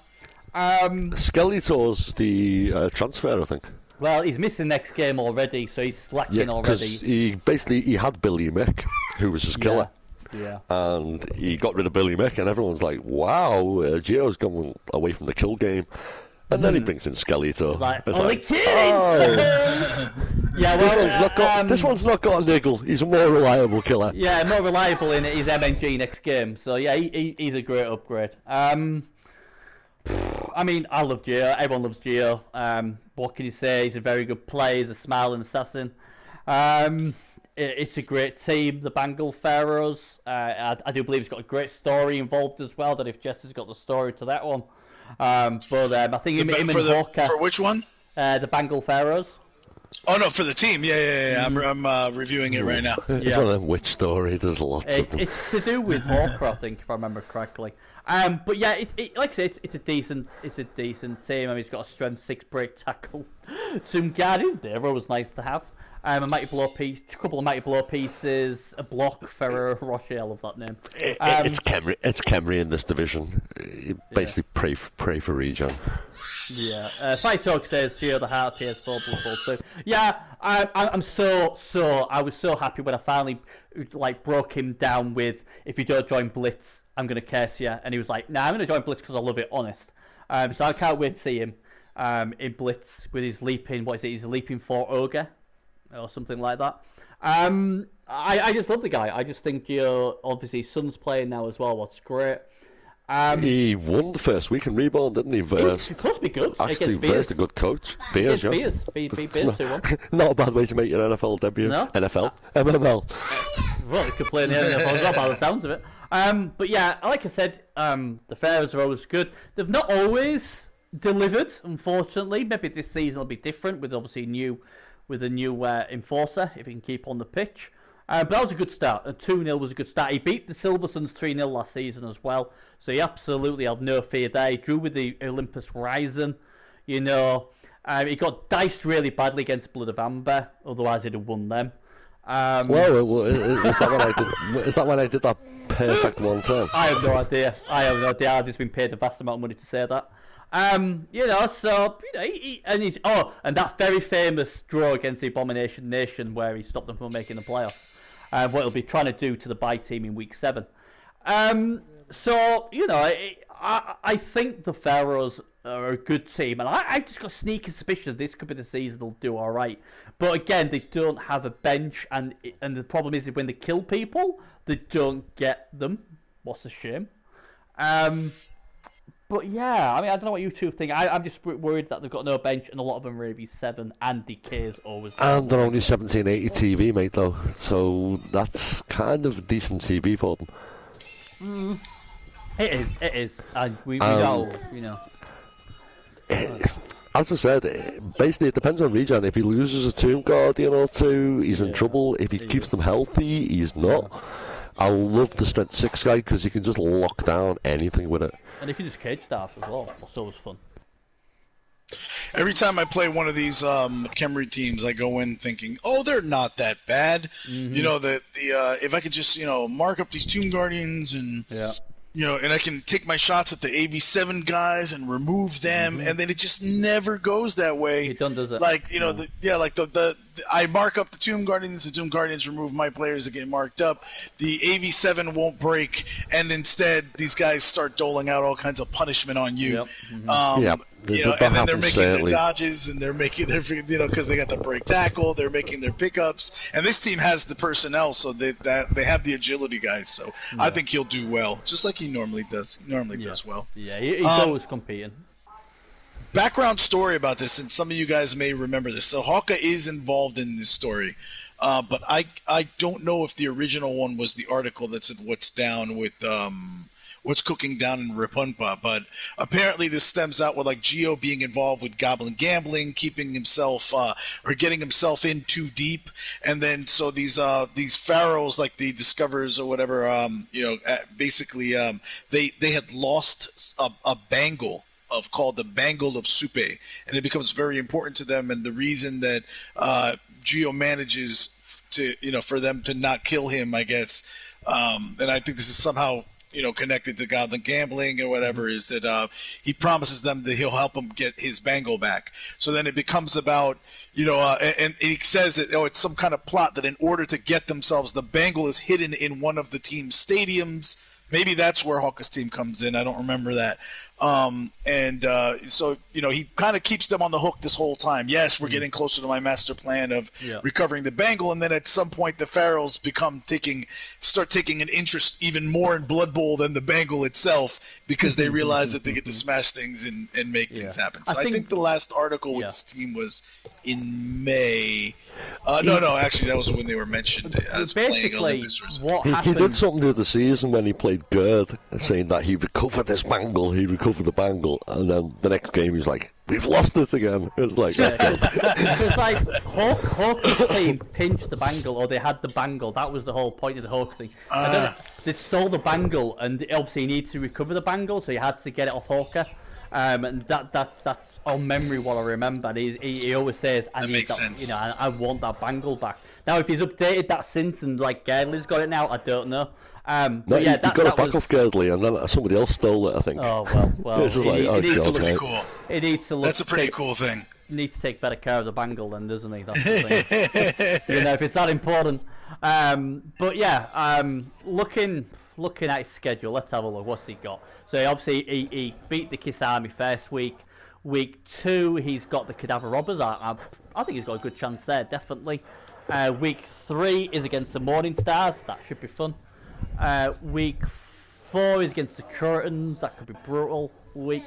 Skeletor's the transfer, I think. Well, he's missing next game already, so he's slacking already. He had Billy Mick, who was his killer. Yeah. And he got rid of Billy Mick, and everyone's like, wow, Gio's gone away from the kill game. And then he brings in Skeletor. The kids! Yeah, well, this one's not got a niggle. He's a more reliable killer. Yeah, more reliable in his MNG next game. So yeah, he's a great upgrade. I mean, I love Gio. Everyone loves Gio. What can you say? He's a very good player. He's a smiling assassin. It's a great team, the Bengal Pharaohs. I do believe it's got a great story involved as well. That if Jess has got the story to that one. I think him and Walker. For which one? The Bengal Pharaohs. Oh no, for the team. Yeah. I'm reviewing it right now. It's one of them witch story. There's lots of them. It's to do with Hawker, I think, if I remember correctly. But yeah, like I say, it's a decent team. I mean, it's got a strength 6 break tackle. Some guardian there was nice to have. A mighty blow piece, a couple of mighty blow pieces, a block, Ferrer, Rocher, I love that name. It's Kemri in this division. Basically, pray for regen. Yeah. Fight Talk says Gio the Heart PS4 Blood Bowl 2. Yeah, I was so happy when I finally broke him down with, if you don't join Blitz, I'm gonna curse you. And he was like, nah, I'm gonna join Blitz because I love it, honest. So I can't wait to see him in Blitz with his leaping. What is it? He's a leaping 4 ogre. Or something like that. I just love the guy. I just think Gio, obviously, Son's playing now as well. What's great. He won the first week in Reborn, didn't he? He's supposed to be good. Actually, versed a good coach. Beers, yeah. Beers 2-1. Not a bad way to make your NFL debut. No? NFL. MML. Well, he could play in the NFL as well by the sounds of it. But yeah, like I said, the Pharaohs are always good. They've not always delivered, unfortunately. Maybe this season will be different with obviously a new enforcer, if he can keep on the pitch. But that was a good start. A 2-0 was a good start. He beat the Silversons 3-0 last season as well. So he absolutely had no fear there. He drew with the Olympus Ryzen. He got diced really badly against Blood of Amber. Otherwise, he'd have won them. Is that when I did that perfect one turn? I have no idea. I've just been paid a vast amount of money to say that. You know, so you know, and that very famous draw against the Abomination Nation, where he stopped them from making the playoffs. What he'll be trying to do to the bye team in week 7. So you know, I think the Pharaohs are a good team, and I just got a sneaky suspicion that this could be the season they'll do all right. But again, they don't have a bench, and the problem is that when they kill people, they don't get them. What's a shame. But yeah, I mean, I don't know what you two think. I'm just worried that they've got no bench, and a lot of them are maybe 7, and Decay's always. And they're only 1780 TV, mate, though, so that's kind of a decent TV for them. It is, and we know, you know. As I said, basically it depends on Regen. If he loses a Tomb Guardian or 2, he's in trouble. If he keeps them healthy, he's not. I love the Strength 6 guy because you can just lock down anything with it. And if you just cage staff as well, that's always fun. Every time I play one of these Khemri teams, I go in thinking, "Oh, they're not that bad." You know, the if I could just mark up these Tomb Guardians and and I can take my shots at the AB7 guys and remove them, and then it just never goes that way. It does it. Like I mark up the Tomb Guardians. The Tomb Guardians remove my players that get marked up. The AB7 won't break, and instead these guys start doling out all kinds of punishment on you. And then they're making their dodges, and they're making their because they got the break tackle. They're making their pickups, and this team has the personnel, so they have the agility guys. So I think he'll do well, just like he normally does. He normally does well. Yeah, he's always competing. Background story about this, and some of you guys may remember this. So Hawka is involved in this story, but I don't know if the original one was the article that said what's down with what's cooking down in Rapunpa, but apparently this stems out with like Geo being involved with Goblin gambling, keeping himself or getting himself in too deep, and then so these pharaohs like the Discoverers or whatever, basically they had lost a bangle called the Bangle of Supe, and it becomes very important to them. And the reason that Geo manages to, for them to not kill him, I guess, and I think this is somehow, connected to Goblin gambling or whatever, is that he promises them that he'll help them get his bangle back. So then it becomes about, and he says that, it's some kind of plot that in order to get themselves, the bangle is hidden in one of the team's stadiums. Maybe that's where Hawka's team comes in. I don't remember that. So he kind of keeps them on the hook this whole time. Yes, we're getting closer to my master plan of recovering the bangle, and then at some point the Pharaohs start taking an interest even more in Blood Bowl than the bangle itself, because they realize that they get to smash things and make things happen. So I think the last article with this team was in May. No, actually that was when they were mentioned as playing Olympus. He did something the other season when he played Gerd, saying that he recovered this bangle, the bangle, and then the next game he's like, we've lost it again. It's like, because like Hawk's team pinched the bangle, or they had the bangle. That was the whole point of the Hawk thing. And then they stole the bangle, and obviously he needs to recover the bangle, so he had to get it off Hawker. And that's on memory what I remember. And he always says, I need that, I want that bangle back. Now if he's updated that since, and like Gerdley's got it now, I don't know. He got it back off Gerdley, and then somebody else stole it, I think. Oh well. That's pretty cool. It needs to look. That's a pretty cool thing. He needs to take better care of the bangle, then, doesn't he? That's the thing. If it's that important. But yeah, looking at his schedule, let's have a look. What's he got? So obviously he beat the Kiss Army first week. Week 2, he's got the Cadaver Robbers. I think he's got a good chance there, definitely. Week 3 is against the Morning Stars. That should be fun. Week 4 is against the Curtains. That could be brutal. Week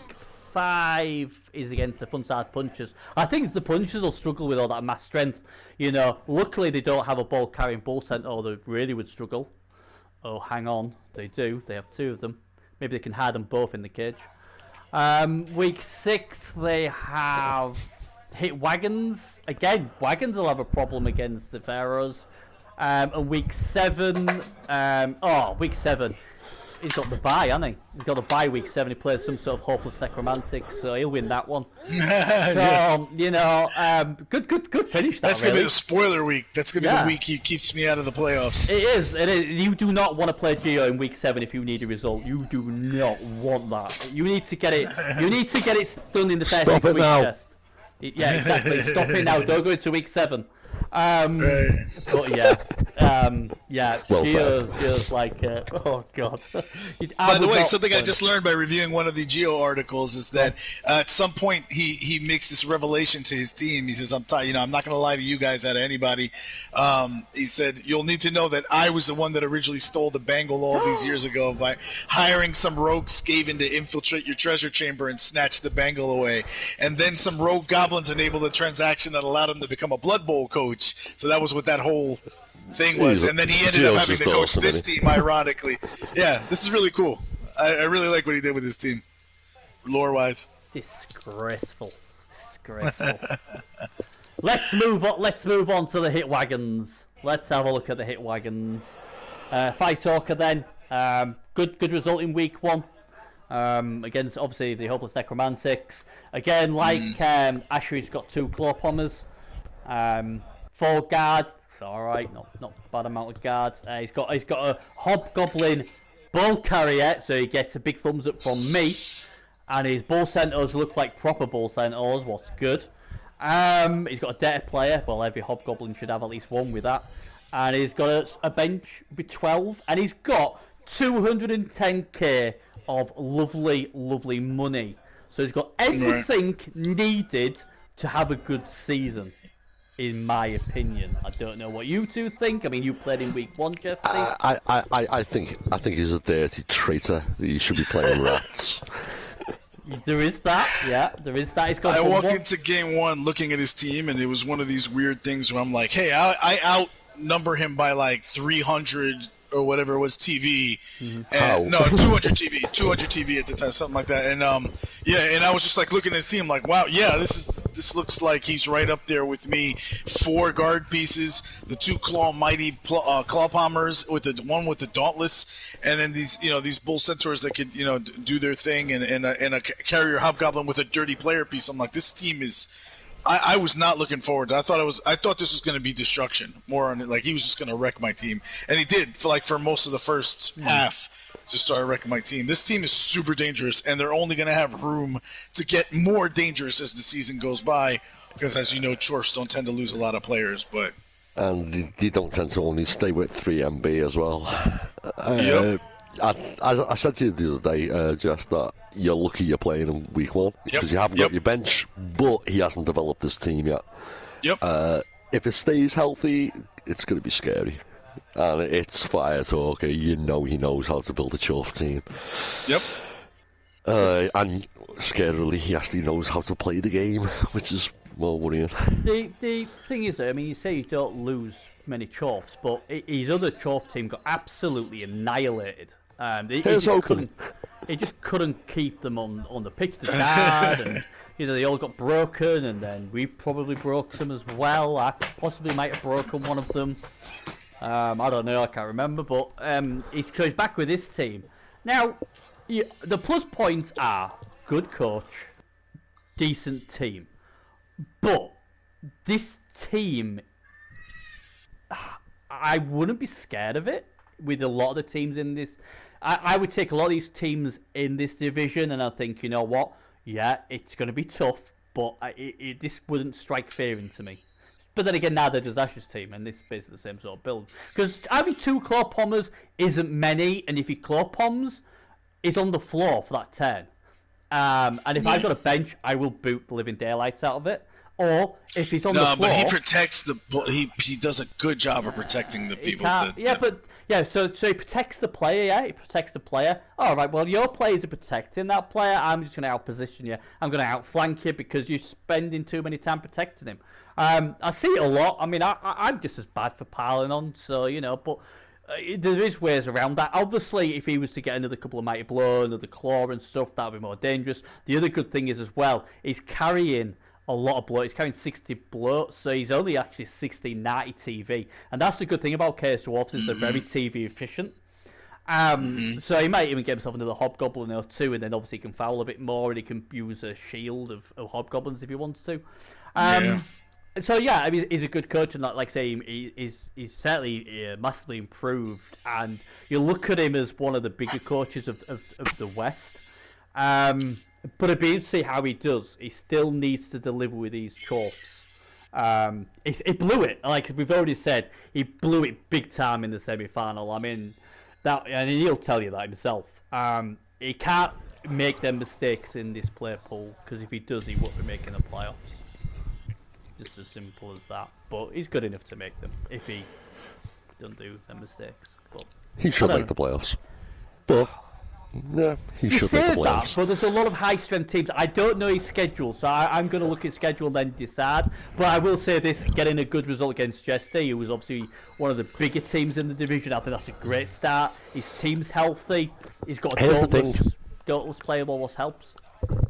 5 is against the Funside Punchers. I think the Punchers will struggle with all that mass strength. Luckily they don't have a ball carrying bull center, or they really would struggle. Oh, hang on, they do. They have 2 of them. Maybe they can hide them both in the cage. Week 6 they have hit Wagons. Again, Wagons will have a problem against the Pharaohs. And week 7, he's got the bye, hasn't he? He's got the bye week 7. He plays some sort of hopeless necromantic, so he'll win that one. So you know, good finish. That's really. Gonna be the spoiler week. That's gonna be the week he keeps me out of the playoffs. It is. It is. You do not want to play Gio in week 7 if you need a result. You do not want that. You need to get it. You need to get it done in the first week test. Yeah, exactly. Stop it now. Don't go into week 7. Right. But yeah, Well Gio's like, oh god. By the way, something I just learned by reviewing one of the Gio articles is that at some point he makes this revelation to his team. He says, I'm not going to lie to you guys out of anybody. He said, you'll need to know that I was the one that originally stole the bangle all these years ago by hiring some rogue Skaven to infiltrate your treasure chamber and snatch the bangle away. And then some rogue goblins enabled a transaction that allowed him to become a Blood Bowl coach. So that was what that whole thing was, and then he ended up having to coach this team, ironically. Yeah, this is really cool. I really like what he did with his team, lore-wise. Disgraceful. Let's move on to the hit wagons. Let's have a look at the hit wagons. Fight Talker then. Good result in week 1. Against obviously the Hopeless Necromantics. Again, like Ashery's got 2 claw pommers. 4 guard, it's alright, not bad amount of guards. He's got a Hobgoblin Ball Carrier, so he gets a big thumbs up from me. And his Ball Centaurs look like proper Ball Centaurs, what's good. He's got a Data Player, well every Hobgoblin should have at least one with that. And he's got a bench with 12, and he's got 210k of lovely money. So he's got everything needed to have a good season. In my opinion, I don't know what you two think. I mean, you played in week 1, Jesse. I think he's a dirty traitor. He should be playing rats. There is that, yeah. There is that. He's got I walked into game 1 looking at his team, and it was one of these weird things where I'm like, hey, I outnumber him by like 300 or whatever it was TV. And, no, 200 TV at the time, something like that. And and I was just like looking at his team, like, wow, yeah, this looks like he's right up there with me. 4 guard pieces, the 2 mighty claw pommers with the one with the dauntless, and then these bull centaurs that could do their thing, and a carrier hobgoblin with a dirty player piece. I'm like, this team is. I was not looking forward to it. I thought this was going to be destruction. More on it, like he was just going to wreck my team. And he did for most of the first half. Just started wrecking my team. This team is super dangerous, and they're only going to have room to get more dangerous as the season goes by. Because, as you know, Chorfs don't tend to lose a lot of players. And they don't tend to only stay with 3 MB as well. Yep. I said to you the other day, just that you're lucky you're playing in week 1 because you haven't got your bench, but he hasn't developed his team yet. Yep. If it stays healthy, it's going to be scary. And it's Fire Talker. He knows how to build a Chorf team. Yep. And scarily, he actually knows how to play the game, which is more worrying. The thing is, I mean, you say you don't lose many Chorfs, but his other Chorf team got absolutely annihilated. He just couldn't keep them on the pitch. The guard, and they all got broken, and then we probably broke some as well. I possibly might have broken one of them. I don't know, I can't remember, but he's back with his team. Now, the plus points are good coach, decent team, but this team, I wouldn't be scared of it with a lot of the teams in this. I would take a lot of these teams in this division, and I think, you know what? Yeah, it's going to be tough, but this wouldn't strike fear into me. But then again, neither does Ash's team, and it's basically the same sort of build. Because having 2 claw pommers isn't many, and if he claw poms, it's on the floor for that turn. And if I've got a bench, I will boot the living daylights out of it. Or if he's on the floor, but he protects he does a good job of protecting the people. So he protects the player. Yeah, he protects the player. All right. Well, your players are protecting that player. I'm just going to outposition you. I'm going to outflank you because you're spending too many time protecting him. I see it a lot. I mean, I'm just as bad for piling on. So but there is ways around that. Obviously, if he was to get another couple of mighty blow, another claw and stuff, that would be more dangerous. The other good thing is as well, he's carrying a lot of blow. He's carrying 60 blow, so he's only actually 60 90 TV. And that's the good thing about Chaos Dwarfs, is they're very TV efficient. So he might even get himself another Hobgoblin or two, and then obviously he can foul a bit more, and he can use a shield of Hobgoblins if he wants to. So yeah, I mean, he's a good coach, and like I say, he's certainly massively improved. And you look at him as one of the bigger coaches of the West. But it'd be interesting to see how he does. He still needs to deliver with these chorfs. He blew it, like we've already said. He blew it big time in the semi-final. I mean, that, and he'll tell you that himself. He can't make them mistakes in this play pool, because if he does, he won't be making the playoffs. Just as simple as that. But he's good enough to make them if he don't do them mistakes. But he should make the playoffs. But yeah, he should make the playoffs. But there's a lot of high-strength teams. I don't know his schedule, so I'm going to look at his schedule and then decide. But I will say this: getting a good result against Jesty, who was obviously one of the bigger teams in the division, I think that's a great start. His team's healthy. He's got a Dauntless playable, what helps.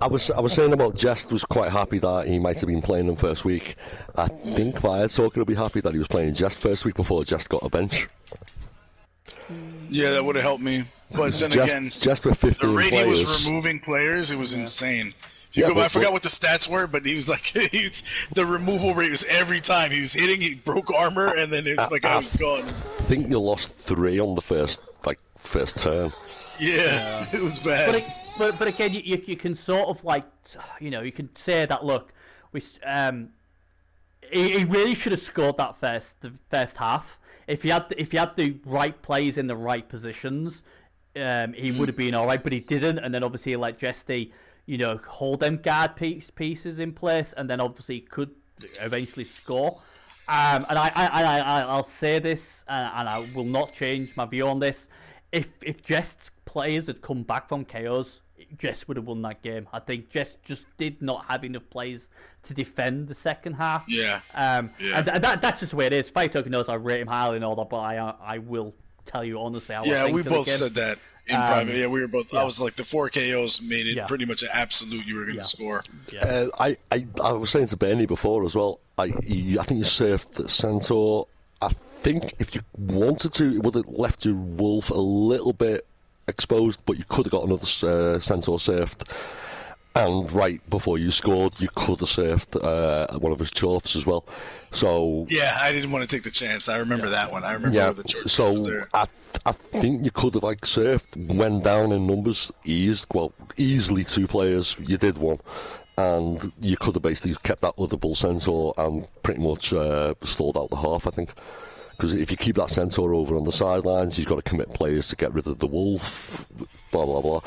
I was saying about Jest was quite happy that he might have been playing him first week. I think Firetalker will be happy that he was playing Jest first week before Jest got a bench. Yeah, that would have helped me. But then again, Jest with 15 the rate players, he was removing players, it was insane. I forgot what the stats were, but he was like, the removal rate was every time he was hitting, he broke armor, and then it was like I was gone. I think you lost 3 on the first turn. Yeah, it was bad. But again, you can sort of you can say that look, he really should have scored the first half. If he had the right players in the right positions, he would have been all right. But he didn't, and then obviously he let Jesty, hold them guard pieces in place, and then obviously could eventually score. And I'll say this, and I will not change my view on this. If Jest's players had come back from KOs, Jest would have won that game. I think Jest just did not have enough players to defend the second half. And that's just the way it is. Fight Token knows I rate him highly and all that, but I will tell you honestly how I think we both game. said that in private. Yeah, we were both. I was like, the 4 KOs made it pretty much an absolute you were going to score. I was saying to Bernie before as well. I think you served the Centaur. I think if you wanted to, it would have left your Wolf a little bit exposed, but you could have got another Centaur surfed. And right before you scored, you could have surfed one of his Chorfs as well. So yeah, I didn't want to take the chance. I remember that one. I remember the Chorfs. So I think you could have surfed, went down in numbers, easily 2 players. You did one. And you could have basically kept that other Bull Centaur and pretty much stalled out the half, I think. Because if you keep that Centaur over on the sidelines, you've got to commit players to get rid of the Wolf, blah, blah, blah.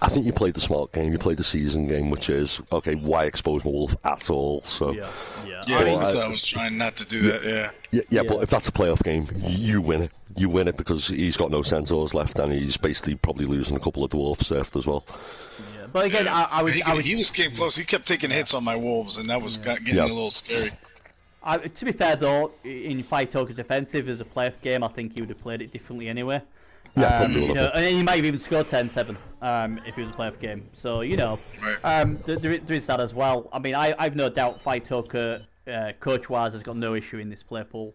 I think you played the smart game. You played the season game, which is, okay, why expose my Wolf at all? So I was trying not to do that, Yeah, but if that's a playoff game, you win it. You win it because he's got no Centaurs left, and he's basically probably losing a couple of Dwarf surfed as well. But again, he came close. He kept taking hits on my Wolves, and that was getting a little scary. To be fair, though, in Fight Talker's defensive as a playoff game, I think he would have played it differently anyway. Yeah, and he might have even scored 10-7 if it was a playoff game. So, there is that as well. I mean, I've no doubt Fight Talker, coach-wise, has got no issue in this play pool.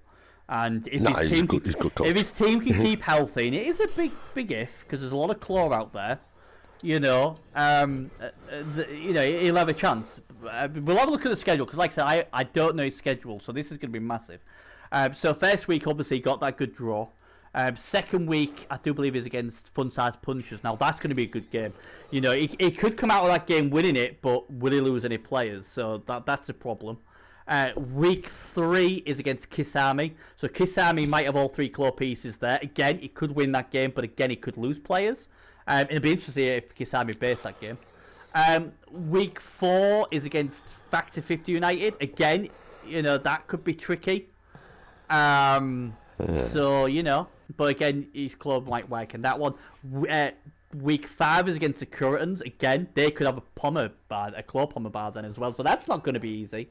And if his team can keep healthy, and it is a big if, because there's a lot of claw out there, he'll have a chance. We'll have a look at the schedule, because like I said, I don't know his schedule, so this is going to be massive. So first week, obviously, got that good draw. Second week, I do believe, is against Fun Size Punchers. Now, that's going to be a good game. He could come out of that game winning it, but will he lose any players? So that's a problem. Week 3 is against Kiss Army. So Kiss Army might have all 3 claw pieces there. Again, he could win that game, but again, he could lose players. It'll be interesting if Kisami base that game. Week 4 is against Factor 50 United. Again, that could be tricky. So, but again, each club might work in that one. Week 5 is against the Curatons. Again, they could have a claw pommer bar then as well. So that's not going to be easy.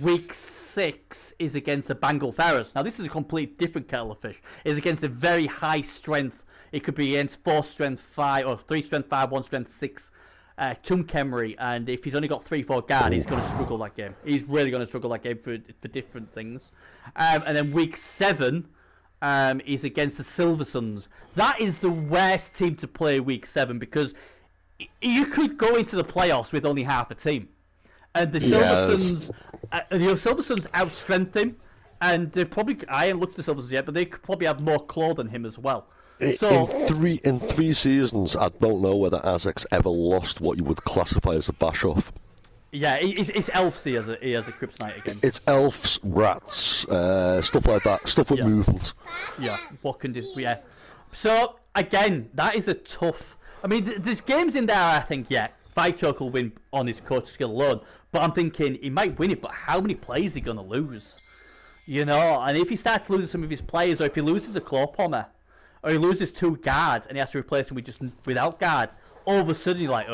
Week 6 is against the Bengal Pharaohs. Now, this is a complete different kettle of fish. It's against a very high strength. It could be against 4 strength 5 or 3 strength 5, 1 strength 6 Tum Khemri, and if he's only got 3-4 guard, he's going to struggle that game. He's really going to struggle that game for different things. And then week 7 is against the Silver Suns. That is the worst team to play Week 7 because you could go into the playoffs with only half a team. And the Silver Suns, Silver Suns outstrength him, and they probably, I haven't looked at the Silver Suns yet, but they could probably have more claw than him as well. So in three seasons, I don't know whether Azek's ever lost what you would classify as a bash off. Yeah, it's elves he has a kryptonite against. It's elves, rats, stuff like that, stuff with movement. Yeah, what can do? Yeah. So again, that is a tough. I mean, there's games in there. I think Vitok will win on his coach skill alone, but I'm thinking he might win it. But how many plays is he gonna lose? You know, and if he starts losing some of his players, or if he loses a claw pommer, or he loses 2 guards and he has to replace them without guard, all of a sudden you're like,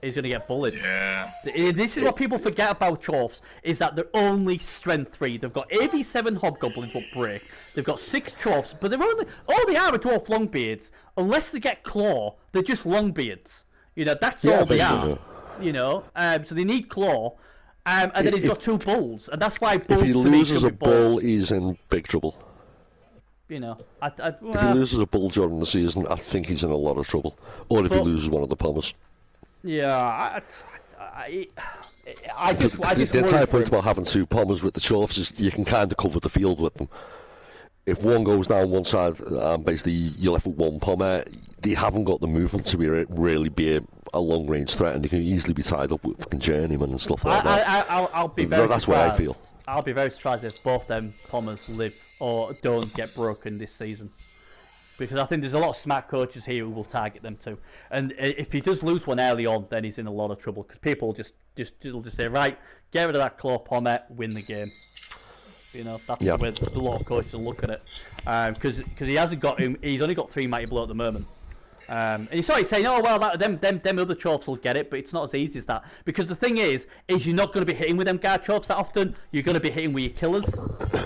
he's going to get bullied. Yeah. This is what people forget about Chorfs, is that they're only strength 3. They've got AB7 Hobgoblins what break. They've got 6 Chorfs, but they're all they are dwarf longbeards. Unless they get claw, they're just longbeards. You know, that's all they are. You know, so they need claw. And then he's got 2 bulls, and that's why bulls. If he loses a bull, he's in big trouble. You know, if he loses a bull during the season, I think he's in a lot of trouble. Or if he loses one of the pommers. Yeah, I just the entire point about having 2 pommers with the Chorfs is you can kind of cover the field with them. If one goes down one side, basically you're left with 1 pommer. They haven't got the movement to really be a long range threat, and they can easily be tied up with fucking journeyman and stuff like that. I'll be very. That's where I feel. I'll be very surprised if both them pommers live or don't get broken this season, because I think there's a lot of smart coaches here who will target them too. And if he does lose one early on, then he's in a lot of trouble because people will just say, right, get rid of that claw pommer, win the game. You know, that's the way a lot of coaches will look at it, because he hasn't got him. He's only got 3 mighty blow at the moment. And he's sorry saying, oh well, them other Chorfs will get it, but it's not as easy as that. Because the thing is you're not going to be hitting with them guard Chorfs that often. You're going to be hitting with your killers,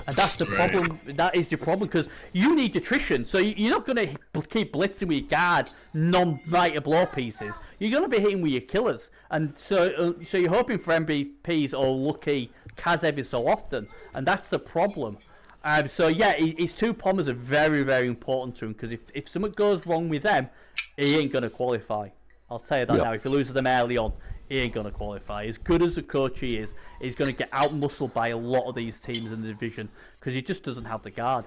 and that's the problem. That is your problem because you need attrition. So you're not going to keep blitzing with your guard non-mighty blow pieces. You're going to be hitting with your killers, and so you're hoping for MVPs or lucky Kaz every so often, and that's the problem. So yeah, his 2 pommers are very, very important to him because if something goes wrong with them, he ain't going to qualify. I'll tell you that now. If he loses them early on, he ain't going to qualify. As good as a coach he is, he's going to get out-muscled by a lot of these teams in the division because he just doesn't have the guard.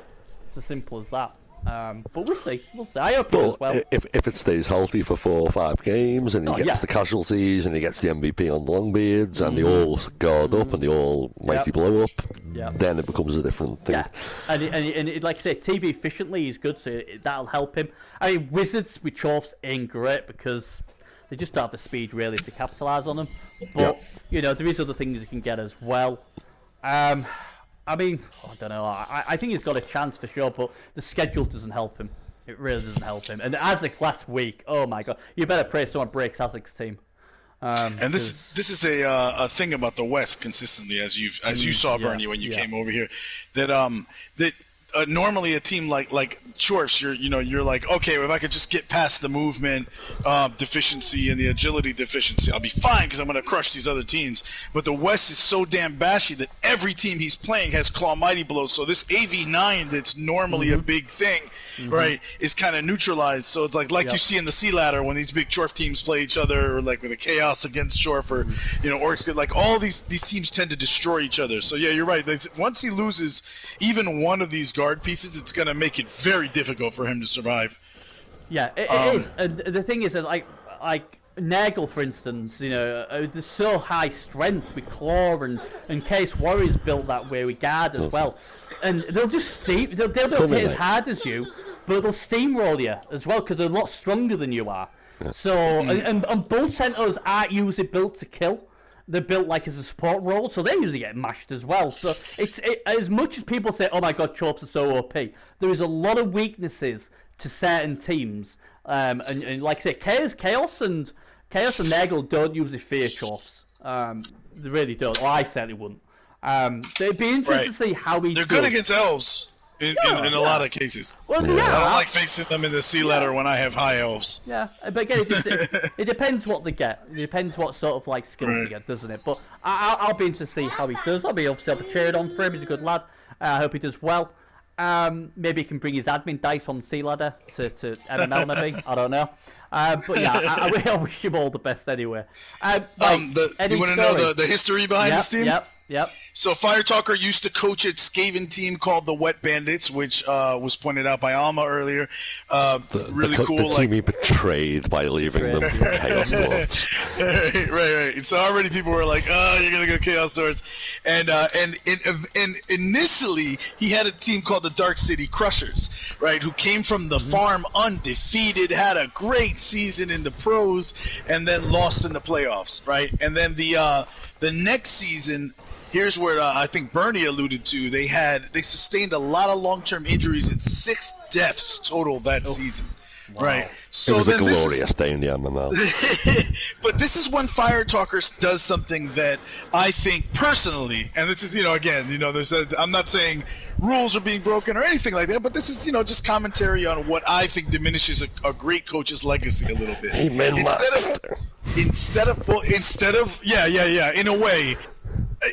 It's as simple as that. But we'll see. I hope he does well. If it stays healthy for 4 or 5 games and he gets the casualties and he gets the MVP on the Longbeards and they all guard up and they all mighty blow up, then it becomes a different thing. Yeah, and like I say, TV efficiently is good, so that'll help him. I mean, Wizards with Chorfs ain't great because they just don't have the speed really to capitalise on them. But you know, there is other things you can get as well. I mean, I don't know. I think he's got a chance for sure, but the schedule doesn't help him. It really doesn't help him. And Azek last week, oh my god, you better pray someone breaks Azek's team. And this is a thing about the West consistently, as you saw, Bernie, when you came over here, that normally a team like Chorfs, you're like, okay, if I could just get past the movement deficiency and the agility deficiency, I'll be fine because I'm going to crush these other teams. But the West is so damn bashy that every team he's playing has claw mighty blows. So this AV9 that's normally a big thing, right, is kind of neutralized. So it's like you see in the Sea Ladder when these big Chorf teams play each other, or like with a Chaos against Chorf, or Orcs, like all these teams tend to destroy each other. So yeah, you're right. Once he loses even one of these guard pieces, it's going to make it very difficult for him to survive. Yeah, it is. And the thing is that like Nagel, for instance, they're so high strength with claw, and Case Warriors built that way with guard as well. And they'll just they'll be able to hit as hard as you, but they'll steamroll you as well because they're a lot stronger than you are. So and bull centers aren't usually built to kill. They're built like as a support role, so they usually get mashed as well. So it's as much as people say, "Oh my God, Chorfs are so OP," there is a lot of weaknesses to certain teams. And like I say, Chaos and Nagel don't usually fear Chorfs. They really don't. Or I certainly wouldn't. So it'd be interesting to see how he. They're good against elves. In a lot of cases. Well, I don't like facing them in the Sea Ladder when I have high elves. Yeah, but again, it depends what they get. It depends what sort of like skills they get, doesn't it? But I'll be interested to see how he does. I'll be obviously cheering on for him. He's a good lad. I hope he does well. Maybe he can bring his admin dice on Sea Ladder to MML, maybe. I don't know. But yeah, I wish him all the best anyway. You want to know the history behind this team? Yep. So Fire Talker used to coach a Skaven team called the Wet Bandits, which was pointed out by Alma earlier. Really cool. The team he betrayed by leaving them Chaos Dwarfs. Right. So already people were like, "Oh, you're gonna go Chaos Dwarfs," and initially he had a team called the Dark City Crushers, right? Who came from the farm undefeated, had a great season in the pros, and then lost in the playoffs, right? And then the next season. Here's where I think Bernie alluded to. They sustained a lot of long-term injuries and 6 deaths total that season. Wow. Right. So it was a glorious day in the MML. But this is when Fire Talker does something that I think personally, and this is, I'm not saying rules are being broken or anything like that, but this is, just commentary on what I think diminishes a great coach's legacy a little bit. Amen. Instead of, in a way.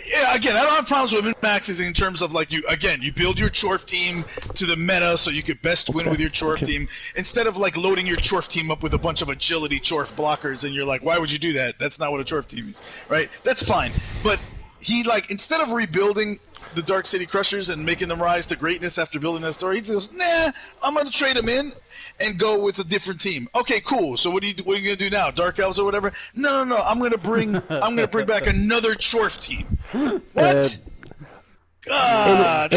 Yeah, again, I don't have problems with min-maxes in terms of you build your Chorf team to the meta so you could best win with your Chorf team instead of loading your Chorf team up with a bunch of agility Chorf blockers and you're like, why would you do that? That's not what a Chorf team is, right? That's fine. But he instead of rebuilding the Dark City Crushers and making them rise to greatness after building that story, he goes, nah, I'm going to trade them in and go with a different team. Okay, cool. So what are you going to do now? Dark Elves or whatever? No. I'm going to bring back another Chorf team. What? God.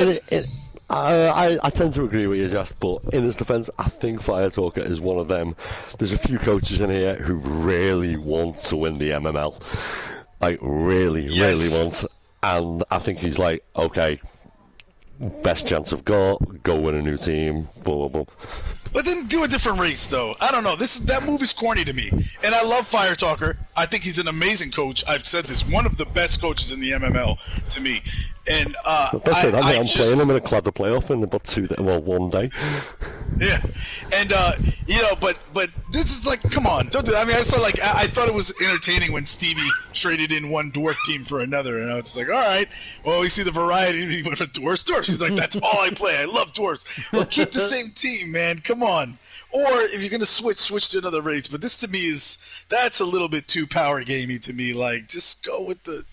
I tend to agree with you, Jess, but in his defense, I think Fire Talker is one of them. There's a few coaches in here who really want to win the MML. Really want. And I think he's okay, best chance I've got, go win a new team, blah, blah, blah. But then do a different race, though. I don't know. That move is corny to me. And I love Fire Talker. I think he's an amazing coach. I've said this. One of the best coaches in the MML to me. And I'm playing him in a club to playoff in about 1 day. Yeah. And, but this is come on. Don't do that. I mean, I saw, I thought it was entertaining when Stevie traded in one dwarf team for another. And I was all right, well, we see the variety. He went for dwarfs. He's like, that's all I play. I love dwarfs. Well, keep the same team, man. Come on. Or if you're going to switch to another race. But this to me that's a little bit too power gamey to me. Just go with the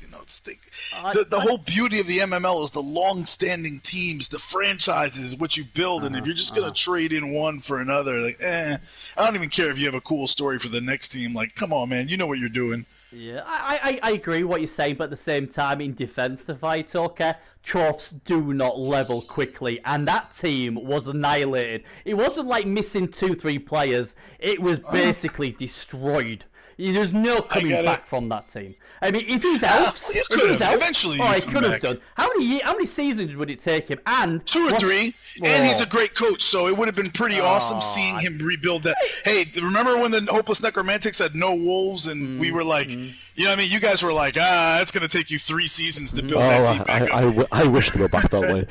whole beauty of the MML is the long-standing teams, the franchises, what you build. And if you're just going to trade in one for another, I don't even care if you have a cool story for the next team. Come on, man, you know what you're doing. Yeah, I agree with what you're saying, but at the same time, in defense of Fire Talker, Chorfs do not level quickly, and that team was annihilated. It wasn't missing 2-3 players, it was basically destroyed. There's no coming back from that team. I mean, if he's out, eventually he could have done. How many seasons would it take him? And 2 or 3, and he's a great coach, so it would have been pretty awesome seeing him rebuild that. Hey, remember when the Hopeless Necromantics had no wolves, and we were you guys were it's going to take you 3 seasons to build that team back up. I wish they were back that way.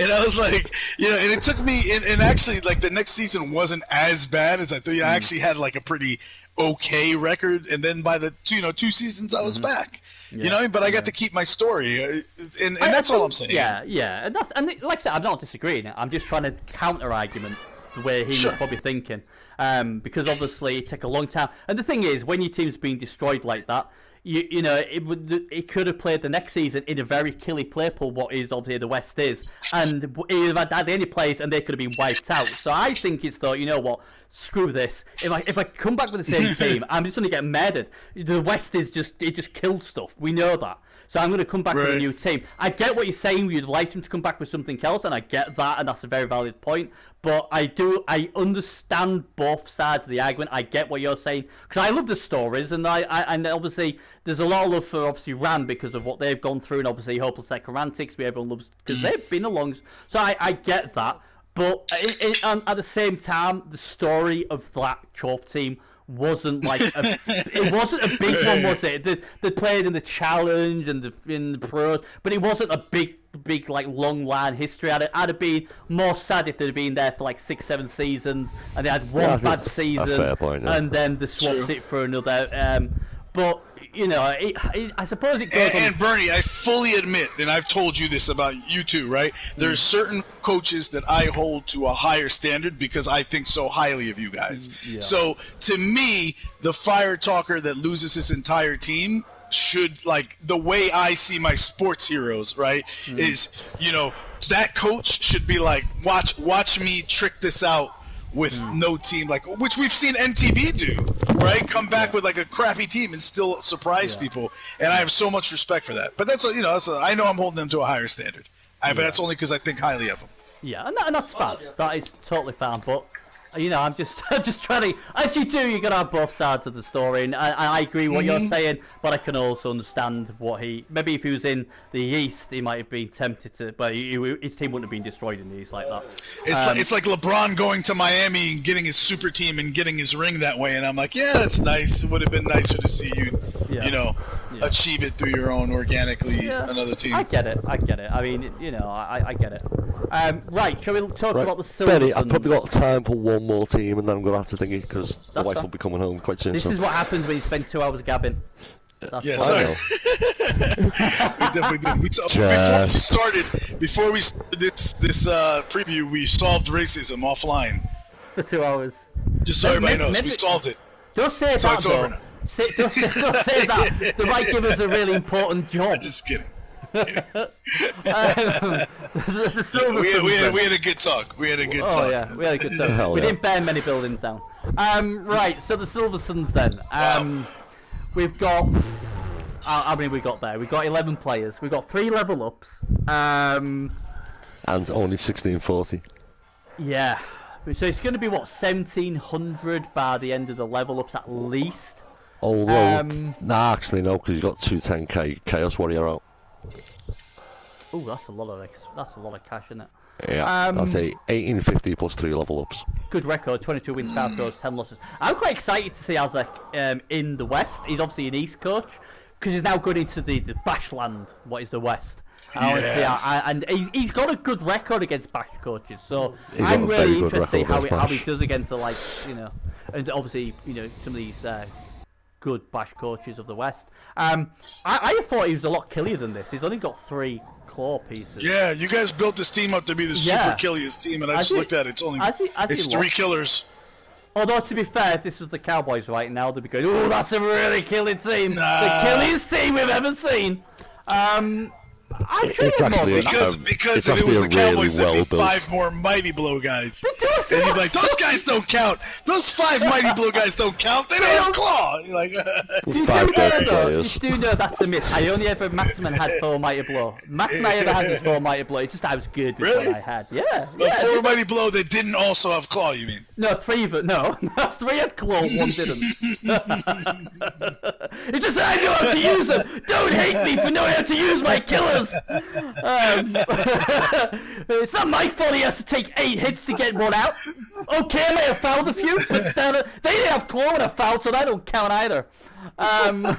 And I was and it took me, and actually, the next season wasn't as bad as I thought. I actually had a pretty okay record, and then by the 2 seasons I was back. But I got to keep my story, and that's all I'm saying. Yeah, and like I said, I'm not disagreeing. I'm just trying to counter argument the way he was probably thinking, because obviously it took a long time. And the thing is, when your team's being destroyed like that, it could have played the next season in a very killy play pool, what is obviously the West is, and it had any plays and they could have been wiped out. So I think it's thought, you know what, screw this. If I come back with the same team, I'm just going to get murdered. The West is just killed stuff. We know that. So I'm going to come back with a new team. I get what you're saying. You'd like him to come back with something else, and I get that, and that's a very valid point. But I understand both sides of the argument. I get what you're saying, because I love the stories, and and obviously there's a lot of love for Rand because of what they've gone through, and obviously Hopeless Necromantics, everyone loves because they've been along. So I get that, but at the same time, the story of that Chorf team wasn't it wasn't a big one, was it? They played in the challenge and in the pros, but it wasn't a big long line history. I'd have been more sad if they'd been there for 6-7 seasons and they had one bad season, fair point, and then they swapped it for another. But I suppose it goes. And Bernie, I fully admit, and I've told you this about you too, right? There's certain coaches that I hold to a higher standard because I think so highly of you guys. Yeah. So to me, the fire talker that loses his entire team should, like, the way I see my sports heroes, right, is, that coach should be like, watch me trick this out with no team, like, which we've seen NTB do, right? Come back with like a crappy team and still surprise people, and I have so much respect for that. But that's I know I'm holding them to a higher standard, but that's only because I think highly of them. Yeah, and that's fine. That is totally fine. But I'm just trying to. As you do, you got to have both sides of the story, and I agree what you're saying. But I can also understand what maybe if he was in the East, he might have been tempted to, but his team wouldn't have been destroyed in the East like that. It's like LeBron going to Miami and getting his super team and getting his ring that way, and I'm like, yeah, that's nice. It would have been nicer to see you, achieve it through your own organically another team. I get it. I mean, I get it. Right, shall we talk about the Silver Benny, Suns? I've probably got time for one more team, and then I'm going to have to think it because the wife will be coming home quite soon. This is what happens when you spend 2 hours gabbing. Yes, sir. We definitely did. Before we started this preview, we solved racism offline. For 2 hours. Just so everybody knows, we solved it. Don't say so that, it's though. over now. Don't say that. They might give us a really important job. Just kidding. The Silver Suns. We had a good talk. We had a good talk. Oh yeah, we had a good talk. We didn't burn many buildings down. Right, so the Silver Suns then. We've got. How many we got there? We've got 11 players. We've got 3 level ups. And only 1640. Yeah. So it's going to be what, 1700 by the end of the level ups at least. Although, actually no, because you've got 210k Chaos Warrior out. Oh, that's a lot of cash, isn't it? Yeah, I'd say 1850 plus 3 level ups. Good record, 22 wins, 5 draws, 10 losses. I'm quite excited to see Azek in the West. He's obviously an East coach because he's now going into the Bashland, what is the West. And he's got a good record against Bash coaches, so I'm really interested to see how he does against the and obviously some of these good Bash coaches of the West. I thought he was a lot killier than this. He's only got 3 claw pieces. Yeah, you guys built this team up to be the super killiest team, and I just looked at it. It's only it's 3 killers. Although, to be fair, if this was the Cowboys right now, they'd be going, oh, that's a really killing team. The killiest team we've ever seen. I'm sure because if it was the Cowboys, there'd be 5 more Mighty Blow guys. And you'd be like, those guys don't count. Those 5 Mighty Blow guys don't count. They don't have claw. You're like, you do know that's a myth. Maximin had 4 Mighty Blow. Maximin ever had his 4 Mighty Blow. It's just I was good with what I had. Yeah. 4 Mighty Blow that didn't also have claw, you mean? No, 3 of it. No. 3 had claw, 1 didn't. It just I know how to use them. Don't hate me for knowing how to use my killers. It's not my fault he has to take 8 hits to get 1 out. Okay, I may have fouled a few, but they didn't have claw and a foul, so that don't count either. But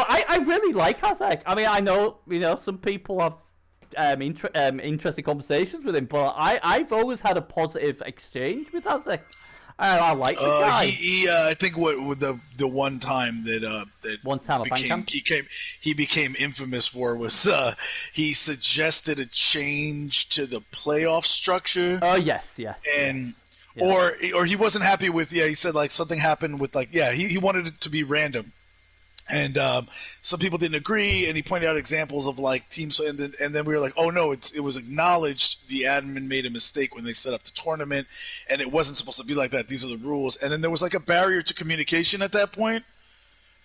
I really like Hazek. I mean, I know some people have interesting conversations with him, but I've always had a positive exchange with Hazek. I like the guy. I think with the one time that he became infamous for was he suggested a change to the playoff structure. Oh yes, and or he wasn't happy with he said like something happened with he wanted it to be random. And some people didn't agree, and he pointed out examples of like teams, and then we were like, oh no, it was acknowledged the admin made a mistake when they set up the tournament, and it wasn't supposed to be like that. These are the rules, and then there was like a barrier to communication at that point,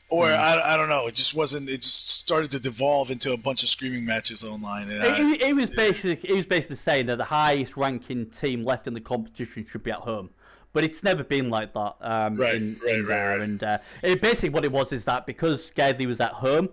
or I don't know, it just wasn't. It just started to devolve into a bunch of screaming matches online. And it was basically saying that the highest ranking team left in the competition should be at home. But it's never been like that. Right. And basically what it was is that because Gadley was at home,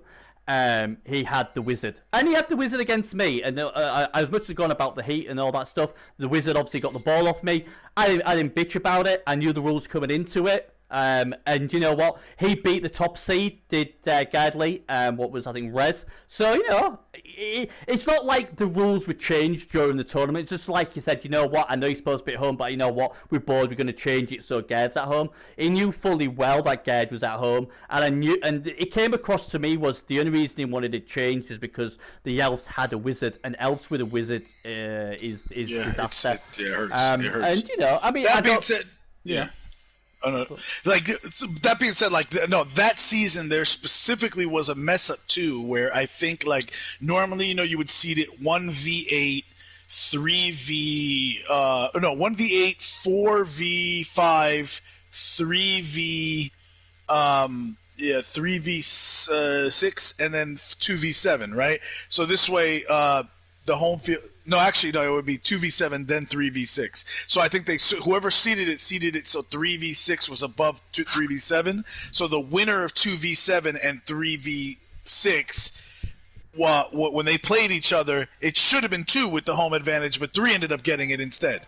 he had the Wizard. And he had the Wizard against me. And as much as gone about the heat and all that stuff, the Wizard obviously got the ball off me. I didn't bitch about it. I knew the rules coming into it. And you know what? He beat the top seed, did Gadley, what was, I think, Rez. So, you know, it's not like the rules were changed during the tournament. It's just like you said, you know what? I know you're supposed to be at home, but you know what? We're bored, we're going to change it so Gerd's at home. He knew fully well that Gerd was at home. And it came across to me was the only reason he wanted it changed is because the elves had a wizard. And elves with a wizard is disaster. It hurts. It hurts. And, you know, I mean... That being said... Yeah. Like, that being said, like, no, that season there specifically was a mess up too, where I think, like, normally, you know, you would seed it 1v8, 1v8, 4v5, 3v6, and then 2v7, right? So this way, the home field. No, actually, no. It would be 2v7, then 3v6. So I think whoever seeded it so 3v6 was above 3v7. So the winner of 2v7 and 3v6, when they played each other, it should have been 2 with the home advantage, but 3 ended up getting it instead.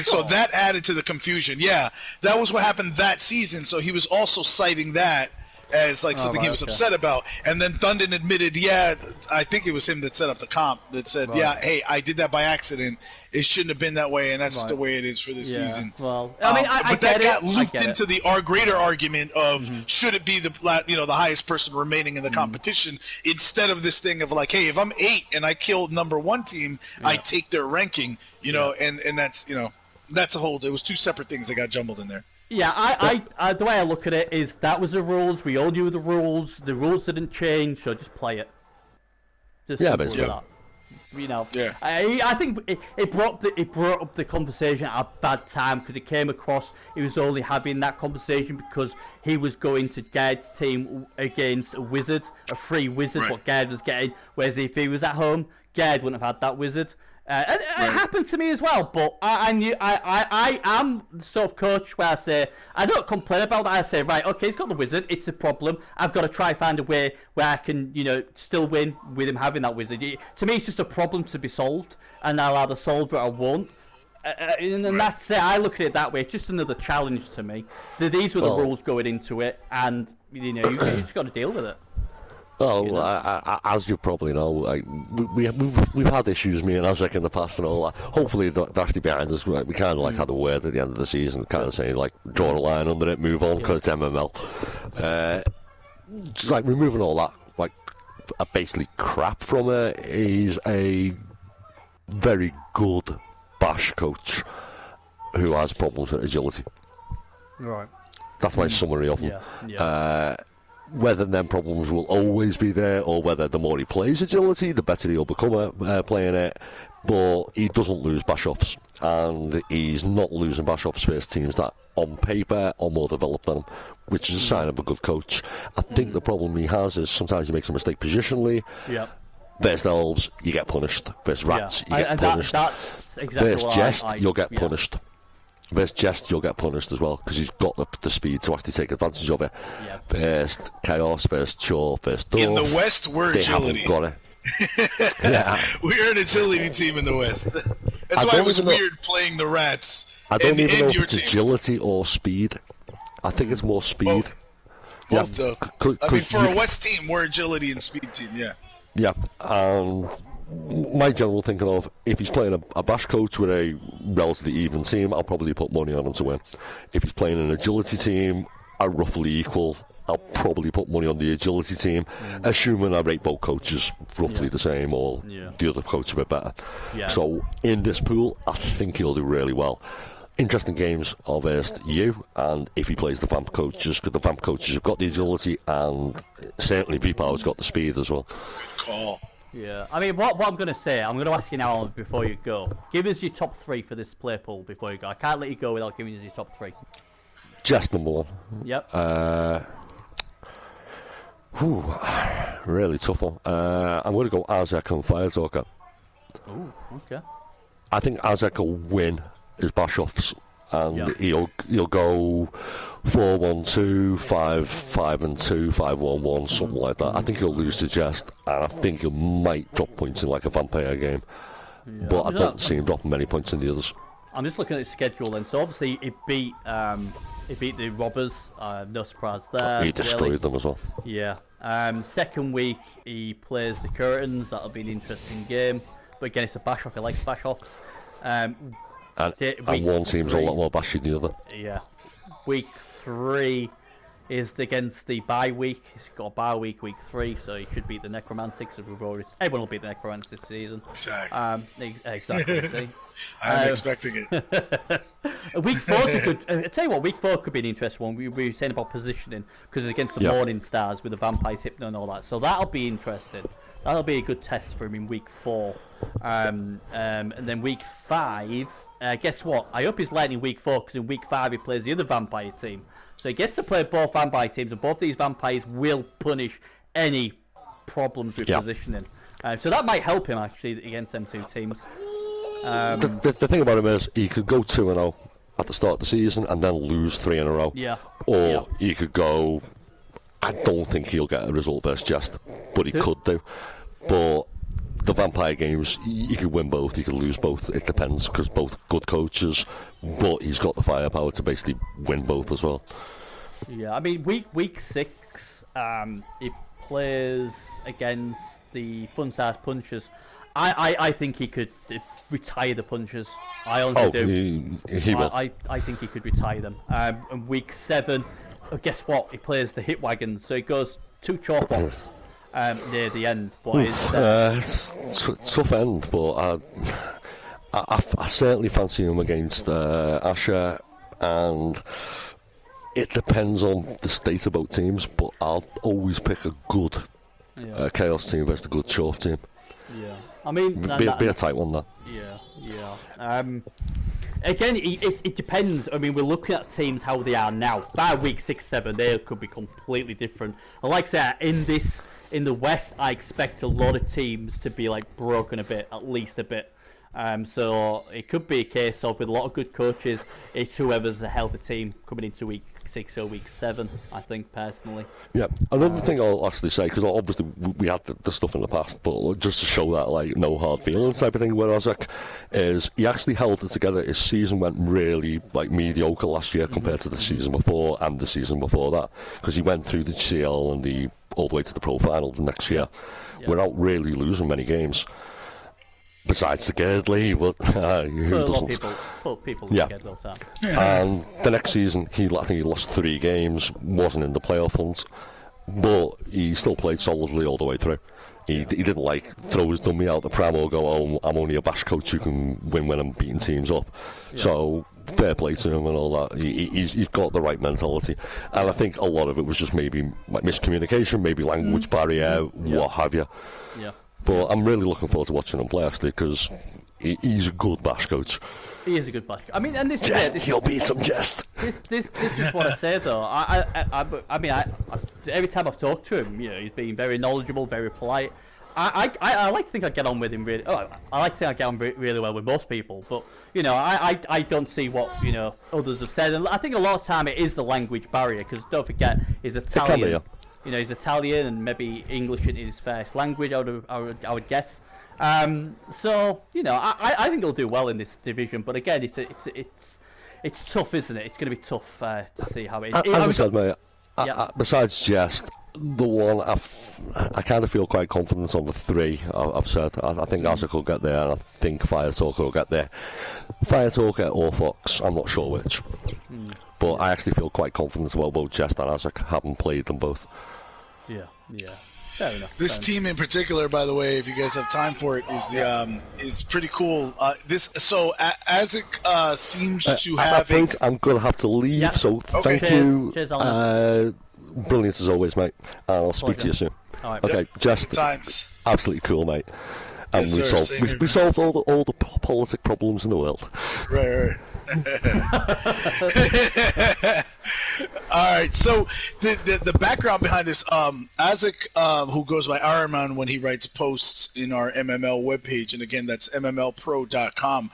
So that added to the confusion. Yeah, that was what happened that season. So he was also citing that as like something he was upset about. And then Thunden admitted, yeah, I think it was him that set up the comp that said, yeah, hey, I did that by accident. It shouldn't have been that way, and that's just the way it is for this season. Well, I mean, but that got looped into our greater argument of should it be the highest person remaining in the competition instead of this thing of like, hey, if I'm 8 and I kill number 1 team, I take their ranking, and that's that's a whole. It was 2 separate things that got jumbled in there. Yeah, I the way I look at it is that was the rules. We all knew the rules. The rules didn't change, so just play it. Just simple as that. You know, I think it brought up the conversation at a bad time because it came across he was only having that conversation because he was going to Gerd's team against a wizard, a free wizard, what Gerd was getting. Whereas if he was at home, Gerd wouldn't have had that wizard. It happened to me as well, but I knew I am the sort of coach where I say I don't complain about that. I say, right, okay, he's got the wizard. It's a problem. I've got to try find a way where I can, still win with him having that wizard. To me, it's just a problem to be solved, and I'll either solve it or won't. And that's it. I look at it that way. It's just another challenge to me. These were the rules going into it, and you just got to deal with it. Well, as you probably know, we've had issues, me and Azek, in the past and all that. Hopefully they're actually behind us. We kind of had a word at the end of the season, kind of saying like draw a line under it, move on because it's MML. Like removing all that, like basically crap from it. He's a very good bash coach who has problems with agility. Right. That's my summary of him. Whether them problems will always be there, or whether the more he plays agility, the better he'll become playing it. But he doesn't lose bash-offs, and he's not losing bash-offs versus teams that, on paper, are more developed than him, which is a sign of a good coach. I think the problem he has is sometimes he makes a mistake positionally. Versus elves, you get punished. Versus rats, you get punished. That's exactly versus jest, you'll get punished. Versus Jest, you'll get punished as well, because he's got the speed to actually take advantage of it. First Chaos, first Chore, first Dwarf. In the West, we're agility. They haven't got it. We're an agility team in the West. That's why it was weird playing the rats. I don't even know if it's agility or speed. I think it's more speed. Both though. I mean, for a West team, we're agility and speed team, Yeah, my general thinking of, if he's playing a bash coach with a relatively even team, I'll probably put money on him to win. If he's playing an agility team, are roughly equal, I'll probably put money on the agility team, assuming I rate both coaches roughly the same, or the other coach a bit better. So in this pool, I think he'll do really well. Interesting games are versus you, and if he plays the Vamp coaches, because the Vamp coaches have got the agility, and certainly V-Power's got the speed as well. Good call. Yeah, I mean, what I'm going to say, I'm going to ask you now before you go. Give us your top 3 for this play pool before you go. I can't let you go without giving us your top 3. Just number 1. Yep. Really tough one. I'm going to go Azek and Firetalker. Ooh, okay. I think Azek will win his bash-offs, and he'll go 4-1-2, 5-5-2, 5-1-1, something like that. I think he'll lose to Jest, and I think he might drop points in like a Vampire game. But I don't see him dropping many points in the others. I'm just looking at his schedule then. So obviously it beat the Robbers. No surprise there. He destroyed them as well. Yeah. Second week he plays the Curtains. That'll be an interesting game. But again, it's a bash off. He likes bash offs. And one team's a lot more bashy than the other. Yeah. Week 3 is against the bye week. He's got a bye week 3, so he should beat the Necromantics. As we've already, everyone will beat the Necromantics this season. Exactly. Exactly. I'm expecting it. Week 4 I tell you what, week 4 could be an interesting one. We were saying about positioning because it's against the Morning Stars with the Vampires, Hypno, and all that. So that'll be interesting. That'll be a good test for him in week 4. And then week 5. Guess what? I hope he's lighting week 4 because in week 5 he plays the other vampire team. So he gets to play both vampire teams, and both these vampires will punish any problems with positioning. So that might help him actually against them two teams. The thing about him is he could go 2-0 at the start of the season and then lose 3 in a row. Yeah. Or he could go. I don't think he'll get a result versus Jest, but he could do. But the vampire games, you could win both, you could lose both. It depends because both good coaches, but he's got the firepower to basically win both as well. Yeah, I mean week 6, he plays against the Fun Size Punchers. I think he could retire the Punchers. I honestly do. He will. I think he could retire them. And week 7, guess what? He plays the Hit Wagons, so he goes 2 chalk offs near the end. But it's tough end, but I certainly fancy him against Asher, and it depends on the state of both teams. But I'll always pick a good Chaos team versus a good Short team. Yeah, I mean, be a tight one, that. Yeah. Again, it depends. I mean, we're looking at teams how they are now. By week 6, 7, they could be completely different. And like I said, in the West, I expect a lot of teams to be like broken a bit, at least a bit. So it could be a case of with a lot of good coaches, it's whoever's the healthy team coming into week 6 or week 7. I think personally. Yeah, another thing I'll actually say, because obviously we had the stuff in the past, but just to show that like no hard feelings type of thing with Isaac, is he actually held it together. His season went really like mediocre last year compared to the season before and the season before that, because he went through the CL and all the way to the Pro Final the next year without really losing many games. Besides the Girdley, but who doesn't? People scared all the time. And the next season, I think he lost 3 games, wasn't in the playoff hunt, but he still played solidly all the way through. He didn't like throw his dummy out the pram or go, "Oh, I'm only a bash coach who can win when I'm beating teams up." Yeah. So fair play to him and all that. He's got the right mentality, and I think a lot of it was just maybe like miscommunication, maybe language barrier, what have you. Yeah. But I'm really looking forward to watching him play, actually, because he's a good bash coach. He is a good bash coach. I mean, and this you'll beat some Jest. This is what I say though. I mean, every time I've talked to him, he's been very knowledgeable, very polite. I like to think I get on with him really. I like to think I get on really well with most people, but I don't see what others have said, and I think a lot of time it is the language barrier, because don't forget he's Italian. He's Italian, and maybe English isn't his first language. I would guess. So I think he'll do well in this division. But again, it's tough, isn't it? It's going to be tough to see how it is. As I said, mate. Besides Jest, the one I kind of feel quite confident on the 3 I've said. I think Isaac will get there, and I think Fire Talker will get there. Fire Talker or Fox, I'm not sure which. But I actually feel quite confident about both Jest and Isaac, having played them both. Yeah. Fair enough. This team in particular, by the way, if you guys have time for it, is pretty cool. Isaac seems to have. I'm going to have to leave. Yeah. So thank you. Cheers, brilliant as always, mate. And I'll speak to you soon. All right. Okay, Jest. Times. Absolutely cool, mate. And yes, we solved all the politic problems in the world. Right. All right. So the background behind this, Isaac, who goes by Ironman when he writes posts in our MML webpage, and again that's mmlpro.com,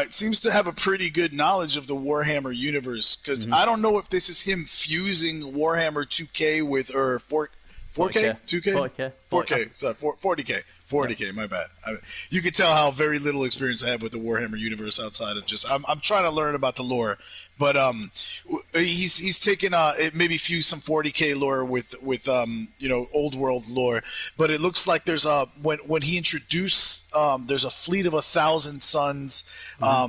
seems to have a pretty good knowledge of the Warhammer universe, because I don't know if this is him fusing Warhammer 2K with 4K, 2K, 4K, sorry, 40K. 40K, my bad. You can tell how very little experience I have with the Warhammer universe outside of just I'm trying to learn about the lore, but he's taken maybe fused some 40K lore with old world lore, but it looks like there's when he introduced there's a fleet of 1,000 suns.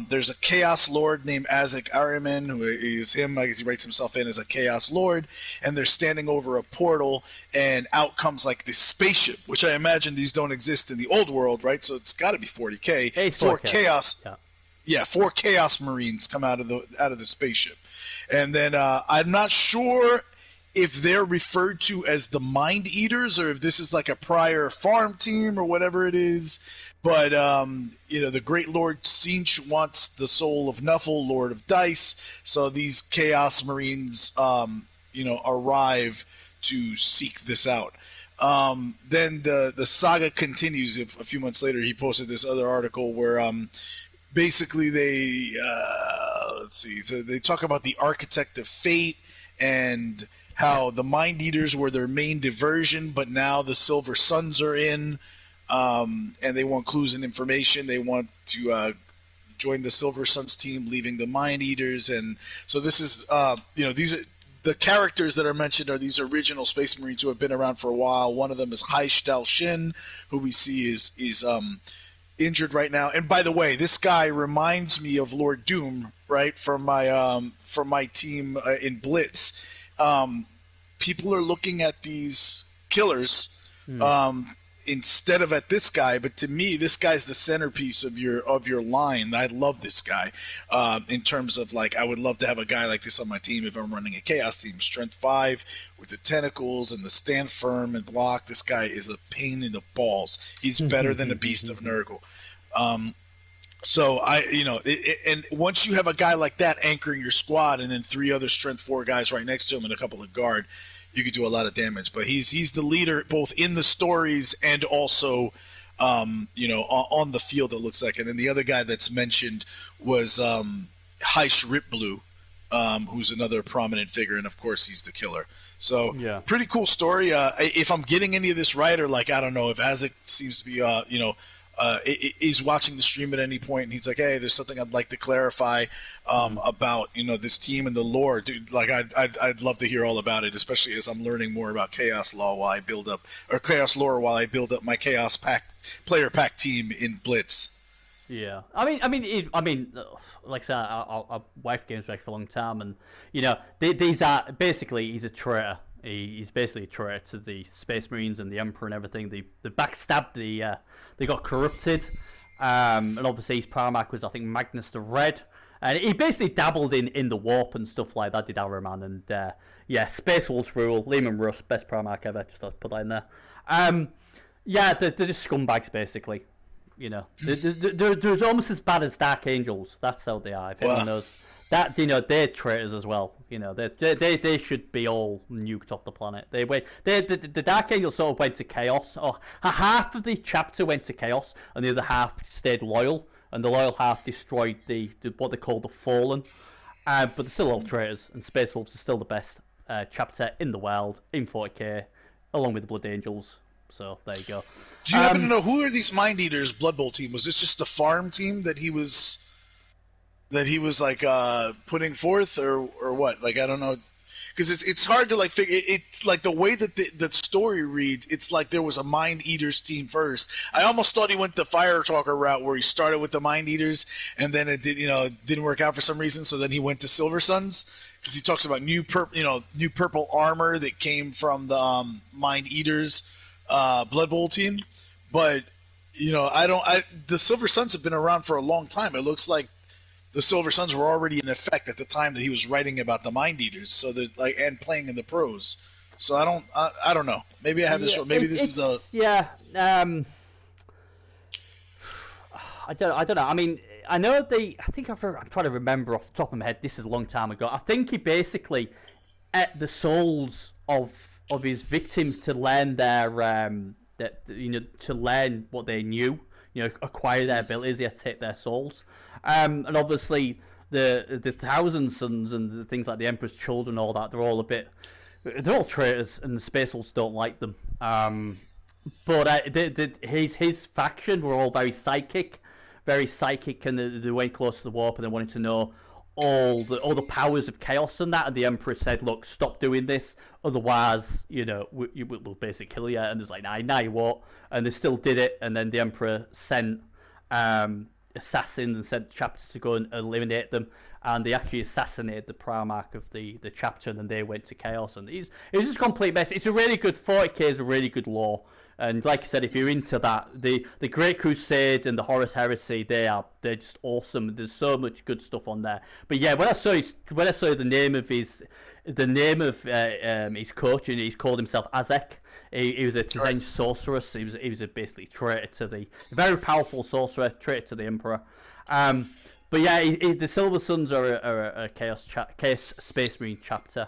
There's a Chaos Lord named Azek Ariman, who is him. I guess he writes himself in as a Chaos Lord, and they're standing over a portal, and out comes like this spaceship, which I imagine these don't exist in the old world, right? So it's got to be 40K. It's Four 4K. Chaos, yeah, 4 Chaos Marines come out of the spaceship, and then I'm not sure if they're referred to as the Mind Eaters or if this is like a prior farm team or whatever it is. But the Great Lord Tzeentch wants the soul of Nuffle, Lord of Dice. So these Chaos Marines, arrive to seek this out. Then the saga continues. A few months later, he posted this other article where basically they so they talk about the Architect of Fate and how the Mind Eaters were their main diversion, but now the Silver Suns are in, and they want clues and information. They want to join the Silver Suns team, leaving the Mind Eaters, and so this is these are. The characters that are mentioned are these original Space Marines who have been around for a while. One of them is Haish Dal Shin, who we see is injured right now. And by the way, this guy reminds me of Lord Doom, right, from my team in Blitz. People are looking at these killers instead of at this guy, but to me, this guy's the centerpiece of your line. I love this guy in terms of like I would love to have a guy like this on my team if I'm running a Chaos team. Strength 5 with the tentacles and the stand firm and block. This guy is a pain in the balls. He's better than a Beast of Nurgle. So and once you have a guy like that anchoring your squad, and then 3 other Strength 4 guys right next to him and a couple of guard, you could do a lot of damage. But he's the leader both in the stories and also on the field, it looks like. And then the other guy that's mentioned was Haish Ripblue, who's another prominent figure, and of course he's the killer. So pretty cool story. If I'm getting any of this right, or like I don't know if Azek seems to be is watching the stream at any point, and he's like, hey, there's something I'd like to clarify about this team and the lore, dude. Like I'd love to hear all about it, especially as I'm learning more about Chaos Law while I build up, or Chaos Lore while I build up my Chaos player pack team in Blitz. Yeah, I mean, like I said, our wife games for a long time, and these are basically he's a traitor. He's basically a traitor to the Space Marines and the Emperor and everything. They backstabbed they got corrupted, and obviously his Primarch was, I think, Magnus the Red, and he basically dabbled in the warp and stuff like that. Did Araman, and Space Wolves rule. Lehman Russ, best Primarch ever. Just to put that in there. They're just scumbags basically. They're almost as bad as Dark Angels. That's how they are. If anyone knows that, they're traitors as well. They should be all nuked off the planet. The Dark Angels sort of went to chaos, or half of the chapter went to chaos, and the other half stayed loyal, and the loyal half destroyed the what they call the Fallen. But they're still all traitors, and Space Wolves are still the best chapter in the world in 40K, along with the Blood Angels. So there you go. Do you happen to know who are these Mind Eaters Blood Bowl team? Was this just the farm team that he was like putting forth, or what? Like I don't know, because it's hard to like figure. It's like the way that the story reads. It's like there was a Mind Eaters team first. I almost thought he went the Fire Talker route where he started with the Mind Eaters and then it didn't work out for some reason. So then he went to Silver Suns because he talks about new purple armor that came from the Mind Eaters Blood Bowl team. But the Silver Suns have been around for a long time. It looks like the Silver Suns were already in effect at the time that he was writing about the Mind Eaters, so that and playing in the pros. So I don't know. Maybe I have this. Maybe this is a. Yeah. I don't know. I mean, I know I'm trying to remember off the top of my head. This is a long time ago. I think he basically ate the souls of his victims to learn their to learn what they knew. Acquire their abilities, they take their souls. And obviously the Thousand Sons and the things like the Emperor's Children, all that, they're all traitors, and the Space Wolves don't like them. but his faction were all very psychic, and they went close to the warp, and they wanted to know all the powers of chaos and that. And the Emperor said, "Look, stop doing this, otherwise, we'll basically kill you." And there's like, "Nah, you won't." And they still did it. And then the Emperor sent assassins and sent chapters to go and eliminate them. And they actually assassinated the Primarch of the chapter, and then they went to Chaos. And it was just a complete mess. It's a really good 40k, is a really good lore. And like I said, if you're into that, the Great Crusade and the Horus Heresy, they're just awesome. There's so much good stuff on there. But yeah, when I saw the name of his coach, and he's called himself Azek. He was a Tzeng sorceress. He was basically traitor to the very powerful sorcerer, traitor to the Emperor. But yeah, the Silver Suns are a Chaos Space Marine chapter.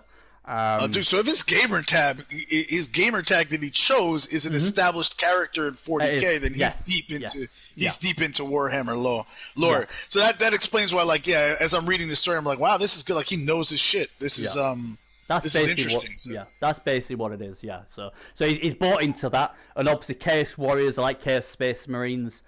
Dude, so if his gamer tag that he chose is an established character in 40k, then he's deep into Warhammer lore. Yeah. So that explains why, like, as I'm reading the story, I'm like, wow, this is good. Like, he knows his shit. This is interesting. That's basically what it is. Yeah. So he's bought into that, and obviously Chaos Warriors are like Chaos Space Marines.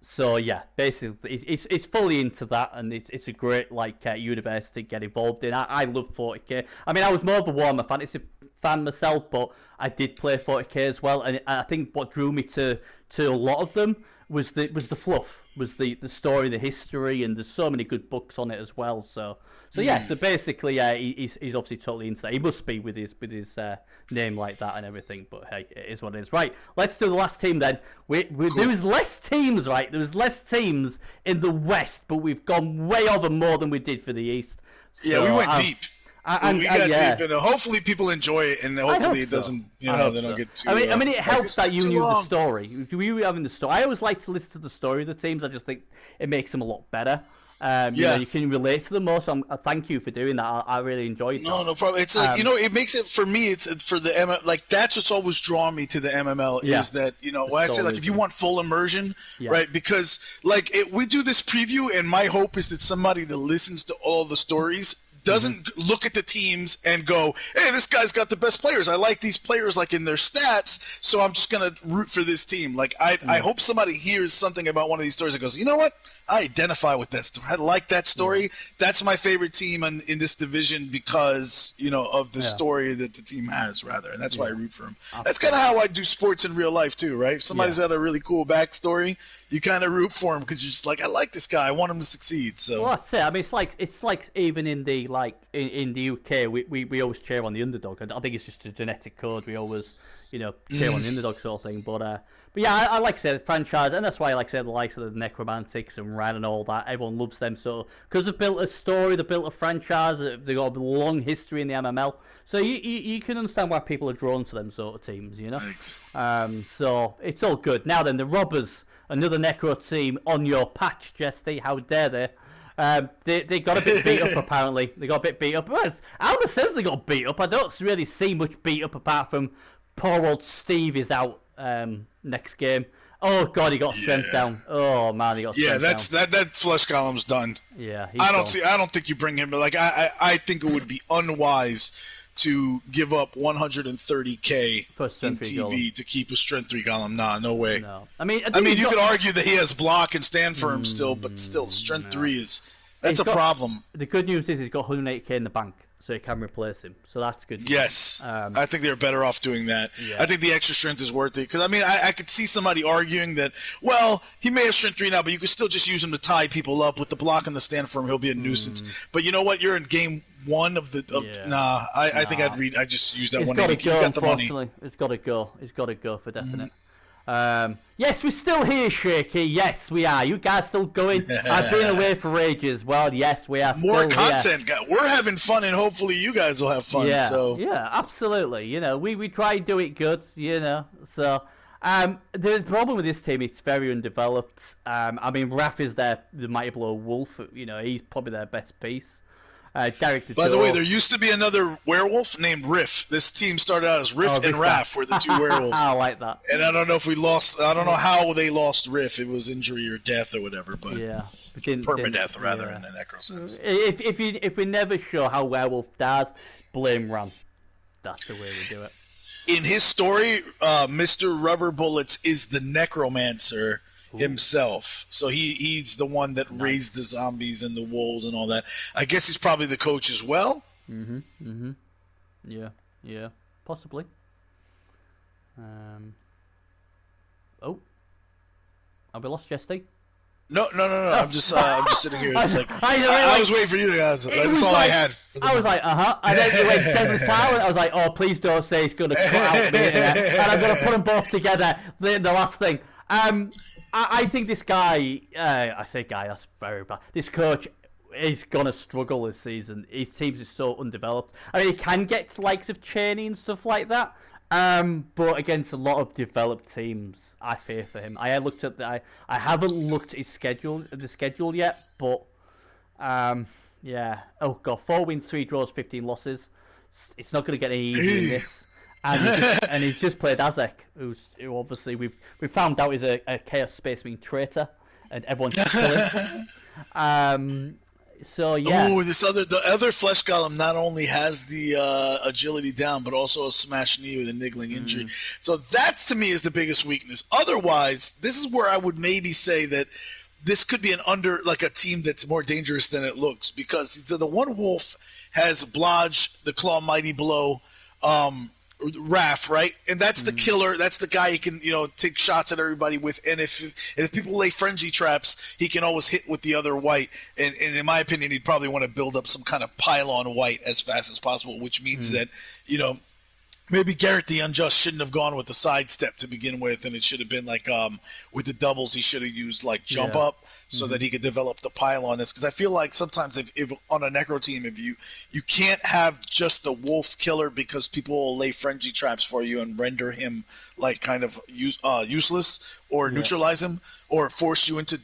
So yeah, basically it's fully into that, and it's a great universe to get involved in. I love 40k. I mean, I was more of a Warhammer Fantasy fan myself, but I did play 40k as well, and I think what drew me to a lot of them was the fluff, was the story, the history, and there's so many good books on it as well. So yeah, so basically, he's obviously totally into that. He must be with his name like that and everything. But hey, it is what it is. Right, let's do the last team then. Cool. There was less teams, right? There was less teams in the West, but we've gone way over more than we did for the East. So, we went deep. We got deep, and hopefully people enjoy it, and hopefully it doesn't, they don't get too. I mean, it helps that you knew the story. We were having the story. I always like to listen to the story of the teams. I just think it makes them a lot better. You can relate to them more. So thank you for doing that. I really enjoyed that. No problem. It's like it makes it for me. It's for the like that's what's always drawn me to the MML is that when I say like if you want full immersion, right? Because like we do this preview, and my hope is that somebody that listens to all the stories doesn't look at the teams and go, hey, this guy's got the best players. I like these players like in their stats, so I'm just going to root for this team. Like I hope somebody hears something about one of these stories and goes, you know what? I identify with that story. I like that story. Yeah. That's my favorite team in this division because, of the story that the team has, rather. And that's why I root for them. Absolutely. That's kind of how I do sports in real life, too, right? If somebody's got a really cool backstory, you kind of root for him because you're just like, I like this guy. I want him to succeed. So. Well, that's it. I mean, it's like even in the in the UK, we always cheer on the underdog. I think it's just a genetic code. We always cheer on the underdog sort of thing. But yeah, I like to say the franchise, and that's why I like to say the likes of the Necromantics and Ran and all that. Everyone loves them so because they've built a story, they've built a franchise, they've got a long history in the MML. So you can understand why people are drawn to them sort of teams, Thanks. So it's all good. Now then, the Robbers, another Necro team on your patch, Jesty. How dare they? They got a bit beat up apparently. They got a bit beat up. Well, Alma says they got beat up. I don't really see much beat up apart from poor old Steve is out next game. Oh god, he got strength down. Oh man, he got strength down. That flesh column's done. Yeah, I don't think you bring him. Like I think it would be unwise to give up 130k in TV to keep a strength 3 golem. Nah, no way. No. I mean, you could argue that he has block and stand for him still, but still, strength 3 that's a problem. The good news is he's got 108k in the bank, so he can replace him. So that's good news. Yes, I think they're better off doing that. Yeah. I think the extra strength is worth it because I mean, I could see somebody arguing that, well, he may have strength 3 now, but you could still just use him to tie people up with the block and the stand for him. He'll be a nuisance. But you know what? You're in game 1 of the. I think I just use that one. It's got to go. Unfortunately, it's got to go. It's got to go for definite. Yes, we're still here, Shaky. Yes, we are. You guys still going? I've been away for ages. Well, yes, we are. More still content. Here. We're having fun, and hopefully you guys will have fun. Yeah, so. Yeah, absolutely. We try and do it good. So. The problem with this team, it's very undeveloped. I mean, Raph is the mighty blow wolf. He's probably their best piece. Derek By the way, there used to be another werewolf named Riff. This team started out as Riff and Raph were the 2 werewolves. I like that. And I don't know if we lost. I don't know how they lost Riff. It was injury or death or whatever. But permadeath rather in the necro sense. If we never show how werewolf dies, blame Ram. That's the way we do it. in his story, Mr. Rubber Bullets is the necromancer himself. So he's the one that raised the zombies and the wolves and all that. I guess he's probably the coach as well. Yeah, possibly. Oh, have we lost Jesty? No. I'm just sitting here. I was waiting for you to answer. That's all I had. I was like, and then you went deadly silent. I was like, oh, please don't say he's going to cut out the internet, and I'm going to put them both together. The last thing. I think this guy. I say guy. That's very bad. This coach is going to struggle this season. His teams is so undeveloped. I mean, he can get likes of Cheney and stuff like that. But against a lot of developed teams, I fear for him. I looked at I haven't looked at the schedule yet, but yeah. Oh god, 4 wins, 3 draws, 15 losses. It's not going to get any easier than this. And he's just played Azek, who obviously we've found out is a Chaos Space Marine traitor, and everyone's killing. So yeah. Oh, the other flesh golem not only has the agility down, but also a smashed knee with a niggling injury. So that to me is the biggest weakness. Otherwise, this is where I would maybe say that this could be a team that's more dangerous than it looks, because the one wolf has Blodge, the Claw Mighty Blow, Raph, right? And that's the killer. That's the guy he can, take shots at everybody with. And if people lay frenzy traps, he can always hit with the other white. And in my opinion, he'd probably want to build up some kind of pylon white as fast as possible, which means that, maybe Garrett the Unjust shouldn't have gone with the sidestep to begin with, and it should have been like with the doubles, he should have used like jump up so that he could develop the pylon. Because I feel like sometimes if on a necro team, if you can't have just the wolf killer because people will lay frenzy traps for you and render him like kind of useless or neutralize him or force you into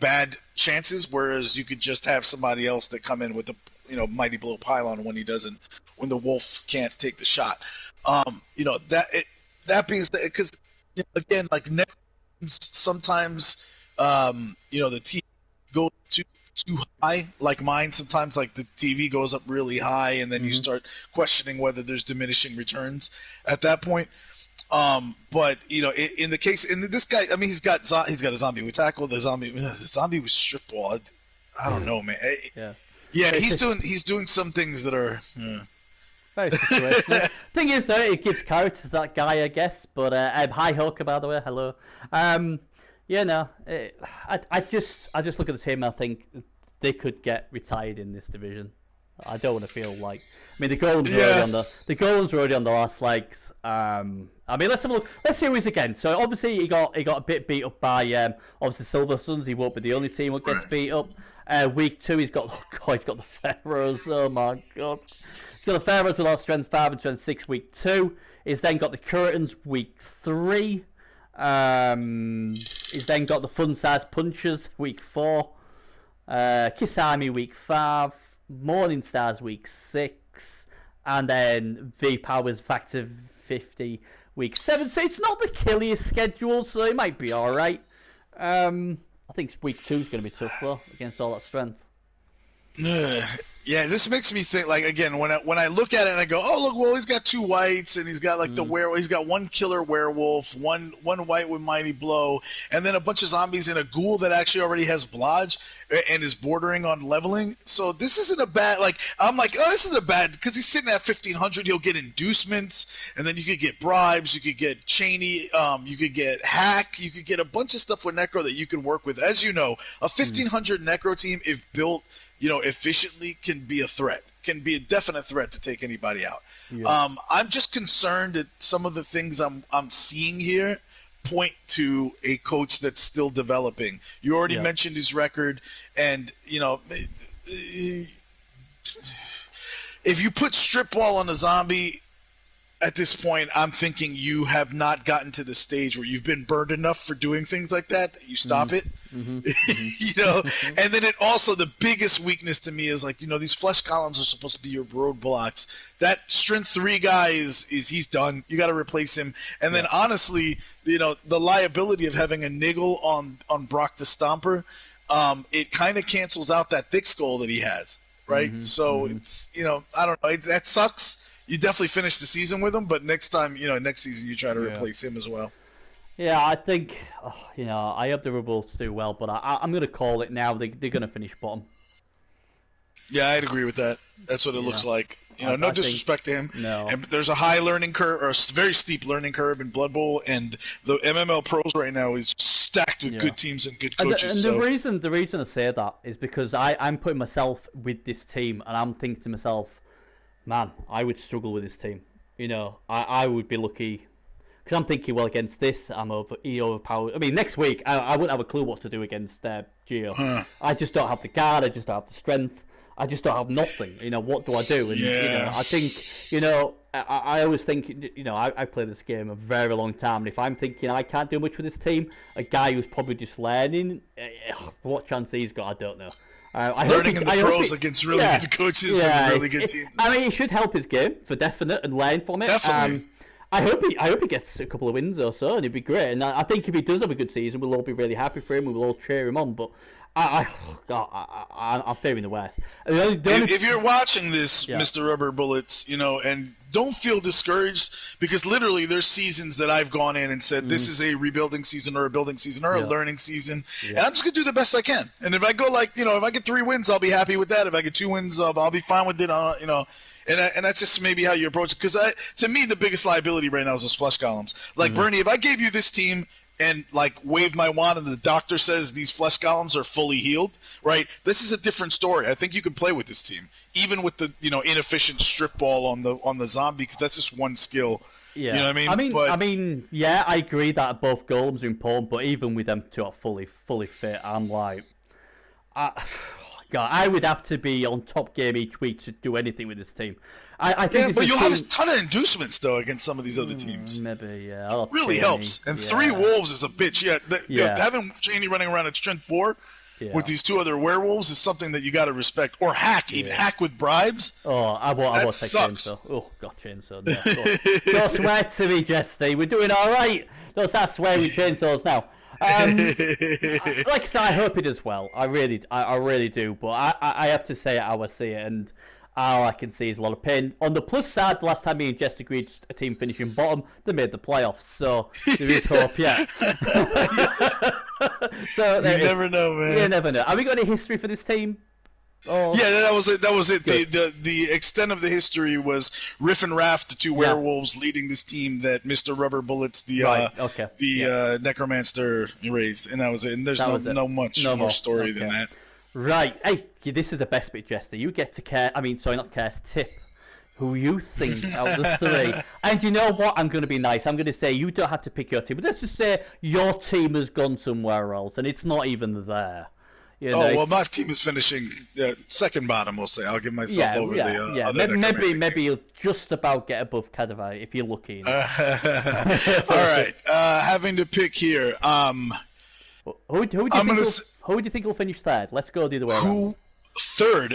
bad chances, whereas you could just have somebody else that come in with the Mighty Blow pylon when the wolf can't take the shot. That being said, because again, like sometimes the TV goes too high, like mine. Sometimes like the TV goes up really high, and then you start questioning whether there's diminishing returns at that point. But in this guy, I mean, he's got a zombie. We tackled the zombie. The zombie was strip ball. I don't know, man. Yeah, he's doing some things that are. Very situational. Thing is, though, it gives character to that guy, I guess. But hi, Hawker, by the way, hello. I just look at the team and I think they could get retired in this division. I don't want to feel like. I mean, the golems are already on the last legs. I mean, let's have a look. Let's see who he's against. So obviously he got a bit beat up by obviously Silver Suns. He won't be the only team that gets beat up. Week 2, he's got the Pharaohs. Oh my god. He's got the Pharaohs with all strength 5 and strength 6 week 2. He's then got the Curitans week 3. He's then got the Fun Size Punchers week 4. Kiss Army week 5. Morning Stars week 6. And then V Powers Factor 50 week 7. So it's not the killiest schedule, so it might be alright. I think week 2 is going to be tough though, against all that strength. Yeah, this makes me think, like, again, when I look at it and I go, oh, look, well, he's got 2 whites, and he's got, like, the werewolf. He's got 1 killer werewolf, one white with Mighty Blow, and then a bunch of zombies and a ghoul that actually already has Blodge and is bordering on leveling. So this isn't a bad, like, I'm like, oh, this isn't a bad, because he's sitting at 1,500, he'll get inducements, and then you could get bribes, you could get Cheney, you could get Hack, you could get a bunch of stuff with Necro that you can work with. As you know, a 1,500 Necro team, if built efficiently, can be a threat, can be a definite threat to take anybody out. Yeah. I'm just concerned that some of the things I'm seeing here point to a coach that's still developing. You already mentioned his record, and if you put strip ball on a zombie at this point, I'm thinking you have not gotten to the stage where you've been burned enough for doing things like that you stop it. And then it also, the biggest weakness to me is, like, these flesh columns are supposed to be your roadblocks. That strength 3 guy is he's done. You got to replace him. And then honestly, the liability of having a niggle on Brock the Stomper, it kind of cancels out that thick skull that he has, right? So it's, I don't know, that sucks. you definitely finish the season with him. But next time, next season you try to replace him as well. Yeah, I think, I hope the Rebels do well, but I'm going to call it now. They're going to finish bottom. Yeah, I'd agree with that. That's what it looks like. No disrespect to him. No. And there's a high learning curve, or a very steep learning curve in Blood Bowl, and the MML Pros right now is stacked with good teams and good coaches. And the reason I say that is because I'm putting myself with this team, and I'm thinking to myself, man, I would struggle with this team. I would be lucky. Because I'm thinking, well, against this, I'm overpowered. I mean, next week, I wouldn't have a clue what to do against Gio. I just don't have the guard. I just don't have the strength. I just don't have nothing. What do I do? And I think, I always think, I played this game a very long time, and if I'm thinking I can't do much with this team, a guy who's probably just learning, what chance he's got, I don't know. Learning in the pros against really good coaches and really good teams. I mean, it should help his game for definite and learn from it. Definitely. I hope he gets a couple of wins or so, and it'd be great. And I think if he does have a good season, we'll all be really happy for him. We'll all cheer him on. But I'm fearing the worst. If you're watching this, Mr. Rubber Bullets, and don't feel discouraged, because literally there's seasons that I've gone in and said this is a rebuilding season or a building season or a learning season, and I'm just gonna do the best I can. And if I go if I get 3 wins, I'll be happy with that. If I get 2 wins, I'll be fine with it. And that's just maybe how you approach it. Because to me, the biggest liability right now is those flesh columns. Like, Bernie, if I gave you this team and, waved my wand and the doctor says these flesh columns are fully healed, right, this is a different story. I think you can play with this team, even with the, inefficient strip ball on the zombie, because that's just one skill. Yeah. You know what I mean? I agree that both golems are important, but even with them two fully fit, I'm like... God, I would have to be on top game each week to do anything with this team. I think but you'll have a ton of inducements though against some of these other teams. Maybe, really helps. And 3 wolves is a bitch. Having Cheney running around at strength 4 with these 2 other werewolves is something that you got to respect. Or hack, even hack with bribes. Oh, I won't take Chainsaw. Oh, God, Chainsaw. No. Don't swear to me, Jesty. We're doing all right. Don't start swearing with chainsaws now. Like I said, I hope he does well. I really do. But I have to say how I see it, and all I can see is a lot of pain. On the plus side, the last time me and Jess agreed a team finishing bottom, they made the playoffs. So there is hope, yeah. So you never know, man. You never know. Have we got any history for this team? Oh. Yeah, that was it. The extent of the history was Riff and Raft, the 2 werewolves leading this team that Mr. Rubber Bullets, the necromancer, erased, and that was it. And there's no more story than that. Right. Hey, this is the best bit, Jester. You get to tip who you think out of the 3. And you know what? I'm going to be nice. I'm going to say you don't have to pick your team, but let's just say your team has gone somewhere else, and it's not even there. My team is finishing second bottom, we'll say. I'll give myself over the other maybe you'll just about get above Kadavai if you're lucky. All right. Having to pick here. Who do you think will finish third? Let's go the other way around. Third?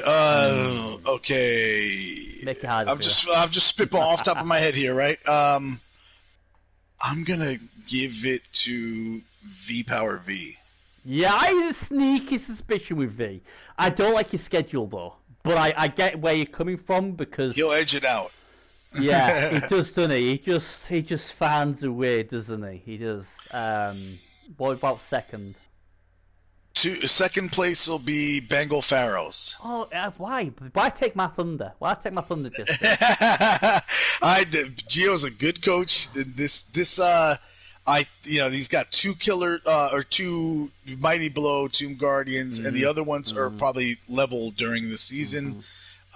Okay. Make it hard. I'm just spitballing off the top of my head here, right? I'm going to give it to V-Power V. Yeah, I have a sneaky suspicion with V. I don't like his schedule, though. But I get where you're coming from, because... He'll edge it out. Yeah, he does, doesn't he? He just finds a way, doesn't he? He does. What about second? Second place will be Bengal Pharaohs. Oh, why? Why take my thunder? Why take my thunder just Gio's a good coach. He's got 2 killer or 2 Mighty Blow Tomb Guardians, and the other ones are probably level during the season.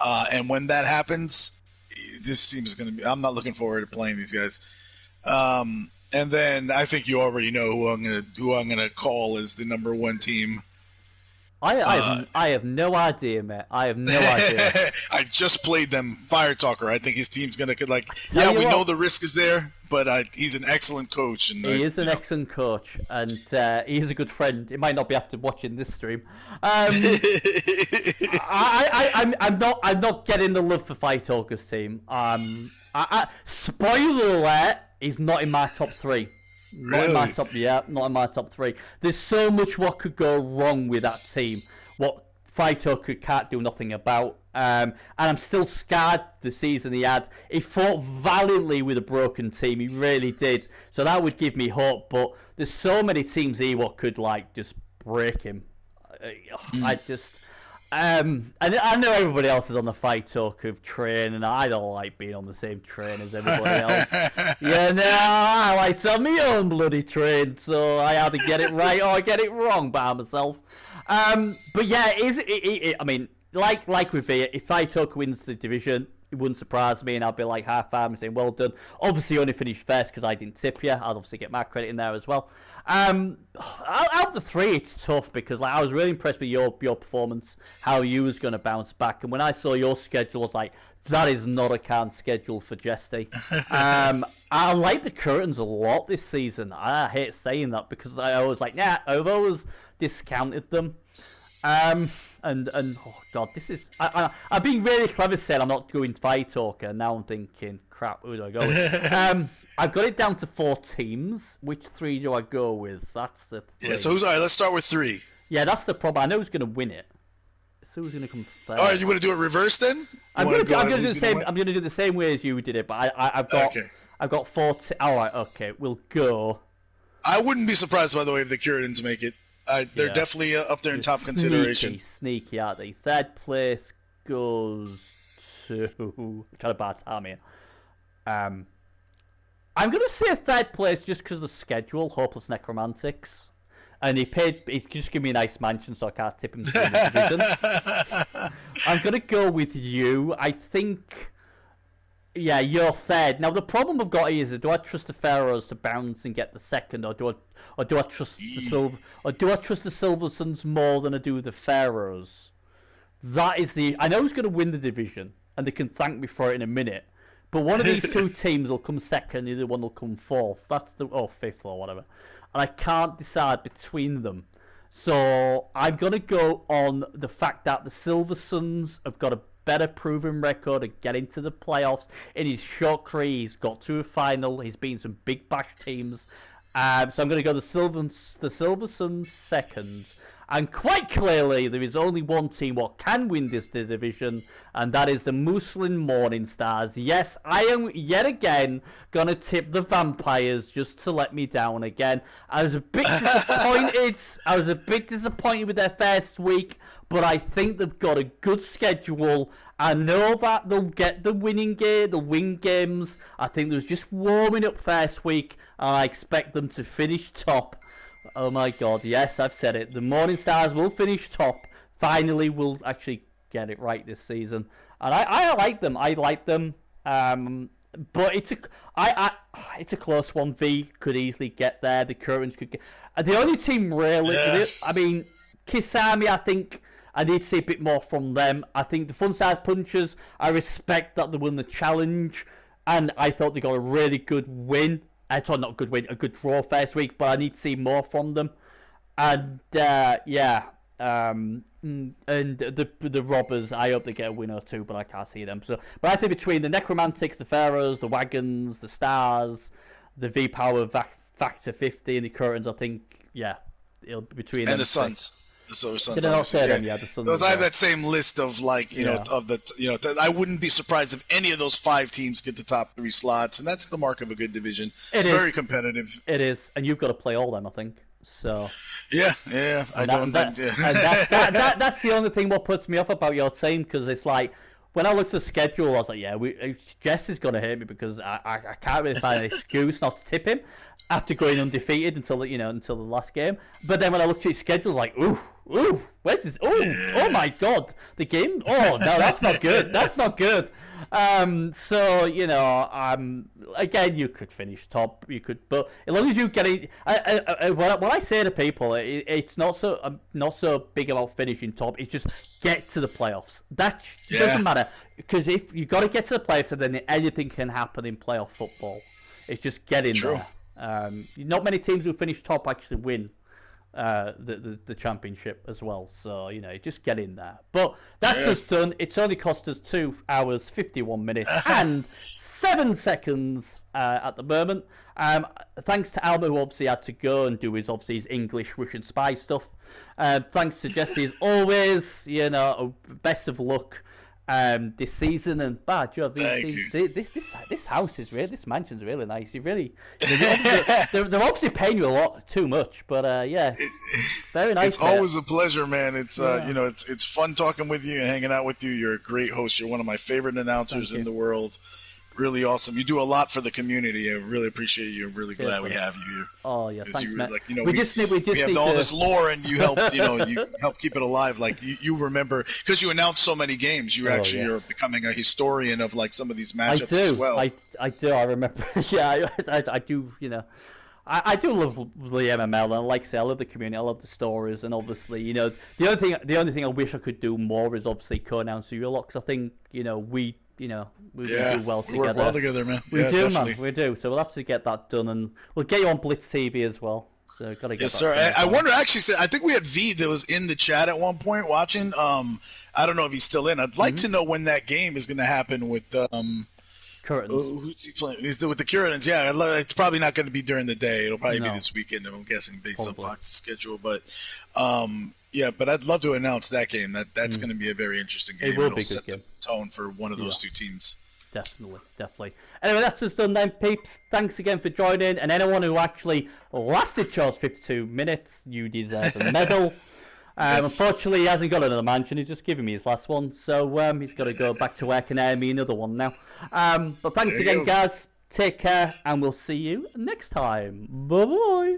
And when that happens, this team is going to be. I'm not looking forward to playing these guys. And then I think you already know who I'm gonna call as the number 1 team. I have no idea, mate. I have no idea. I just played them. Fire Talker. I think his team's gonna we know the risk is there, but he's an excellent coach. And he is an excellent coach, and he is a good friend. It might not be after watching this stream. I'm not getting the love for Fire Talker's team. Spoiler alert: he's not in my top 3. Not in my top 3. There's so much what could go wrong with that team. What Faitoku can't do nothing about. And I'm still scarred the season he had. He fought valiantly with a broken team. He really did. So that would give me hope. But there's so many teams here what could like just break him. I just. I know everybody else is on the Faitoku train, and I don't like being on the same train as everybody else. Yeah, no, I like to have my own bloody train, so I either get it right or I get it wrong by myself. But yeah, I mean, like with Via, if Faitoku wins the division, it wouldn't surprise me, and I'll be like half-armed saying, well done. Obviously, you only finished first because I didn't tip you. I'll obviously get my credit in there as well. Out of the three, it's tough because like I was really impressed with your performance, how you was going to bounce back. And when I saw your schedule, I was like, that is not a can schedule for Jesty. I like the Curtains a lot this season. I hate saying that because I was like, yeah, I've always discounted them. And oh god, this is I've been really clever saying I'm not going to Faitoku, and now I'm thinking, crap, who do I go with? I've got it down to 4 teams. Which 3 do I go with? That's the thing. Yeah. So all right, let's start with 3. Yeah, that's the problem. I know who's going to win it. So who's going to come third? All right, you want to do it reverse then? I'm going to do the same. I'm going to do the same way as you did it, but I've got 4. All right, okay, we'll go. I wouldn't be surprised, by the way, if the Curitans make it. They're definitely up there in top consideration. Sneaky, aren't they? Third place goes to... I'm trying to bar time here. I'm going to say third place just because of the schedule, Hopeless Necromantics. And he's just giving me a nice mansion, so I can't tip him to the division. I'm going to go with you. I think... Yeah, you're third. Now the problem I've got here is, do I trust the Pharaohs to bounce and get the second, or do I trust the Silver Suns more than I do the Pharaohs? That is the. I know who's going to win the division, and they can thank me for it in a minute. But one of these 2 teams will come second, the other one will come fourth. That's fifth or whatever, and I can't decide between them. So I'm going to go on the fact that the Silver Suns have got a better proven record of getting to the playoffs. In his short career, he's got to a final. He's beaten some big bash teams. So I'm going to go the Silver Suns second. And quite clearly, there is only one team what can win this division, and that is the Muslin Morning Stars. Yes, I am yet again going to tip the Vampires just to let me down again. I was a bit disappointed with their first week, but I think they've got a good schedule. I know that they'll get the win games. I think they was just warming up first week, and I expect them to finish top. Oh my god, yes, I've said it. The Morning Stars will finish top. Finally, we'll actually get it right this season. And I like them. I like them. But it's a close one. V could easily get there. The Curtains could get... The only team really... Yeah. I mean, Kisami, I think... I need to see a bit more from them. I think the Funside Punchers, I respect that they won the challenge. And I thought they got a really good win. Sorry, not a good win, a good draw first week, but I need to see more from them. And and the Robbers, I hope they get a win or 2, but I can't see them. But I think between the Necromantics, the Pharaohs, the Wagons, the Stars, the V-Power Factor 50, and the Curtains, I think, it'll be between them. And the Suns. The Silver Suns. Did I not say them? Yeah, the Suns. Those I have that same list of I wouldn't be surprised if any of those 5 teams get the top 3 slots, and that's the mark of a good division. It's very competitive. It is, and you've got to play all them, I think. So. Yeah, that's the only thing what puts me off about your team, because it's like when I looked at the schedule, I was like, Jess is going to hate me because I can't really find an excuse not to tip him after going undefeated until the last game. But then when I looked at his schedule, I was like, ooh, where's this? Oh my God, the game. Oh no, that's not good. That's not good. So again, you could finish top. You could, but as long as you get it. What I say to people, it's not so big about finishing top. It's just get to the playoffs. That doesn't matter, because if you got to get to the playoffs, then anything can happen in playoff football. It's just get in there. Not many teams who finish top actually win the championship as well. So just get in there. But that's just done. It's only cost us 2 hours 51 minutes and 7 seconds at the moment. Thanks to Alba, who obviously had to go and do his English Russian spy stuff. Thanks to Jesse as always. You know, best of luck this season. And Joe, this house is really, this mansion's really nice. You really, they're obviously paying you a lot too much, but yeah, very nice. It's always a pleasure, man. It's you know, it's fun talking with you and hanging out with you. You're a great host. You're one of my favorite announcers in the world. Really awesome. You do a lot for the community. I really appreciate you. I'm really glad we have you here. Oh yeah, thanks, man. Like, you know, we have all this lore, and you help. You know, you help keep it alive. Like you remember, because you announce so many games. You you're becoming a historian of like some of these matchups as well. I do. I remember. Yeah, I do. You know, I do love the MML, and like I say, I love the community. I love the stories, and obviously, you know, the only thing I wish I could do more is obviously co-announce you a lot, because I think, you know, we do well together. We work well together, man. We do, definitely. Man. We do. So we'll have to get that done, and we'll get you on Blitz TV as well. So gotta get yes, sir. I wonder. Actually, I think we had V that was in the chat at one point watching. I don't know if he's still in. I'd like to know when that game is going to happen with Curtains. Who's he playing? He's with the Curtains. Yeah, it's probably not going to be during the day. It'll probably be this weekend. I'm guessing based on Fox's schedule, but. Yeah, but I'd love to announce that game. That's going to be a very interesting game. It'll be set a good game. The tone for one of those two teams. Definitely. Anyway, that's us done then, peeps. Thanks again for joining. And anyone who actually lasted Charles 52 minutes, you deserve a medal. Unfortunately, he hasn't got another mansion. He's just given me his last one. So he's got to go back to work and earn me another one now. But thanks again, guys. Take care, and we'll see you next time. Bye-bye.